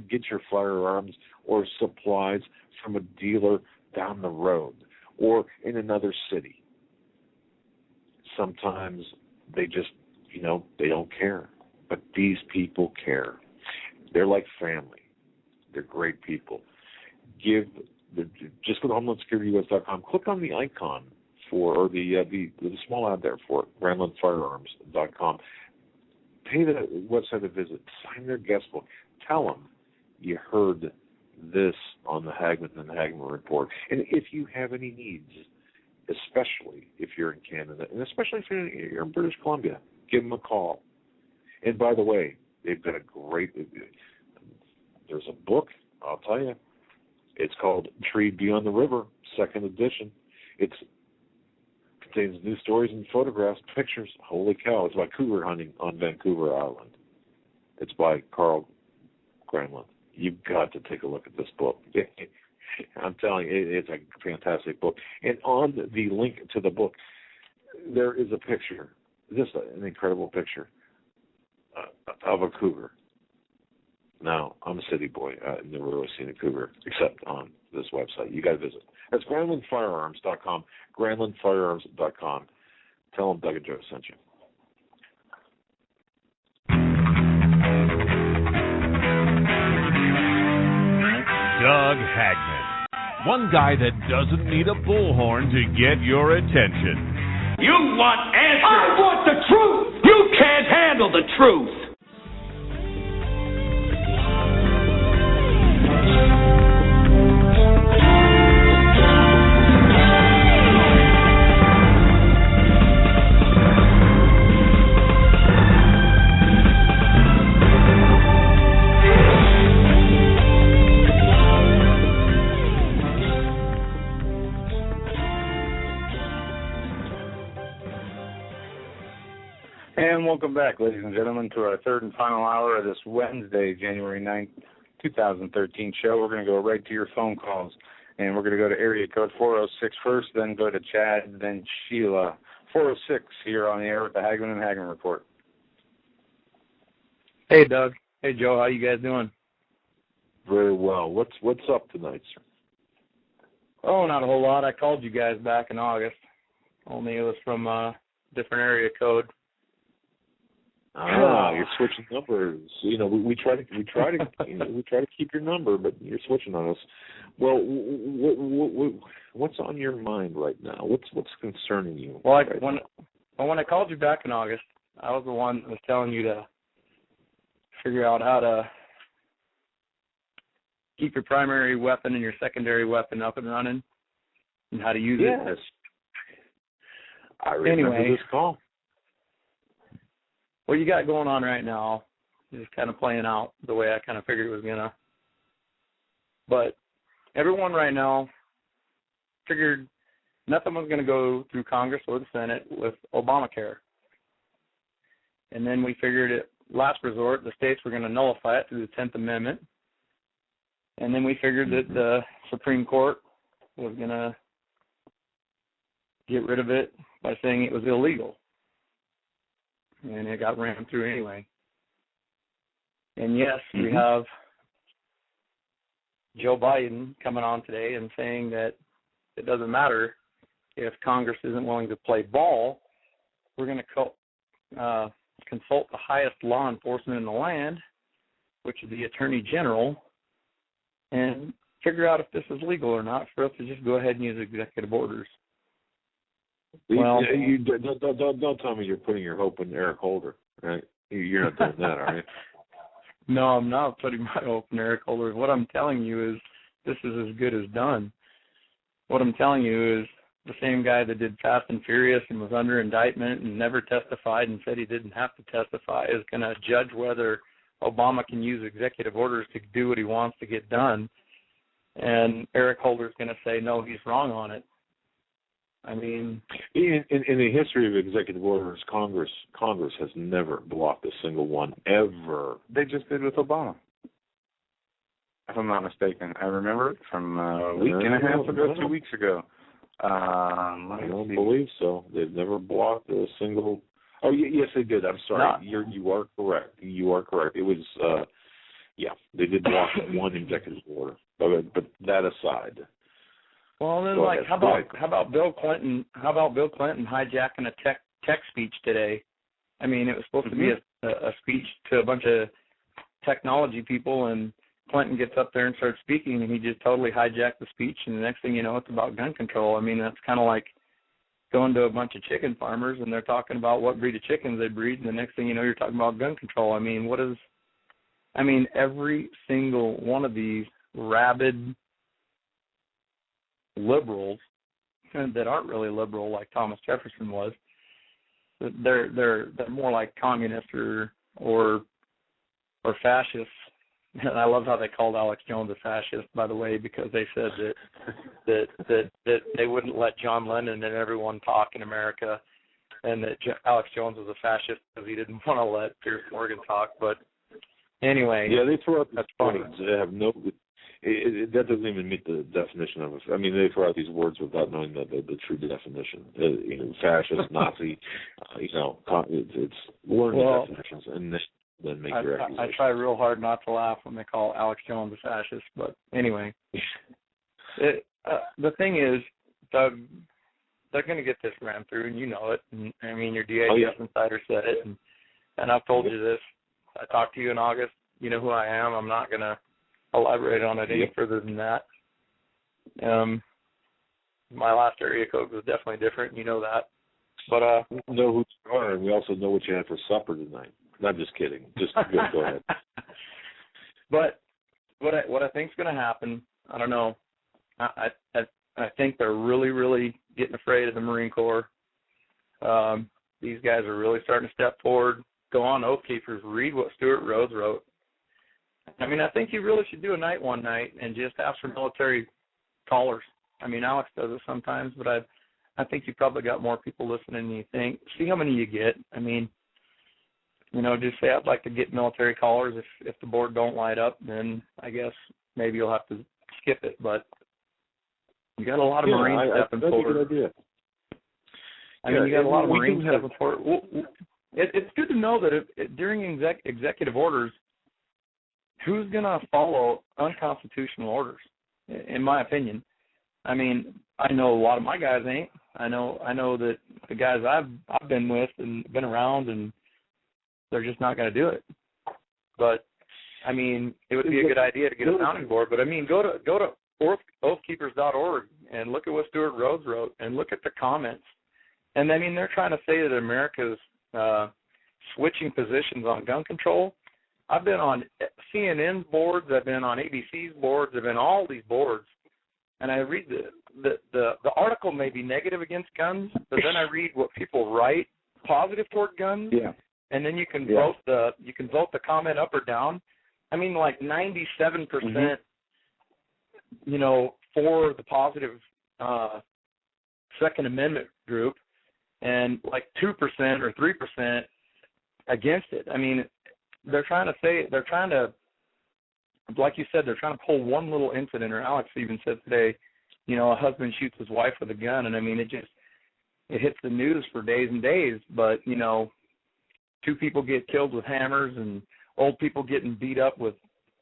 get your firearms or supplies from a dealer down the road or in another city. Sometimes they just, they don't care. But these people care. They're like family. They're great people. Just go to HomelandSecurityUS.com. Click on the icon or the small ad there for GrandlandFirearms.com. Pay the website a visit. Sign their guest book. Tell them you heard this on the Hagmann and Hagmann Report. And if you have any needs, especially if you're in Canada, and especially if you're in British Columbia, give them a call. And by the way, they've got there's a book, I'll tell you. It's called Tree Beyond the River, 2nd edition. It's contains news stories and photographs, pictures. Holy cow! It's about cougar hunting on Vancouver Island. It's by Carl Granlund. You've got to take a look at this book. I'm telling you, it's a fantastic book. And on the link to the book, there is a picture, just an incredible picture of a cougar. Now, I'm a city boy. I've never really seen a cougar except on this website. You got to visit. That's GranlundFirearms.com, GranlundFirearms.com. Tell them Doug and Joe sent you. Doug Hagmann, one guy that doesn't need a bullhorn to get your attention. You want answers. I want the truth. You can't handle the truth. And welcome back, ladies and gentlemen, to our third and final hour of this Wednesday, January 9th, 2013 show. We're going to go right to your phone calls, and we're going to go to area code 406 first, then go to Chad, then Sheila. 406 here on the air with the Hagmann and Hagmann Report. Hey, Doug. Hey, Joe. How you guys doing? Very well. What's up tonight, sir? Oh, not a whole lot. I called you guys back in August. Only it was from a different area code. You're switching numbers. You know, we try to keep your number, but you're switching on us. Well, what's on your mind right now? What's concerning you? Well, when I called you back in August, I was the one that was telling you to figure out how to keep your primary weapon and your secondary weapon up and running, and how to use it. Yes. I remember this call. What you got going on right now is kind of playing out the way I kind of figured it was going to. But everyone right now figured nothing was going to go through Congress or the Senate with Obamacare. And then we figured at last resort the states were going to nullify it through the 10th Amendment. And then we figured that the Supreme Court was going to get rid of it by saying it was illegal. And it got rammed through anyway. And yes, we have Joe Biden coming on today and saying that it doesn't matter if Congress isn't willing to play ball. We're going to consult the highest law enforcement in the land, which is the Attorney General, and figure out if this is legal or not for us to just go ahead and use executive orders. Well, you don't tell me you're putting your hope in Eric Holder, right? You're not doing that, are you? No, I'm not putting my hope in Eric Holder. What I'm telling you is this is as good as done. What I'm telling you is the same guy that did Fast and Furious and was under indictment and never testified and said he didn't have to testify is going to judge whether Obama can use executive orders to do what he wants to get done. And Eric Holder is going to say, no, he's wrong on it. I mean, in the history of executive orders, Congress has never blocked a single one, ever. They just did with Obama, if I'm not mistaken. I remember it from a week and a half ago, 2 weeks ago. I don't believe so. They've never blocked a single. Oh, yes, they did. I'm sorry. You are correct. You are correct. It was, they did block one executive order. But that aside. Well, then, how about Bill Clinton? How about Bill Clinton hijacking a tech speech today? I mean, it was supposed to be a speech to a bunch of technology people, and Clinton gets up there and starts speaking, and he just totally hijacked the speech, and the next thing you know, it's about gun control. I mean, that's kind of like going to a bunch of chicken farmers, and they're talking about what breed of chickens they breed, and the next thing you know, you're talking about gun control. I mean, every single one of these rabid liberals that aren't really liberal like Thomas Jefferson was, they're more like communists or fascists And I love how they called Alex Jones a fascist, by the way, because they said that they wouldn't let John Lennon and everyone talk in America, and that Alex Jones was a fascist because he didn't want to let Piers Morgan talk. But anyway, yeah, they throw out these that's funny. words. They have no. That doesn't even meet the definition of it. I mean, they throw out these words without knowing the true definition. Fascist, Nazi. It's learn the definitions and then make your accusations. I try real hard not to laugh when they call Alex Jones a fascist, but anyway. The thing is, Doug, they're going to get this ran through, and you know it. And, I mean, your DADS insider said it, and I've told you this. I talked to you in August. You know who I am. I'm not going to elaborate on it any further than that. My last area code was definitely different. You know that. But we know who you are, and we also know what you had for supper tonight. I'm just kidding. Just go ahead. But what I think's going to happen, I don't know. I think they're really, really getting afraid of the Marine Corps. These guys are really starting to step forward. Go on, Oath Keepers. Read what Stuart Rhodes wrote. I mean, I think you really should do a night one night and just ask for military callers. I mean, Alex does it sometimes, but I think you probably got more people listening than you think. See how many you get. I mean, just say I'd like to get military callers. If the board don't light up, then I guess maybe you'll have to skip it. But you got a lot of Marines stepping forward. That's a good idea. I mean, you got a lot of Marines stepping forward. It's good to know that during executive orders, who's going to follow unconstitutional orders, in my opinion. I mean, I know a lot of my guys ain't. I know that the guys I've been with and been around, and they're just not going to do it. But I mean, it would be a good idea to get a sounding board. But I mean, go to oathkeepers.org and look at what Stuart Rhodes wrote and look at the comments. And I mean, they're trying to say that America's switching positions on gun control. I've been on CNN's boards. I've been on ABC's boards. I've been on all these boards, and I read the article may be negative against guns, but then I read what people write positive toward guns. Yeah. And then you can vote the comment up or down. I mean, like 97%, for the positive Second Amendment group, and like 2% or 3% against it. I mean, they're trying to, like you said, they're trying to pull one little incident, or Alex even said today, a husband shoots his wife with a gun, and I mean, it hits the news for days and days, but, 2 people get killed with hammers and old people getting beat up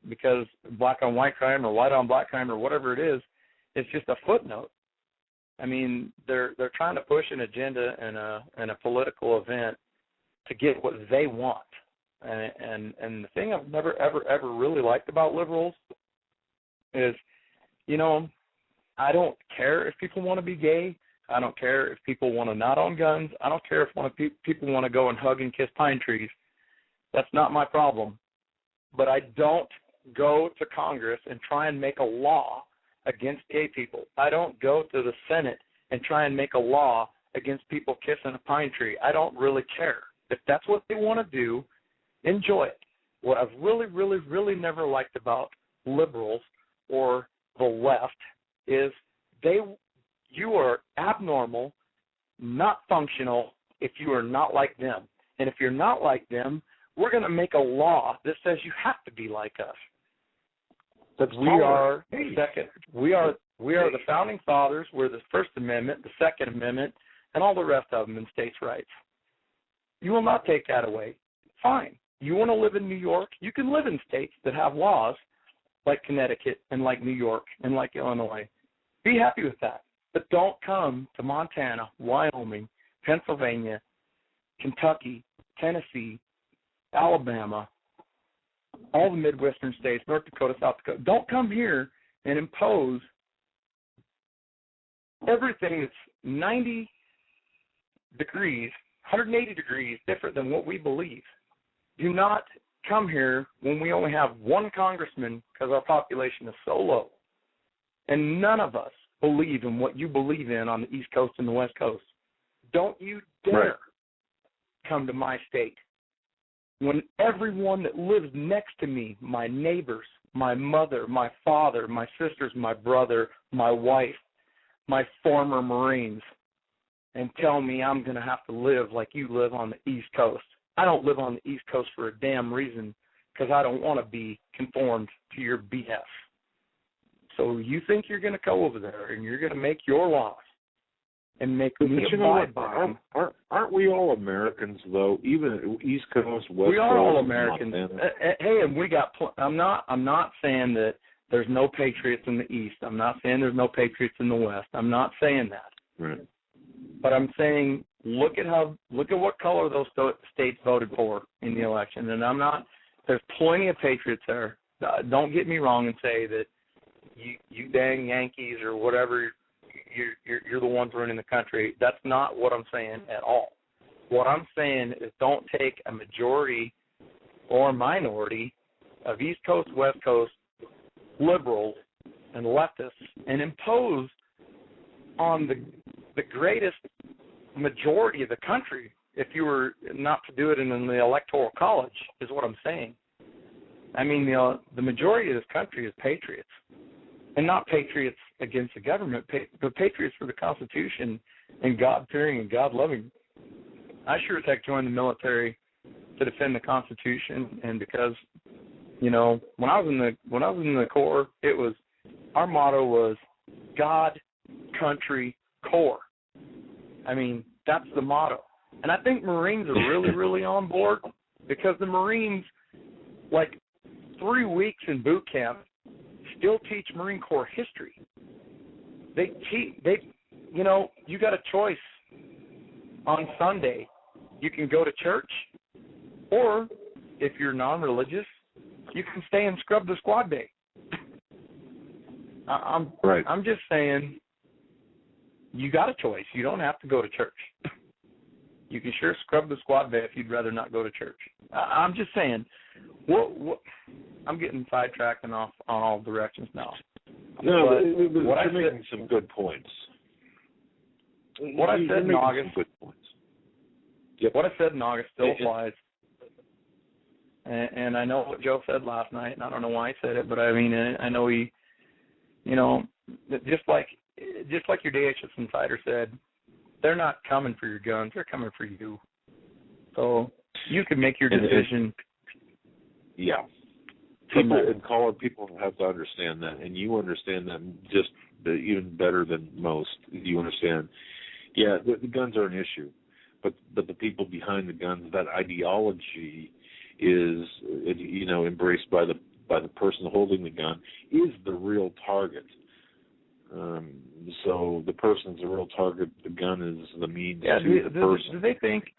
because black on white crime or white on black crime or whatever it is, it's just a footnote. I mean, they're trying to push an agenda and a political event to get what they want. And the thing I've never, ever really liked about liberals is, I don't care if people want to be gay. I don't care if people want to not own guns. I don't care if people want to go and hug and kiss pine trees. That's not my problem. But I don't go to Congress and try and make a law against gay people. I don't go to the Senate and try and make a law against people kissing a pine tree. I don't really care. If that's what they want to do, enjoy it. What I've really, really, really never liked about liberals or the left is you are abnormal, not functional if you are not like them. And if you're not like them, we're going to make a law that says you have to be like us. We are the founding fathers. We're the First Amendment, the Second Amendment, and all the rest of them in states' rights. You will not take that away. Fine. You want to live in New York? You can live in states that have laws like Connecticut and like New York and like Illinois. Be happy with that. But don't come to Montana, Wyoming, Pennsylvania, Kentucky, Tennessee, Alabama, all the Midwestern states, North Dakota, South Dakota. Don't come here and impose everything that's 90 degrees, 180 degrees different than what we believe. Do not come here when we only have one congressman because our population is so low. And none of us believe in what you believe in on the East Coast and the West Coast. Don't you dare come to my state when everyone that lives next to me, my neighbors, my mother, my father, my sisters, my brother, my wife, my former Marines, and tell me I'm going to have to live like you live on the East Coast. I don't live on the East Coast for a damn reason, because I don't want to be conformed to your BS. So you think you're going to go over there and you're going to make your laws and make me abide by them. Aren't we all Americans, though? Even East Coast, West Coast. We are all Americans. Hey, and we got. I'm not saying that there's no patriots in the East. I'm not saying there's no patriots in the West. I'm not saying that. Right. But I'm saying look at what color those states voted for in the election, and I'm not. There's plenty of patriots there. Don't get me wrong and say that you dang Yankees or whatever. You're the ones running the country. That's not what I'm saying at all. What I'm saying is don't take a majority or minority of East Coast, West Coast liberals and leftists and impose on the greatest majority of the country, if you were not to do it in the Electoral College, is what I'm saying. I mean, the majority of this country is patriots. And not patriots against the government, but patriots for the Constitution and God-fearing and God-loving. I sure as heck joined the military to defend the Constitution, and because, when I was in the Corps, it was our motto was God, country, Corps. I mean, that's the motto, and I think Marines are really, really on board, because the Marines, like 3 weeks in boot camp, still teach Marine Corps history. You got a choice on Sunday. You can go to church, or if you're non-religious, you can stay and scrub the squad bay. I'm just saying, you got a choice. You don't have to go to church. You can sure scrub the squad bay if you'd rather not go to church. I'm just saying, I'm getting sidetracked and off on all directions now. No, you're making some good points. What I said in August. Good points. Yep. What I said in August still applies. And I know what Joe said last night, and I don't know why he said it, but I mean, I know he, just like your DHS insider said, they're not coming for your guns, they're coming for you. So you can make your decision. Yeah. People have to understand that, and you understand that just even better than most. You understand, the guns are an issue, but the people behind the guns, that ideology is, embraced by the person holding the gun, is the real target. So the person's the real target. The gun is the means to the person. Do they think?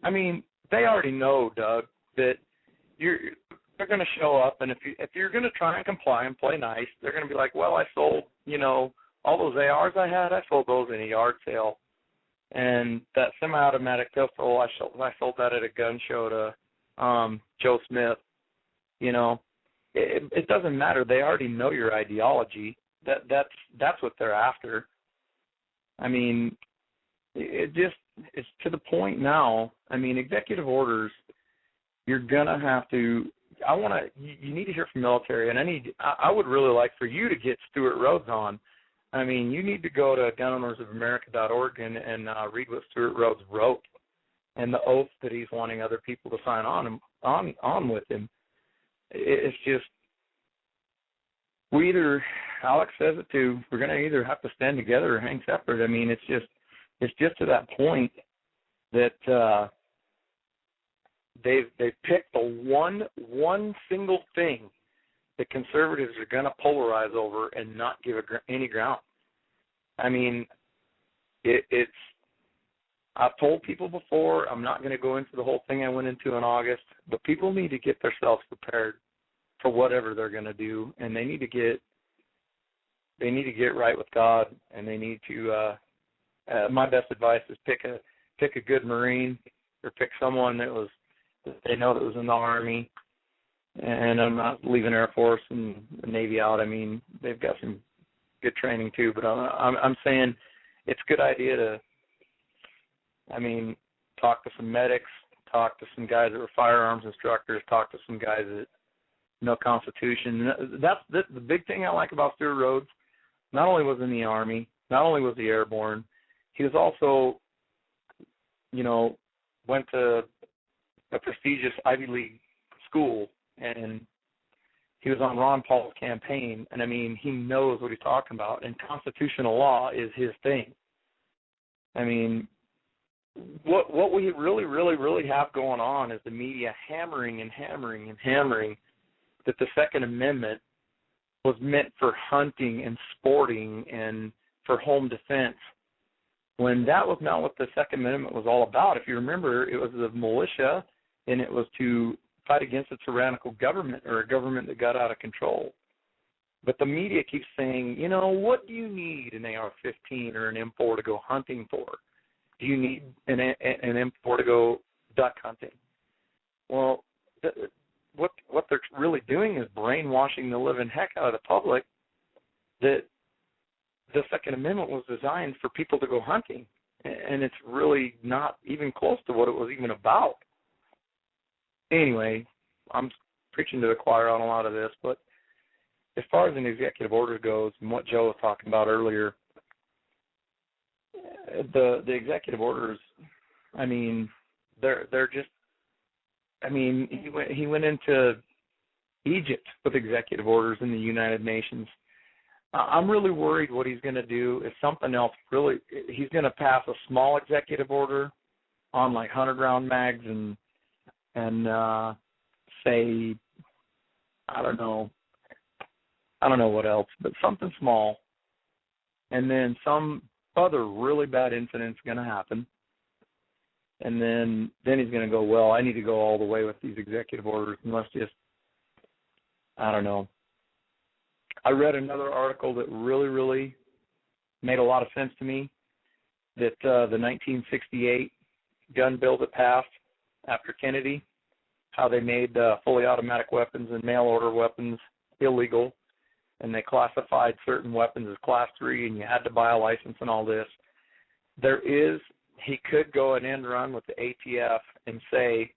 I mean, they already know, Doug, that they're going to show up, and if you're going to try and comply and play nice, they're going to be like, well, I sold, all those ARs I had, I sold those in a yard sale, and that semi-automatic pistol, I sold that at a gun show to Joe Smith. It doesn't matter. They already know your ideology. That's what they're after. I mean, it's to the point now. I mean, executive orders, you're gonna have to. You need to hear from military, and I would really like for you to get Stuart Rhodes on. I mean, you need to go to gunownersofamerica.org and read what Stuart Rhodes wrote and the oath that he's wanting other people to sign on with him. It's just, Alex says it too, we're going to either have to stand together or hang separate. I mean, it's just to that point that they've picked the one single thing that conservatives are going to polarize over and not give any ground. I mean, it's. I've told people before, I'm not going to go into the whole thing I went into in August, but people need to get themselves prepared for whatever they're going to do, and they need to get right with God, and they need to. My best advice is pick a good Marine, or pick someone that they know that was in the Army. And I'm not leaving Air Force and the Navy out. I mean, they've got some good training too. But I'm saying it's a good idea to, talk to some medics, talked to some guys that were firearms instructors, talked to some guys that know Constitution. That's the big thing I like about Stuart Rhodes. Not only was in the Army, not only was he airborne, he was also, went to a prestigious Ivy League school, and he was on Ron Paul's campaign, and I mean, he knows what he's talking about, and constitutional law is his thing. I mean, what we really, really, really have going on is the media hammering and hammering and hammering that the Second Amendment was meant for hunting and sporting and for home defense, when that was not what the Second Amendment was all about. If you remember, it was the militia, and it was to fight against a tyrannical government or a government that got out of control. But the media keeps saying, what do you need an AR-15 or an M4 to go hunting for? Do you need an M4 to go duck hunting? Well, what they're really doing is brainwashing the living heck out of the public that the Second Amendment was designed for people to go hunting, and it's really not even close to what it was even about. Anyway, I'm preaching to the choir on a lot of this, but as far as an executive order goes and what Joe was talking about earlier, the executive orders, I mean, they're just, I mean, he went into Egypt with executive orders in the United Nations. I'm really worried what he's going to do is something else. Really, he's going to pass a small executive order on like 100-round mags and say, I don't know what else, but something small, and then some other really bad incident's going to happen, and then he's going to go, well, I need to go all the way with these executive orders, and let's just, I don't know. I read another article that really, really made a lot of sense to me, that the 1968 gun bill that passed after Kennedy, how they made fully automatic weapons and mail-order weapons illegal, and they classified certain weapons as Class 3, and you had to buy a license and all this. He could go an end run with the ATF and say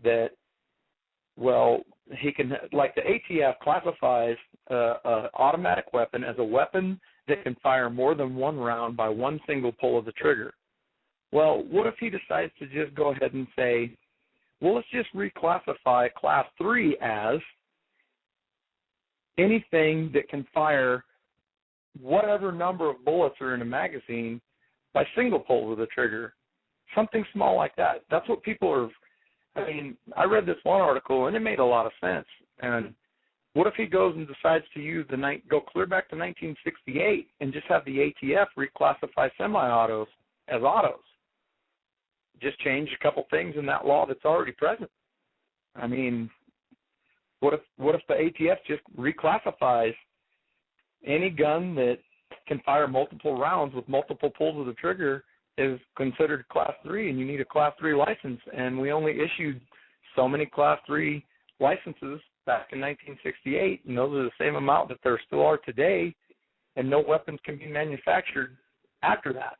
that, well, he can, like the ATF classifies an automatic weapon as a weapon that can fire more than one round by one single pull of the trigger. Well, what if he decides to just go ahead and say, well, let's just reclassify Class 3 as anything that can fire whatever number of bullets are in a magazine by single pull of the trigger, something small like that. That's what people are. I mean, I read this one article, and it made a lot of sense. And what if he goes and decides to go clear back to 1968 and just have the ATF reclassify semi-autos as autos? Just change a couple things in that law that's already present. I mean, what if the ATF just reclassifies any gun that can fire multiple rounds with multiple pulls of the trigger is considered Class 3, and you need a Class 3 license, and we only issued so many Class 3 licenses back in 1968, and those are the same amount that there still are today, and no weapons can be manufactured after that.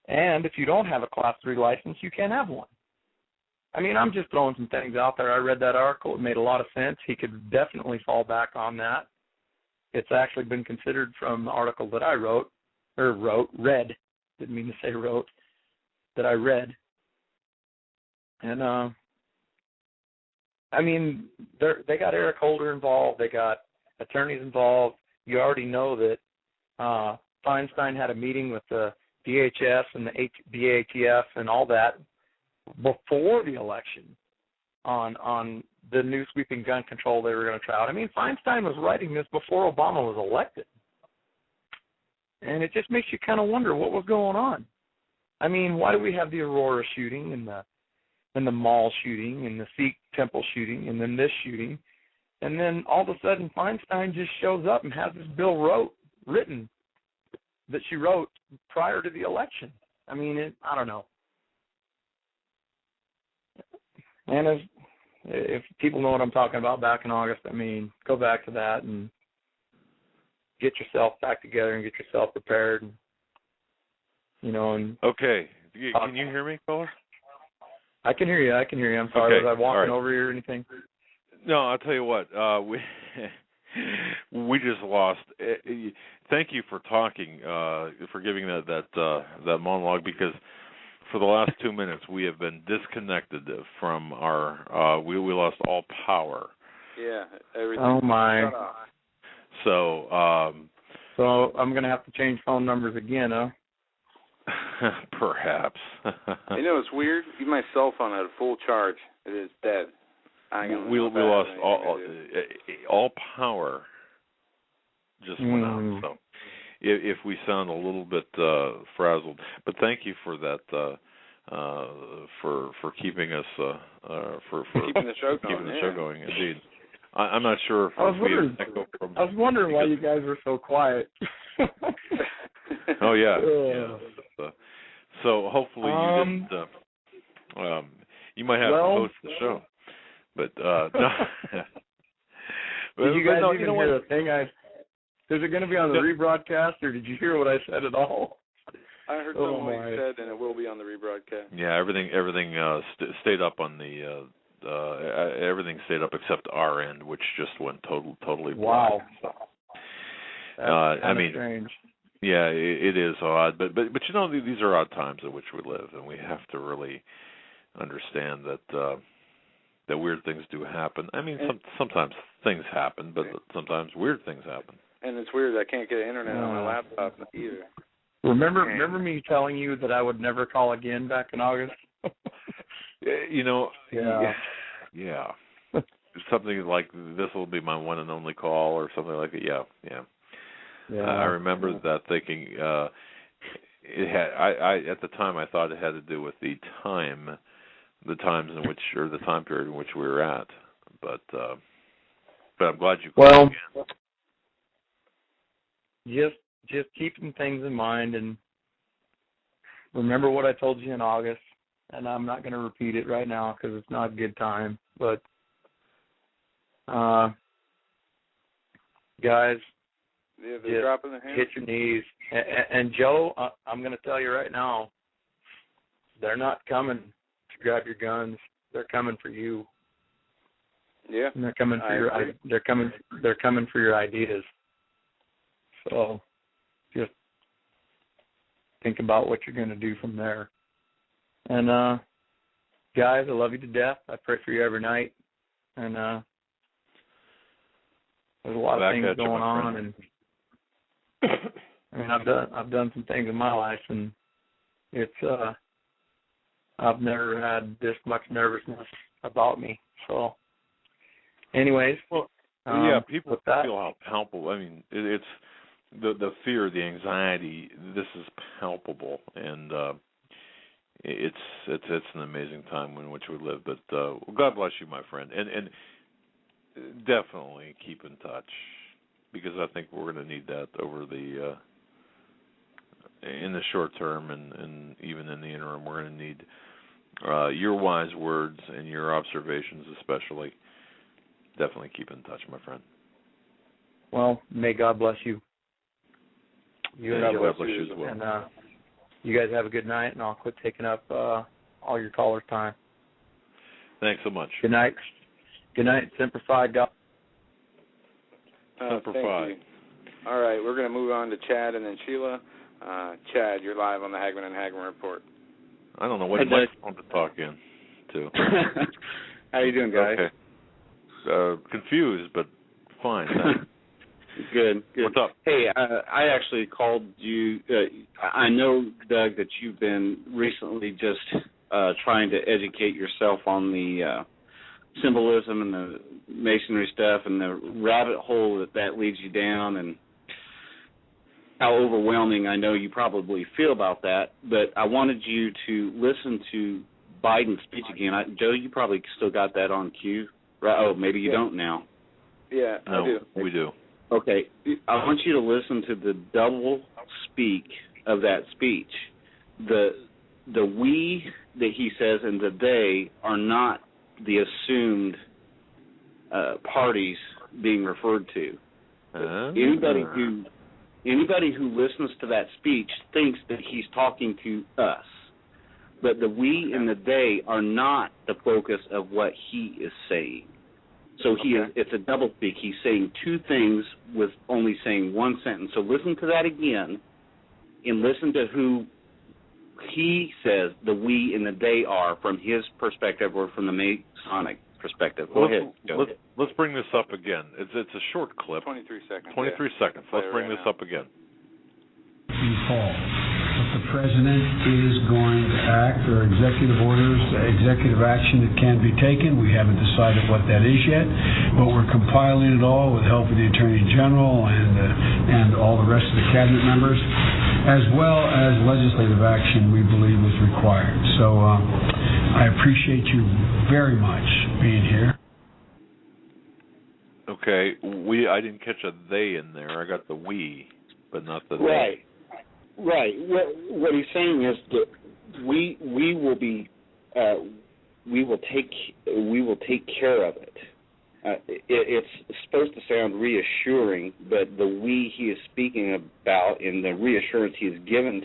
And if you don't have a Class 3 license, you can't have one. I mean, I'm just throwing some things out there. I read that article. It made a lot of sense. He could definitely fall back on that. It's actually been considered from the article that I read, didn't mean to say wrote, that I read. And, I mean, they got Eric Holder involved. They got attorneys involved. You already know that Feinstein had a meeting with the DHS and the BATF and all that before the election on the new sweeping gun control they were going to try out. I mean, Feinstein was writing this before Obama was elected. And it just makes you kind of wonder what was going on. I mean, why do we have the Aurora shooting and the mall shooting and the Sikh temple shooting and then this shooting? And then all of a sudden Feinstein just shows up and has this bill written that she wrote prior to the election. I mean, I don't know. And if people know what I'm talking about back in August, I mean, go back to that and get yourself back together and get yourself prepared. And, Okay, Can you hear me, caller? I can hear you. I'm sorry. Okay. Was I walking All right. over you or anything? No, I'll tell you what. We just lost. Thank you for talking, for giving that monologue, because for the last 2 minutes we have been disconnected from our. We lost all power. Yeah. Everything. Oh my. So. So I'm gonna have to change phone numbers again, huh? Perhaps. You know, it's weird. Even my cell phone had a full charge. It is dead. We lost all power. Just went out. So if we sound a little bit frazzled, but thank you for that. For keeping us for keeping the show going. Keeping the show going, indeed. I'm not sure if I was wondering why you guys were so quiet. Oh yeah. So hopefully you didn't. You might have to host the show, but no. Did you guys even hear the thing? Is it going to be on the rebroadcast, or did you hear what I said at all? I heard some of what you said, and it will be on the rebroadcast. Yeah, everything stayed up on the. Everything stayed up except our end, which just went totally black. Wow. So, I mean, strange. Yeah, it is odd, but you know, these are odd times in which we live, and we have to really understand that that weird things do happen. I mean, sometimes things happen, but sometimes weird things happen. And it's weird, I can't get internet on my laptop either. Remember me telling you that I would never call again back in August? You know, yeah. Something like this will be my one and only call, or something like that. Yeah. I remember that thinking. It had. I at the time I thought it had to do with the times in which, or the time period in which we were at. But I'm glad you called again. Just keeping things in mind, and remember what I told you in August. And I'm not going to repeat it right now because it's not a good time. But guys. Yeah, they're dropping their hands. Hit your knees. And Joe, I'm going to tell you right now, they're not coming to grab your guns. They're coming for you. Yeah. And they're coming for they're coming for your ideas. So just think about what you're going to do from there. And guys, I love you to death. I pray for you every night. And there's a lot of things going on, and I mean, I've done some things in my life, and it's I've never had this much nervousness about me. So, anyways, people feel how palpable. I mean, it's the fear, the anxiety. This is palpable, and it's an amazing time in which we live. But God bless you, my friend, and definitely keep in touch, because I think we're going to need that over the in the short term, and even in the interim. We're going to need your wise words and your observations, especially. Definitely keep in touch, my friend. Well, may God bless you. God bless you as well. And you guys have a good night, and I'll quit taking up all your callers' time. Thanks so much. Good night. Good night. Semper Fi. God. Semper Fi. Fi. All right, we're going to move on to Chad and then Sheila. Chad, you're live on the Hagmann and Hagmann Report. I don't know what microphone to talk in to. How you doing, guys? Okay. Confused, but fine. Good. What's up? Hey, I actually called you. I know, Doug, that you've been recently just trying to educate yourself on the symbolism and the masonry stuff and the rabbit hole that leads you down, and how overwhelming I know you probably feel about that. But I wanted you to listen to Biden's speech again. Joe, you probably still got that on cue, right? Oh, maybe you don't now. Yeah, no, I do. We do. Okay, I want you to listen to the double speak of that speech. The we that he says and the they are not the assumed parties being referred to. Anybody who listens to that speech thinks that he's talking to us. but the we and the they are not the focus of what he is saying. So it's a doublespeak. He's saying two things with only saying one sentence. So listen to that again, and listen to who he says the we and the they are from his perspective or from the Masonic perspective. Go ahead. Let's bring this up again. It's a short clip. 23 seconds. 23 seconds. Let's bring this up again. But the president is going to act, or executive orders, executive action that can be taken. We haven't decided what that is yet, but we're compiling it all with help of the Attorney General and all the rest of the cabinet members, as well as legislative action we believe is required. So I appreciate you very much being here. Okay, I didn't catch a they in there. I got the we, but not the they. Right. What he's saying is that we will take care of it. It's supposed to sound reassuring, but the we he is speaking about and the reassurance he is giving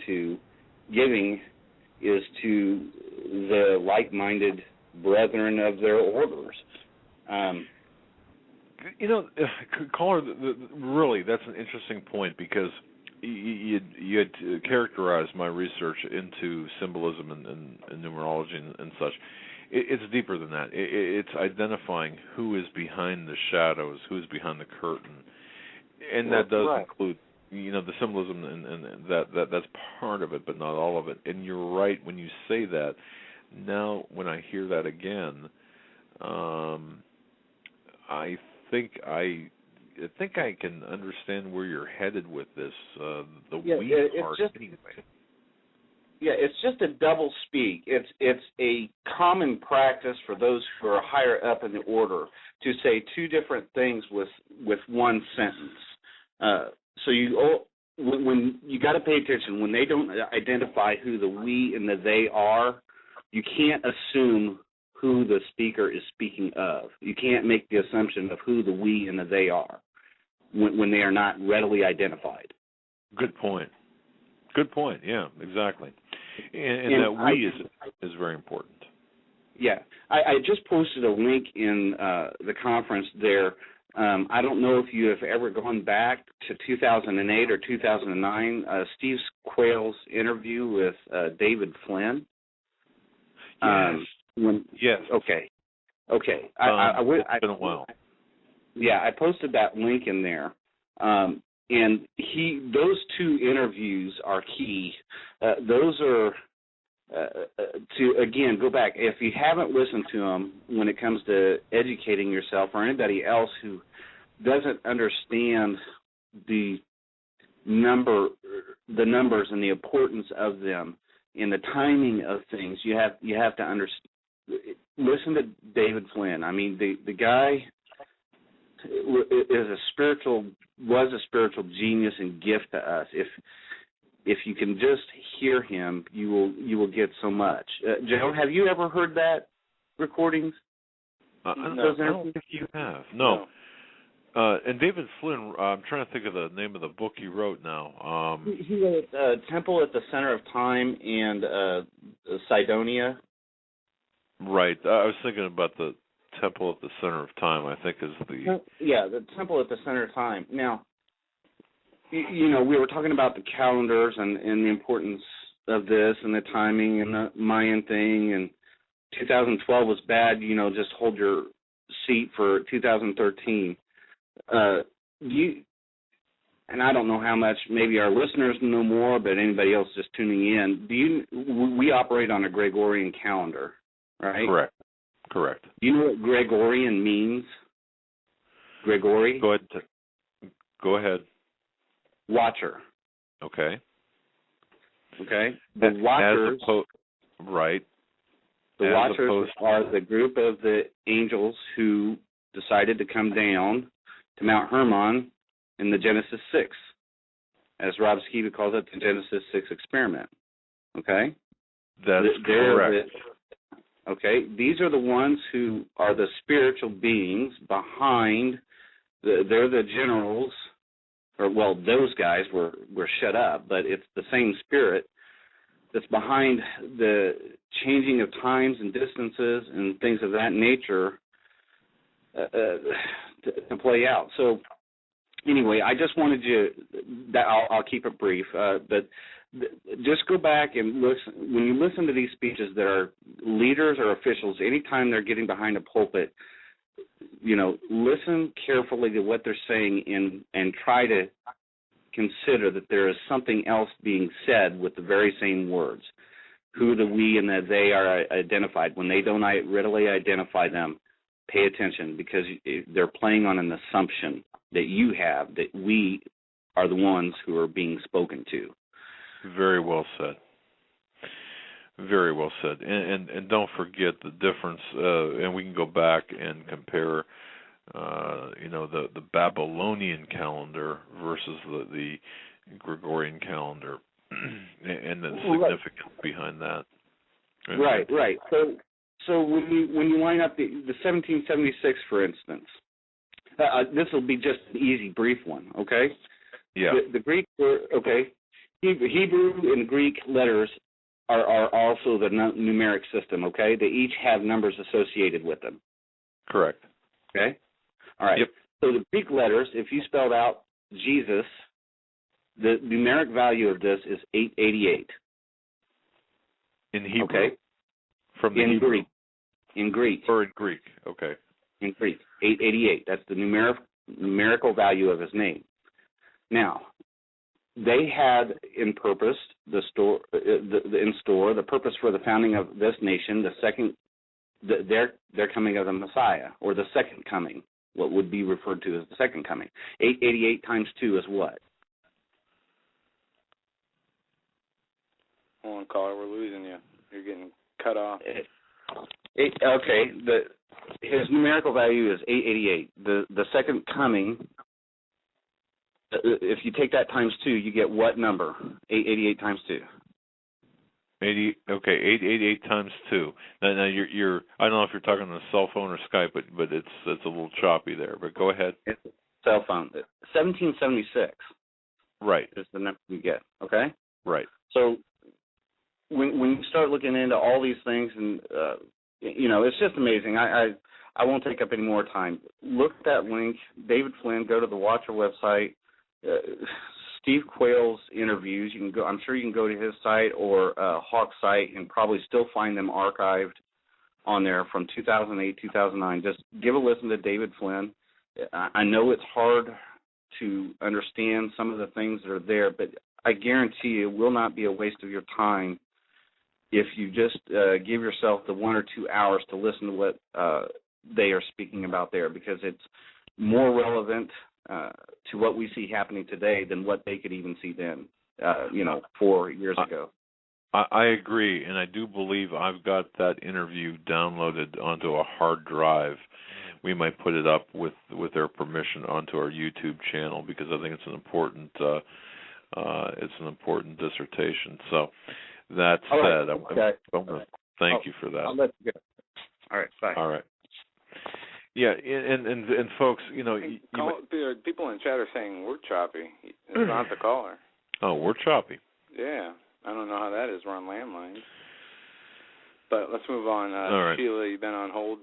is to the like-minded brethren of their orders. Caller, really, that's an interesting point, because you had characterized my research into symbolism and numerology and such. It's deeper than that. It's identifying who is behind the shadows, who is behind the curtain, and that does include, the symbolism and that's part of it, but not all of it. And you're right when you say that. Now, when I hear that again, I think I can understand where you're headed with this. We part, anyway. Yeah, it's just a double speak. It's a common practice for those who are higher up in the order to say two different things with one sentence. So when you got to pay attention when they don't identify who the we and the they are. You can't assume who the speaker is speaking of. You can't make the assumption of who the we and the they are when they are not readily identified. Good point. Yeah, exactly. And that we is very important. Yeah. I just posted a link in the conference there. I don't know if you have ever gone back to 2008 or 2009, Steve Quayle's interview with David Flynn. Yes. Okay. It's been a while. Yeah, I posted that link in there, and those two interviews are key. Those are to again go back. If you haven't listened to them, when it comes to educating yourself or anybody else who doesn't understand the numbers and the importance of them and the timing of things, you have to understand. Listen to David Flynn. I mean, the guy was a spiritual genius and gift to us. If you can just hear him, you will get so much. Joe, have you ever heard that recordings? I don't think you have. No. And David Flynn, I'm trying to think of the name of the book he wrote now. He wrote Temple at the Center of Time and Cydonia. Right. I was thinking about the Temple at the Center of Time, I think is the... Yeah, the Temple at the Center of Time. Now, we were talking about the calendars and the importance of this and the timing and the Mayan thing, and 2012 was bad, just hold your seat for 2013. And I don't know how much maybe our listeners know more, but anybody else just tuning in, we operate on a Gregorian calendar, right? Correct. Do you know what Gregorian means? Gregory? Go ahead. Watcher. Okay. The Watchers. Right. The Watchers are the group of the angels who decided to come down to Mount Hermon in the Genesis 6, as Rob Skiba calls it, the Genesis 6 experiment. Okay? That's correct. Okay, these are the ones who are the spiritual beings behind, they're the generals, those guys were shut up, but it's the same spirit that's behind the changing of times and distances and things of that nature to play out. So anyway, I just wanted you that I'll keep it brief, but just go back and listen. When you listen to these speeches that are leaders or officials, anytime they're getting behind a pulpit, listen carefully to what they're saying and try to consider that there is something else being said with the very same words. Who the we and the they are identified. When they don't readily identify them, pay attention, because they're playing on an assumption that you have that we are the ones who are being spoken to. Very well said. Very well said. And don't forget the difference, and we can go back and compare, the Babylonian calendar versus the Gregorian calendar, and the significance behind that. Right. So when you line up the 1776, for instance, this will be just an easy, brief one, okay? Yeah. The Greek, okay. Hebrew and Greek letters are also the numeric system, okay? They each have numbers associated with them. Correct. Okay? All right. Yep. So the Greek letters, if you spelled out Jesus, the numeric value of this is 888. In Hebrew? Okay. From the in Hebrew? Greek. In Greek. Or in Greek, okay. In Greek, 888. That's the numerical value of his name. Now, they had in purpose the purpose for the founding of this nation, their coming of the Messiah, or the second coming, what would be referred to as the second coming. 888 times 2 is what? Hold on, caller, we're losing you. You're getting cut off. His numerical value is 888. The second coming, if you take that times 2, you get what number? 888 times 2. 888 times 2. Now you're I don't know if you're talking on a cell phone or Skype, but it's a little choppy there. But go ahead. It's a cell phone. 1776. Right. Is the number you get. Okay. Right. So when you start looking into all these things, and it's just amazing. I won't take up any more time. Look at that link, David Flynn. Go to the Watcher website. Steve Quayle's interviews. You can go. I'm sure you can go to his site or Hawk's site and probably still find them archived on there from 2008, 2009. Just give a listen to David Flynn. I know it's hard to understand some of the things that are there, but I guarantee you it will not be a waste of your time if you just give yourself the 1 or 2 hours to listen to what they are speaking about there, because it's more relevant to what we see happening today than what they could even see then, 4 years ago. I agree, and I do believe I've got that interview downloaded onto a hard drive. We might put it up with their permission onto our YouTube channel, because I think it's an important dissertation. So that said, I'm going to thank you for that. I'll let you go. All right, bye. All right. Yeah, and folks, people in chat are saying we're choppy. It's not the caller. Oh, we're choppy. Yeah, I don't know how that is. We're on landlines. But let's move on. All right. Sheila, you've been on hold,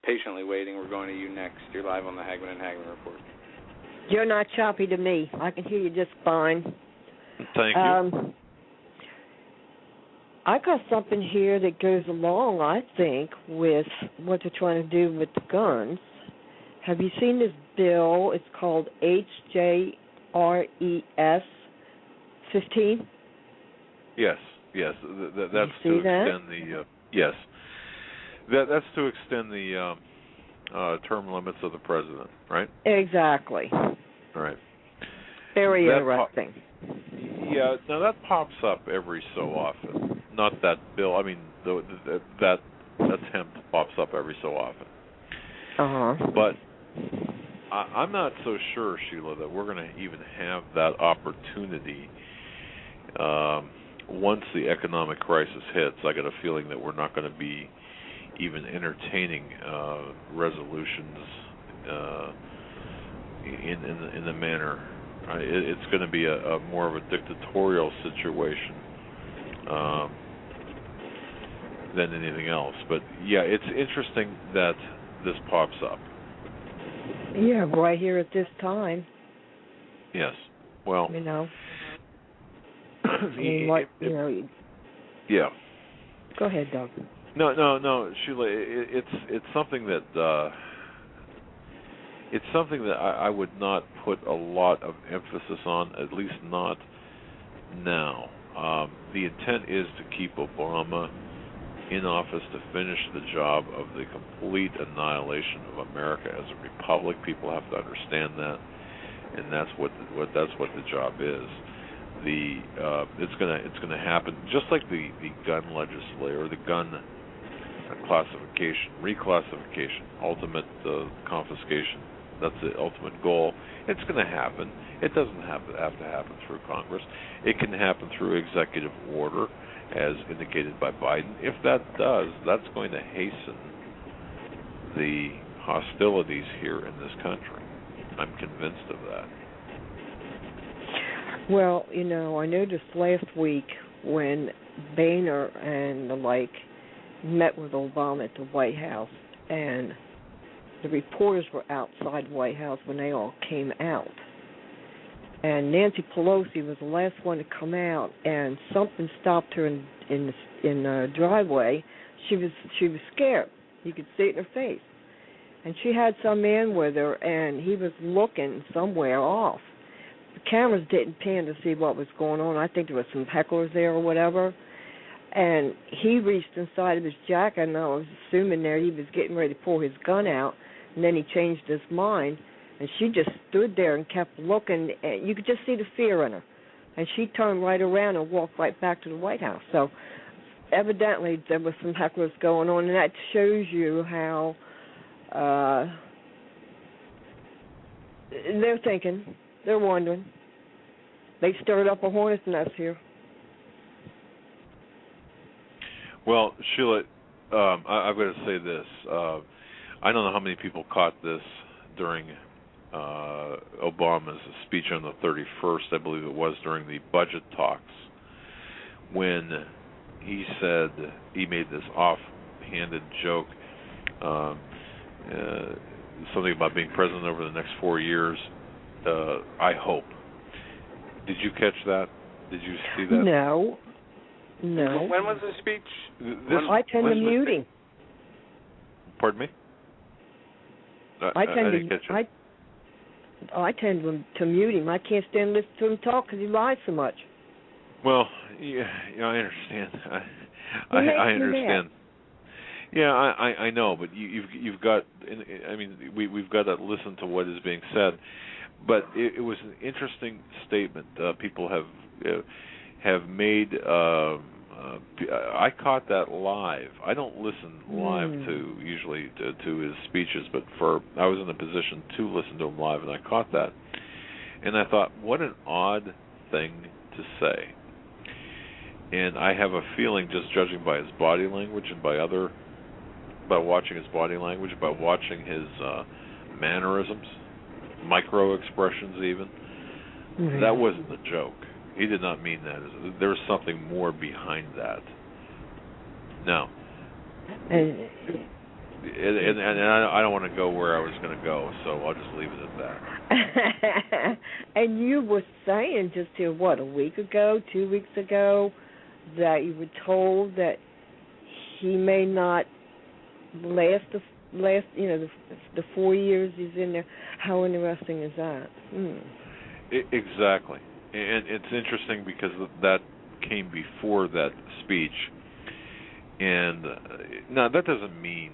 patiently waiting. We're going to you next. You're live on the Hagmann and Hagmann Report. You're not choppy to me. I can hear you just fine. Thank you. I got something here that goes along, I think, with what they're trying to do with the guns. Have you seen this bill? It's called HJRES 15. Yes. That's to extend the yes. That's to extend the term limits of the president, right? Exactly. All right. Very interesting. Yeah. Now that pops up every so often. Not that bill. I mean, that attempt pops up every so often. But I'm not so sure, Sheila, that we're going to even have that opportunity once the economic crisis hits. I got a feeling that we're not going to be even entertaining resolutions in the manner. It's going to be a more of a dictatorial situation. than anything else. But yeah, it's interesting that this pops up. Yeah, right here at this time. Yes. Well, you know. Yeah. Go ahead, Doug. No, Sheila. It's something that I would not put a lot of emphasis on, at least not now. The intent is to keep Obama in office to finish the job of the complete annihilation of America as a republic. People have to understand that, and that's what the job is. It's gonna happen just like the gun legislation or the gun reclassification, ultimate confiscation. That's the ultimate goal. It's going to happen. It doesn't have to happen through Congress. It can happen through executive order, as indicated by Biden. If that does, that's going to hasten the hostilities here in this country. I'm convinced of that. Well, you know, I noticed last week when Boehner and the like met with Obama at the White House, and the reporters were outside the White House when they all came out. And Nancy Pelosi was the last one to come out, and something stopped her in the driveway. She was scared. You could see it in her face. And she had some man with her, and he was looking somewhere off. The cameras didn't pan to see what was going on. I think there were some hecklers there or whatever. And he reached inside of his jacket, and I was assuming there he was getting ready to pull his gun out, and then he changed his mind. And she just stood there and kept looking. And you could just see the fear in her. And she turned right around and walked right back to the White House. So evidently there was some hecklers going on, and that shows you how they're thinking, they're wondering. They stirred up a hornet's nest here. Well, Sheila, I've got to say this. I don't know how many people caught this during Obama's speech on the 31st, I believe it was, during the budget talks, when he said, he made this off-handed joke, something about being president over the next 4 years, I hope. Did you catch that? Did you see that? No. When was the speech? I tend to mute him. Pardon me? I tend to mute him. I can't stand listening to him talk because he lies so much. Well, yeah, I understand. I understand. Yeah, I know, but you've got. I mean, we've got to listen to what is being said. But it was an interesting statement. People have made. I caught that live. I don't listen live usually to his speeches, but I was in a position to listen to him live, and I caught that. And I thought, what an odd thing to say. And I have a feeling, just judging by his body language and by watching his body language, by watching his mannerisms, micro expressions even, that wasn't a joke. He did not mean that. There was something more behind that. Now, and I don't want to go where I was going to go, so I'll just leave it at that. And you were saying just here, a week ago, 2 weeks ago, that you were told that he may not last the 4 years he's in there. How interesting is that? Exactly. And it's interesting because that came before that speech. And now that doesn't mean,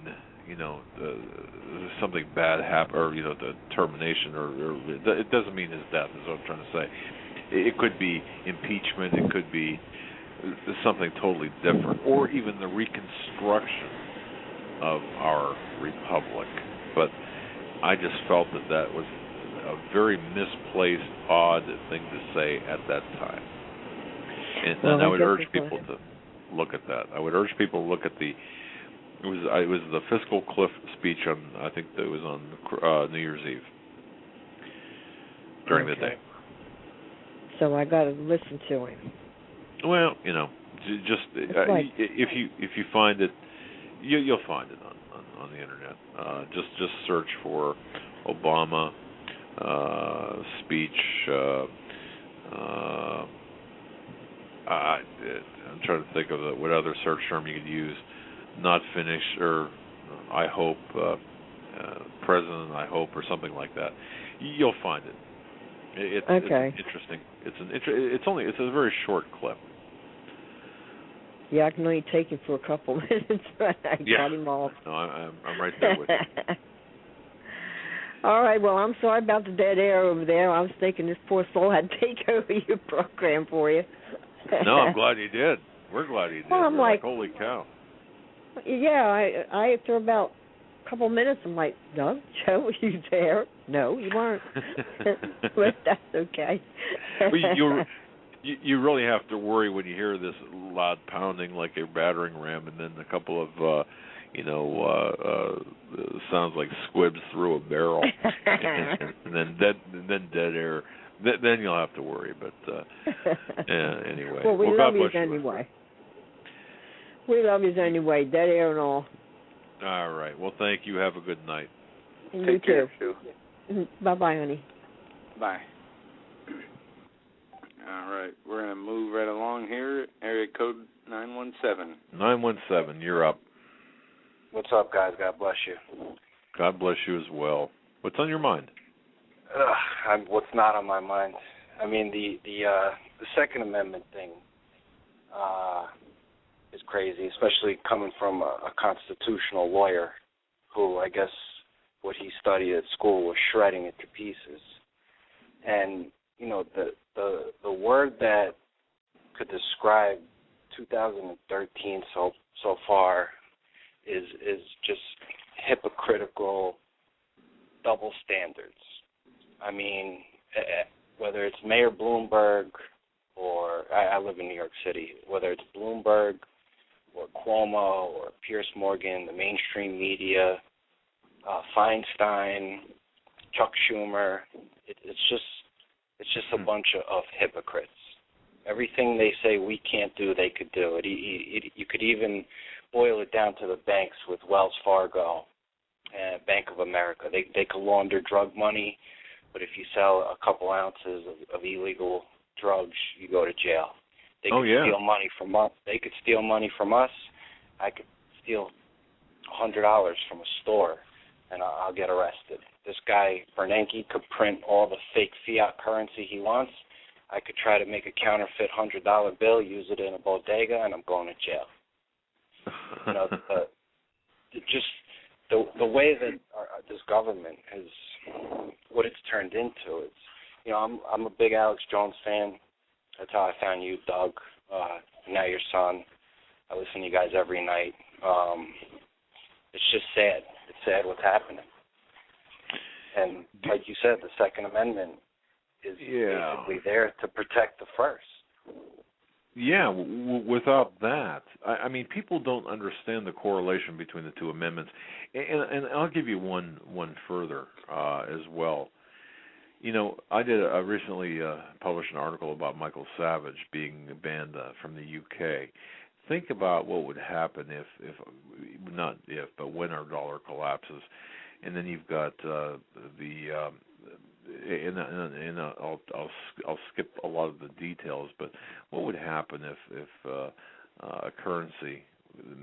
something bad happened, or, the termination, or it doesn't mean his death, is what I'm trying to say. It could be impeachment, it could be something totally different, or even the reconstruction of our republic. But I just felt that was a very misplaced, odd thing to say at that time. And I would urge people to look at that. I would urge people to look at it was the fiscal cliff speech on, I think it was on New Year's Eve, during the day. So I got to listen to him. Well, Just if you find it, you'll find it on the internet. Just search for Obama speech. I'm trying to think of what other search term you could use. Not finished, or I hope, President, I hope, or something like that. You'll find it. It's interesting. It's a very short clip. Yeah, I can only take him for a couple minutes, but I got him off. No, I'm right there with you. All right, well, I'm sorry about the dead air over there. I was thinking this poor soul had to take over your program for you. No, I'm glad he did. We're glad he did. Well, I'm like, holy cow. Yeah, I after about a couple minutes, I'm like, Doug, Joe, were you there? No, you weren't. But that's okay. Well, you really have to worry when you hear this loud pounding like a battering ram, and then a couple of sounds like squibs through a barrel, and then dead air. Then you'll have to worry. But anyway, well, we love you God bless anyway. We love you anyway, dead air and all. All right. Well, thank you. Have a good night. And Take care, you too. Bye-bye, honey. Bye. All right, we're going to move right along here. Area code 917. 917, you're up. What's up, guys? God bless you. God bless you as well. What's on your mind? What's not on my mind? I mean, the Second Amendment thing is crazy, especially coming from a constitutional lawyer who, I guess, what he studied at school was shredding it to pieces. And you know, the word that could describe 2013 so far is just hypocritical double standards. I mean, whether it's Mayor Bloomberg or I live in New York City, whether it's Bloomberg or Cuomo or Pierce Morgan, the mainstream media, Feinstein, Chuck Schumer, it's just a bunch of hypocrites. Everything they say we can't do, they could do it. You could even boil it down to the banks with Wells Fargo and Bank of America. They could launder drug money, but if you sell a couple ounces of illegal drugs, you go to jail. They could steal money from us. They could steal money from us. I could steal $100 from a store, and I'll get arrested. This guy, Bernanke, could print all the fake fiat currency he wants. I could try to make a counterfeit $100 bill, use it in a bodega, and I'm going to jail. You know, the way that this government has, what it's turned into, it's, you know, I'm a big Alex Jones fan. That's how I found you, Doug. Now your son. I listen to you guys every night. It's just sad. It's sad what's happening. And like you said, the Second Amendment is basically there to protect the First. Yeah, without that, I mean, people don't understand the correlation between the two amendments. And I'll give you one further as well. You know, I recently published an article about Michael Savage being banned from the UK. Think about what would happen but when our dollar collapses. And then you've got I'll skip a lot of the details, but what would happen if a currency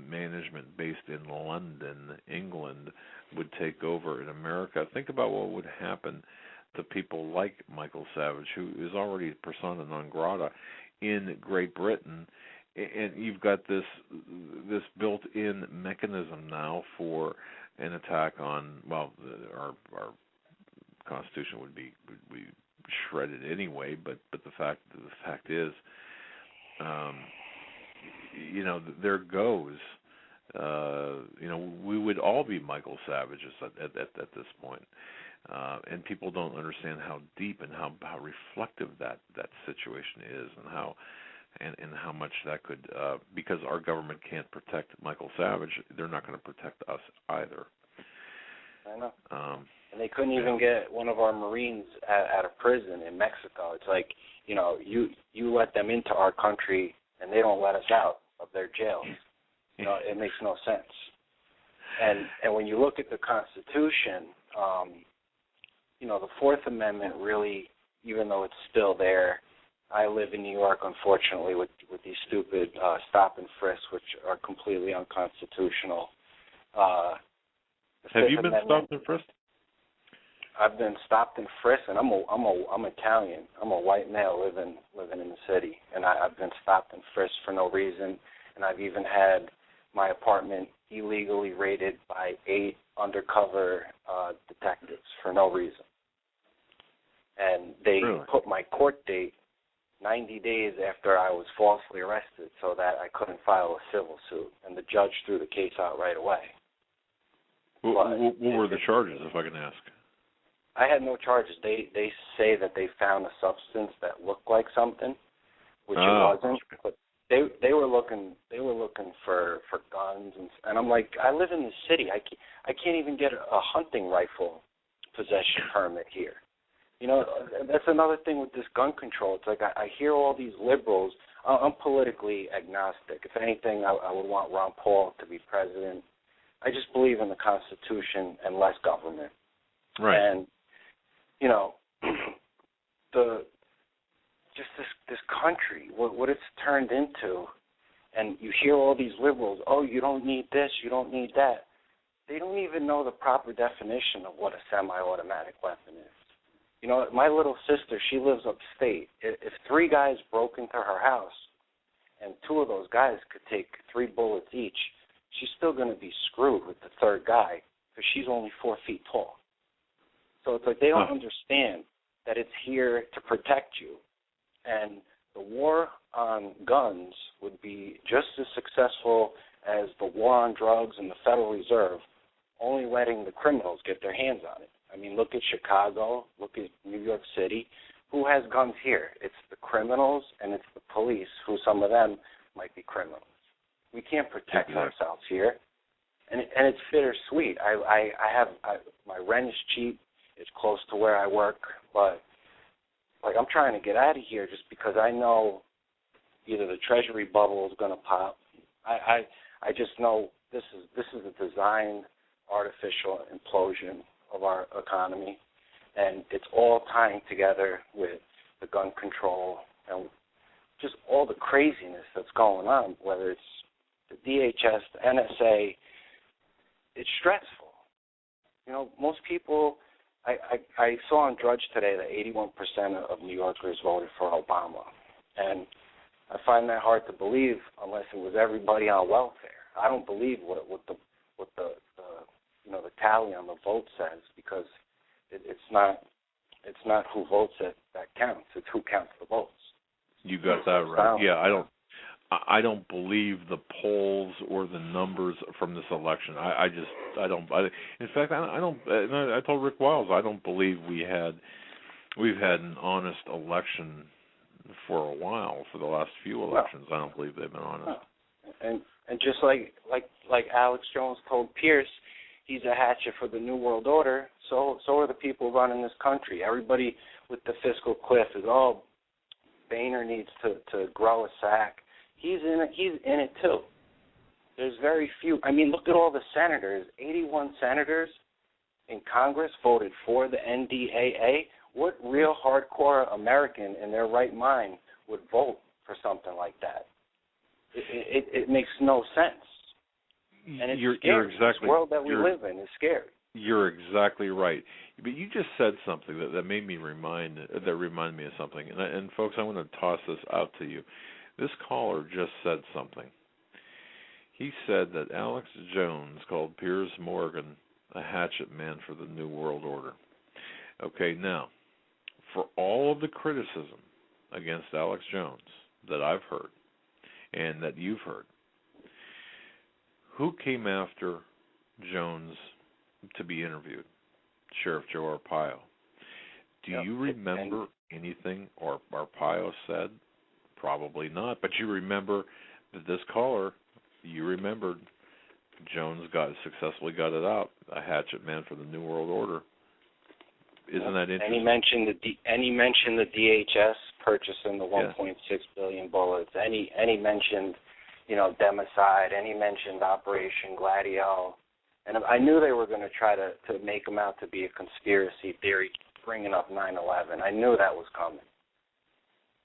management based in London, England, would take over in America? Think about what would happen to people like Michael Savage, who is already persona non grata in Great Britain. And you've got this built-in mechanism now for an attack on, well, our Constitution would be shredded anyway. But the fact is, you know, there goes. You know, we would all be Michael Savages at this point. And people don't understand how deep and how reflective that situation is, and how much that could, because our government can't protect Michael Savage, they're not going to protect us either. I know. And they couldn't even get one of our Marines out of prison in Mexico. It's like, you know, you let them into our country, and they don't let us out of their jails. You know, it makes no sense. And when you look at the Constitution, you know, the Fourth Amendment really, even though it's still there, I live in New York, unfortunately, with these stupid stop and frisks, which are completely unconstitutional. Have you been stopped and frisked? I've been stopped and frisked, and I'm Italian. I'm a white male living in the city, and I've been stopped and frisked for no reason, and I've even had my apartment illegally raided by 8 undercover detectives for no reason. And they put my court date 90 days after I was falsely arrested so that I couldn't file a civil suit, and the judge threw the case out right away. What were the charges, if I can ask? I had no charges. They say that they found a substance that looked like something, which it wasn't. But they were looking for guns, and I'm like, I live in the city. I can't even get a hunting rifle possession permit here. You know, that's another thing with this gun control. It's like I hear all these liberals. I'm politically agnostic. If anything, I would want Ron Paul to be president. I just believe in the Constitution and less government. Right. And you know, this country, what it's turned into, and you hear all these liberals, oh, you don't need this, you don't need that. They don't even know the proper definition of what a semi-automatic weapon is. You know, my little sister, she lives upstate. If 3 guys broke into her house and 2 of those guys could take 3 bullets each, she's still going to be screwed with the 3rd guy because she's only 4 feet tall. So it's like they don't understand that it's here to protect you. And the war on guns would be just as successful as the war on drugs and the Federal Reserve, only letting the criminals get their hands on it. I mean, look at Chicago, look at New York City. Who has guns here? It's the criminals and it's the police, who some of them might be criminals. We can't protect ourselves here. And it's bittersweet. My rent is cheap. It's close to where I work, but like I'm trying to get out of here just because I know either the Treasury bubble is going to pop. I just know this is a designed artificial implosion of our economy, and it's all tying together with the gun control and just all the craziness that's going on, whether it's the DHS, the NSA. It's stressful. You know, most people, I saw on Drudge today that 81% of New Yorkers voted for Obama, and I find that hard to believe unless it was everybody on welfare. I don't believe what the tally on the vote says, because it's not who votes that counts. It's who counts the votes. You got that right. Yeah, I don't believe the polls or the numbers from this election. In fact, I don't. I told Rick Wiles I don't believe we've had an honest election for a while. For the last few elections, I don't believe they've been honest. And just like Alex Jones told Pierce, he's a hatchet for the New World Order. So are the people running this country. Everybody with the fiscal cliff is, Boehner needs to grow a sack. He's in it too. There's very few. I mean, look at all the senators. 81 senators in Congress voted for the NDAA. What real hardcore American in their right mind would vote for something like that? It makes no sense. And it's scary. You're exactly, this world that we live in is scary. You're exactly right. But you just said something that made me reminded me of something. And folks, I'm going to toss this out to you. This caller just said something. He said that Alex Jones called Piers Morgan a hatchet man for the New World Order. Okay, now, for all of the criticism against Alex Jones that I've heard and that you've heard, who came after Jones to be interviewed? Sheriff Joe Arpaio. Do you remember anything Arpaio said? Probably not, but you remember that this caller, you remembered Jones successfully got it out, a hatchet man for the New World Order. Isn't that interesting? And he mentioned the DHS purchasing the 1.6 billion bullets. Any mentioned, democide. Any mentioned Operation Gladio. And I knew they were going to try to make him out to be a conspiracy theory, bringing up 9/11. I knew that was coming.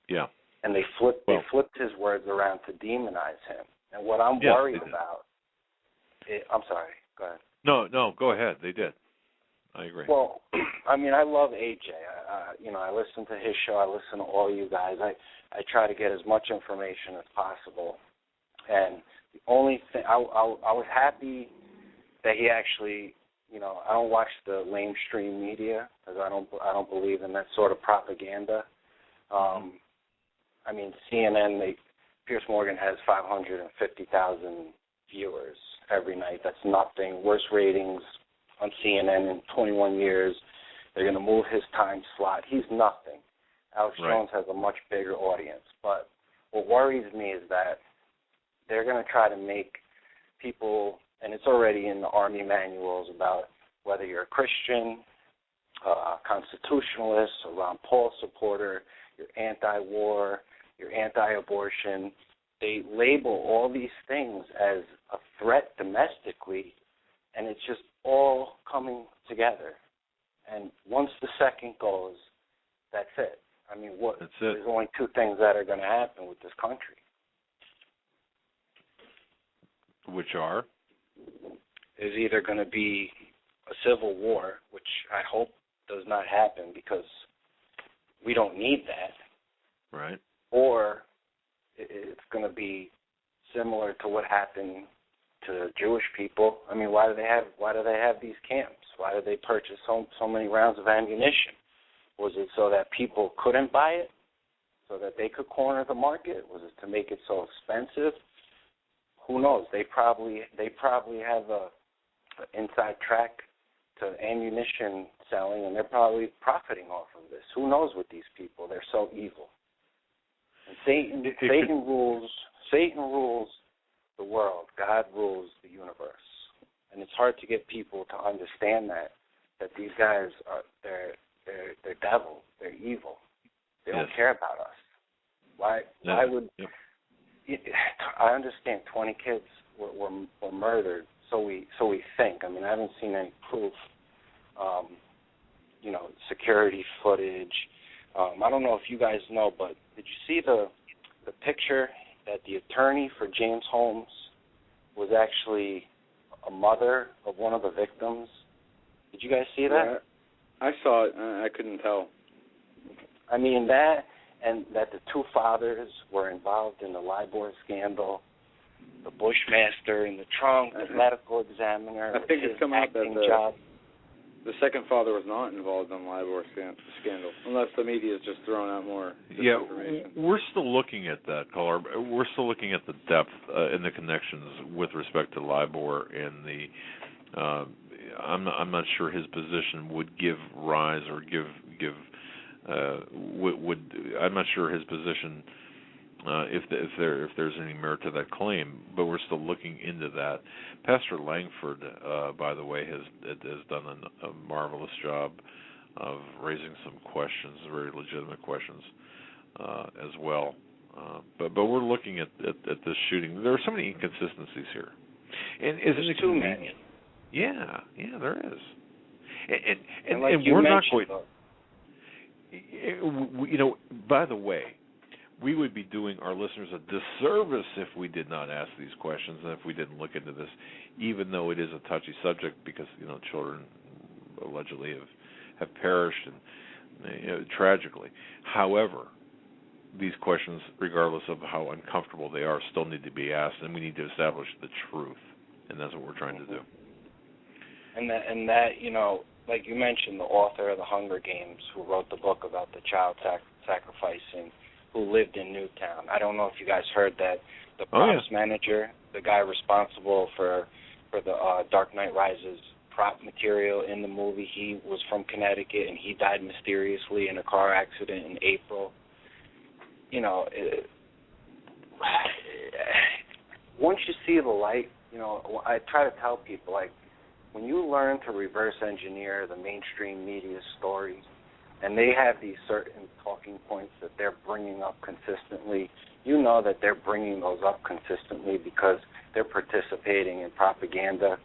Yeah. And they flipped his words around to demonize him. And what I'm worried about, I'm sorry, go ahead. No, go ahead. They did. I agree. Well, I mean, I love AJ. I listen to his show. I listen to all you guys. I try to get as much information as possible. And the only thing, I was happy that he actually, I don't watch the lamestream media because I don't believe in that sort of propaganda. I mean, CNN, Piers Morgan has 550,000 viewers every night. That's nothing. Worst ratings on CNN in 21 years. They're going to move his time slot. He's nothing. Alex Jones has a much bigger audience. But what worries me is that they're going to try to make people, and it's already in the Army manuals about whether you're a Christian, constitutionalist, a Ron Paul supporter, you're anti-war, you're anti-abortion. They label all these things as a threat domestically, and it's just all coming together. And once the second goes, that's it. I mean, there's only two things that are going to happen with this country. Which are? There's either going to be a civil war, which I hope does not happen because we don't need that. Right. Or it's going to be similar to what happened to Jewish people. I mean, why do they have these camps? Why did they purchase so many rounds of ammunition? Was it so that people couldn't buy it, so that they could corner the market? Was it to make it so expensive? Who knows? They probably have an inside track to ammunition selling, and they're probably profiting off of this. Who knows with these people? They're so evil. And Satan rules the world. God rules the universe. And it's hard to get people to understand that these guys they're devil. They're evil. They don't care about us. Why would I understand 20 kids were murdered, so we think. I mean, I haven't seen any proof. Security footage. I don't know if you guys know, but did you see the picture that the attorney for James Holmes was actually a mother of one of the victims? Did you guys see that? Yeah, I saw it. I couldn't tell. I mean, that, and that the two fathers were involved in the LIBOR scandal, the Bushmaster in the trunk, the medical examiner, I think it's come out that job. The second father was not involved in the LIBOR scandal, unless the media is just throwing out more information. We're still looking at that, caller. We're still looking at the depth and the connections with respect to LIBOR and the. I'm not sure his position would give rise or give. I'm not sure his position if there's any merit to that claim, but we're still looking into that. Pastor Langford, by the way, has done a marvelous job of raising some questions, very legitimate questions, as well. But we're looking at this shooting. There are so many inconsistencies here, and isn't it too many? Yeah, there is, and like we're not going. By the way, we would be doing our listeners a disservice if we did not ask these questions and if we didn't look into this, even though it is a touchy subject because, children allegedly have perished and tragically. However, these questions, regardless of how uncomfortable they are, still need to be asked, and we need to establish the truth, and that's what we're trying to do. And that like you mentioned, the author of The Hunger Games, who wrote the book about the child sacrificing, who lived in Newtown. I don't know if you guys heard that the props manager, the guy responsible for the Dark Knight Rises prop material in the movie, he was from Connecticut, and he died mysteriously in a car accident in April. Once you see the light, I try to tell people, like, when you learn to reverse engineer the mainstream media story, and they have these certain talking points that they're bringing up consistently, you know that they're bringing those up consistently because they're participating in propaganda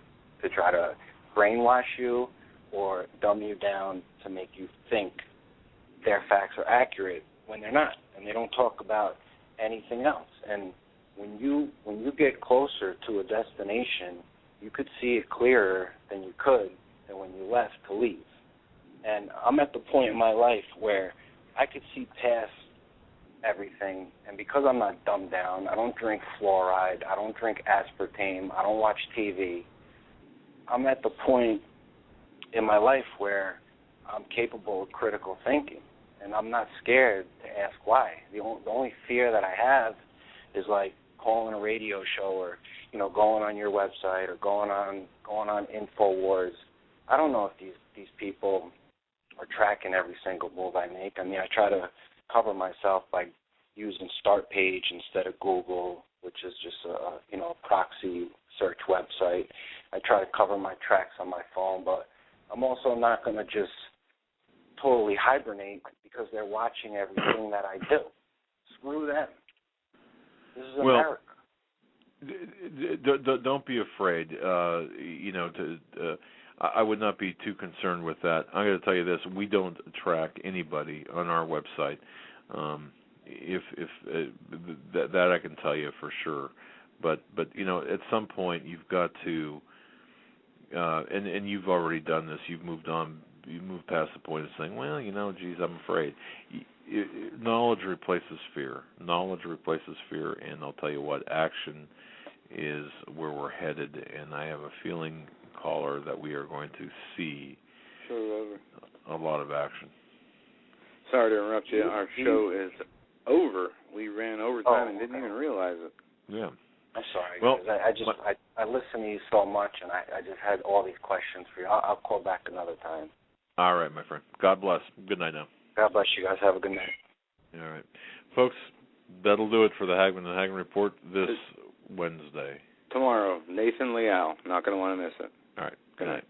to try to brainwash you or dumb you down to make you think their facts are accurate when they're not, and they don't talk about anything else. And when you get closer to a destination, you could see it clearer than you could than when you left to leave. And I'm at the point in my life where I could see past everything, and because I'm not dumbed down, I don't drink fluoride, I don't drink aspartame, I don't watch TV, I'm at the point in my life where I'm capable of critical thinking, and I'm not scared to ask why. The only fear that I have is like calling a radio show or, you know, going on your website or going on InfoWars. I don't know if these people are tracking every single move I make. I mean, I try to cover myself by using Start Page instead of Google, which is just a proxy search website. I try to cover my tracks on my phone, but I'm also not going to just totally hibernate because they're watching everything that I do. Screw them. This is America. Don't be afraid. I would not be too concerned with that. I'm going to tell you this: we don't track anybody on our website. That I can tell you for sure. But at some point you've got to, and you've already done this. You've moved on. You moved past the point of saying, well, geez, I'm afraid. Knowledge replaces fear. Knowledge replaces fear, and I'll tell you what, action is where we're headed. And I have a feeling, caller, that we are going to see a lot of action. Sorry to interrupt you. Our show is over. We ran overtime and didn't even realize it. Yeah. I'm sorry. Well, I listen to you so much, and I just had all these questions for you. I'll call back another time. All right, my friend. God bless. Good night now. God bless you guys. Have a good night. All right. Folks, that'll do it for the Hagmann and Hagmann Report this Wednesday. Tomorrow, Nathan Liao. Not going to want to miss it. All right. Good night.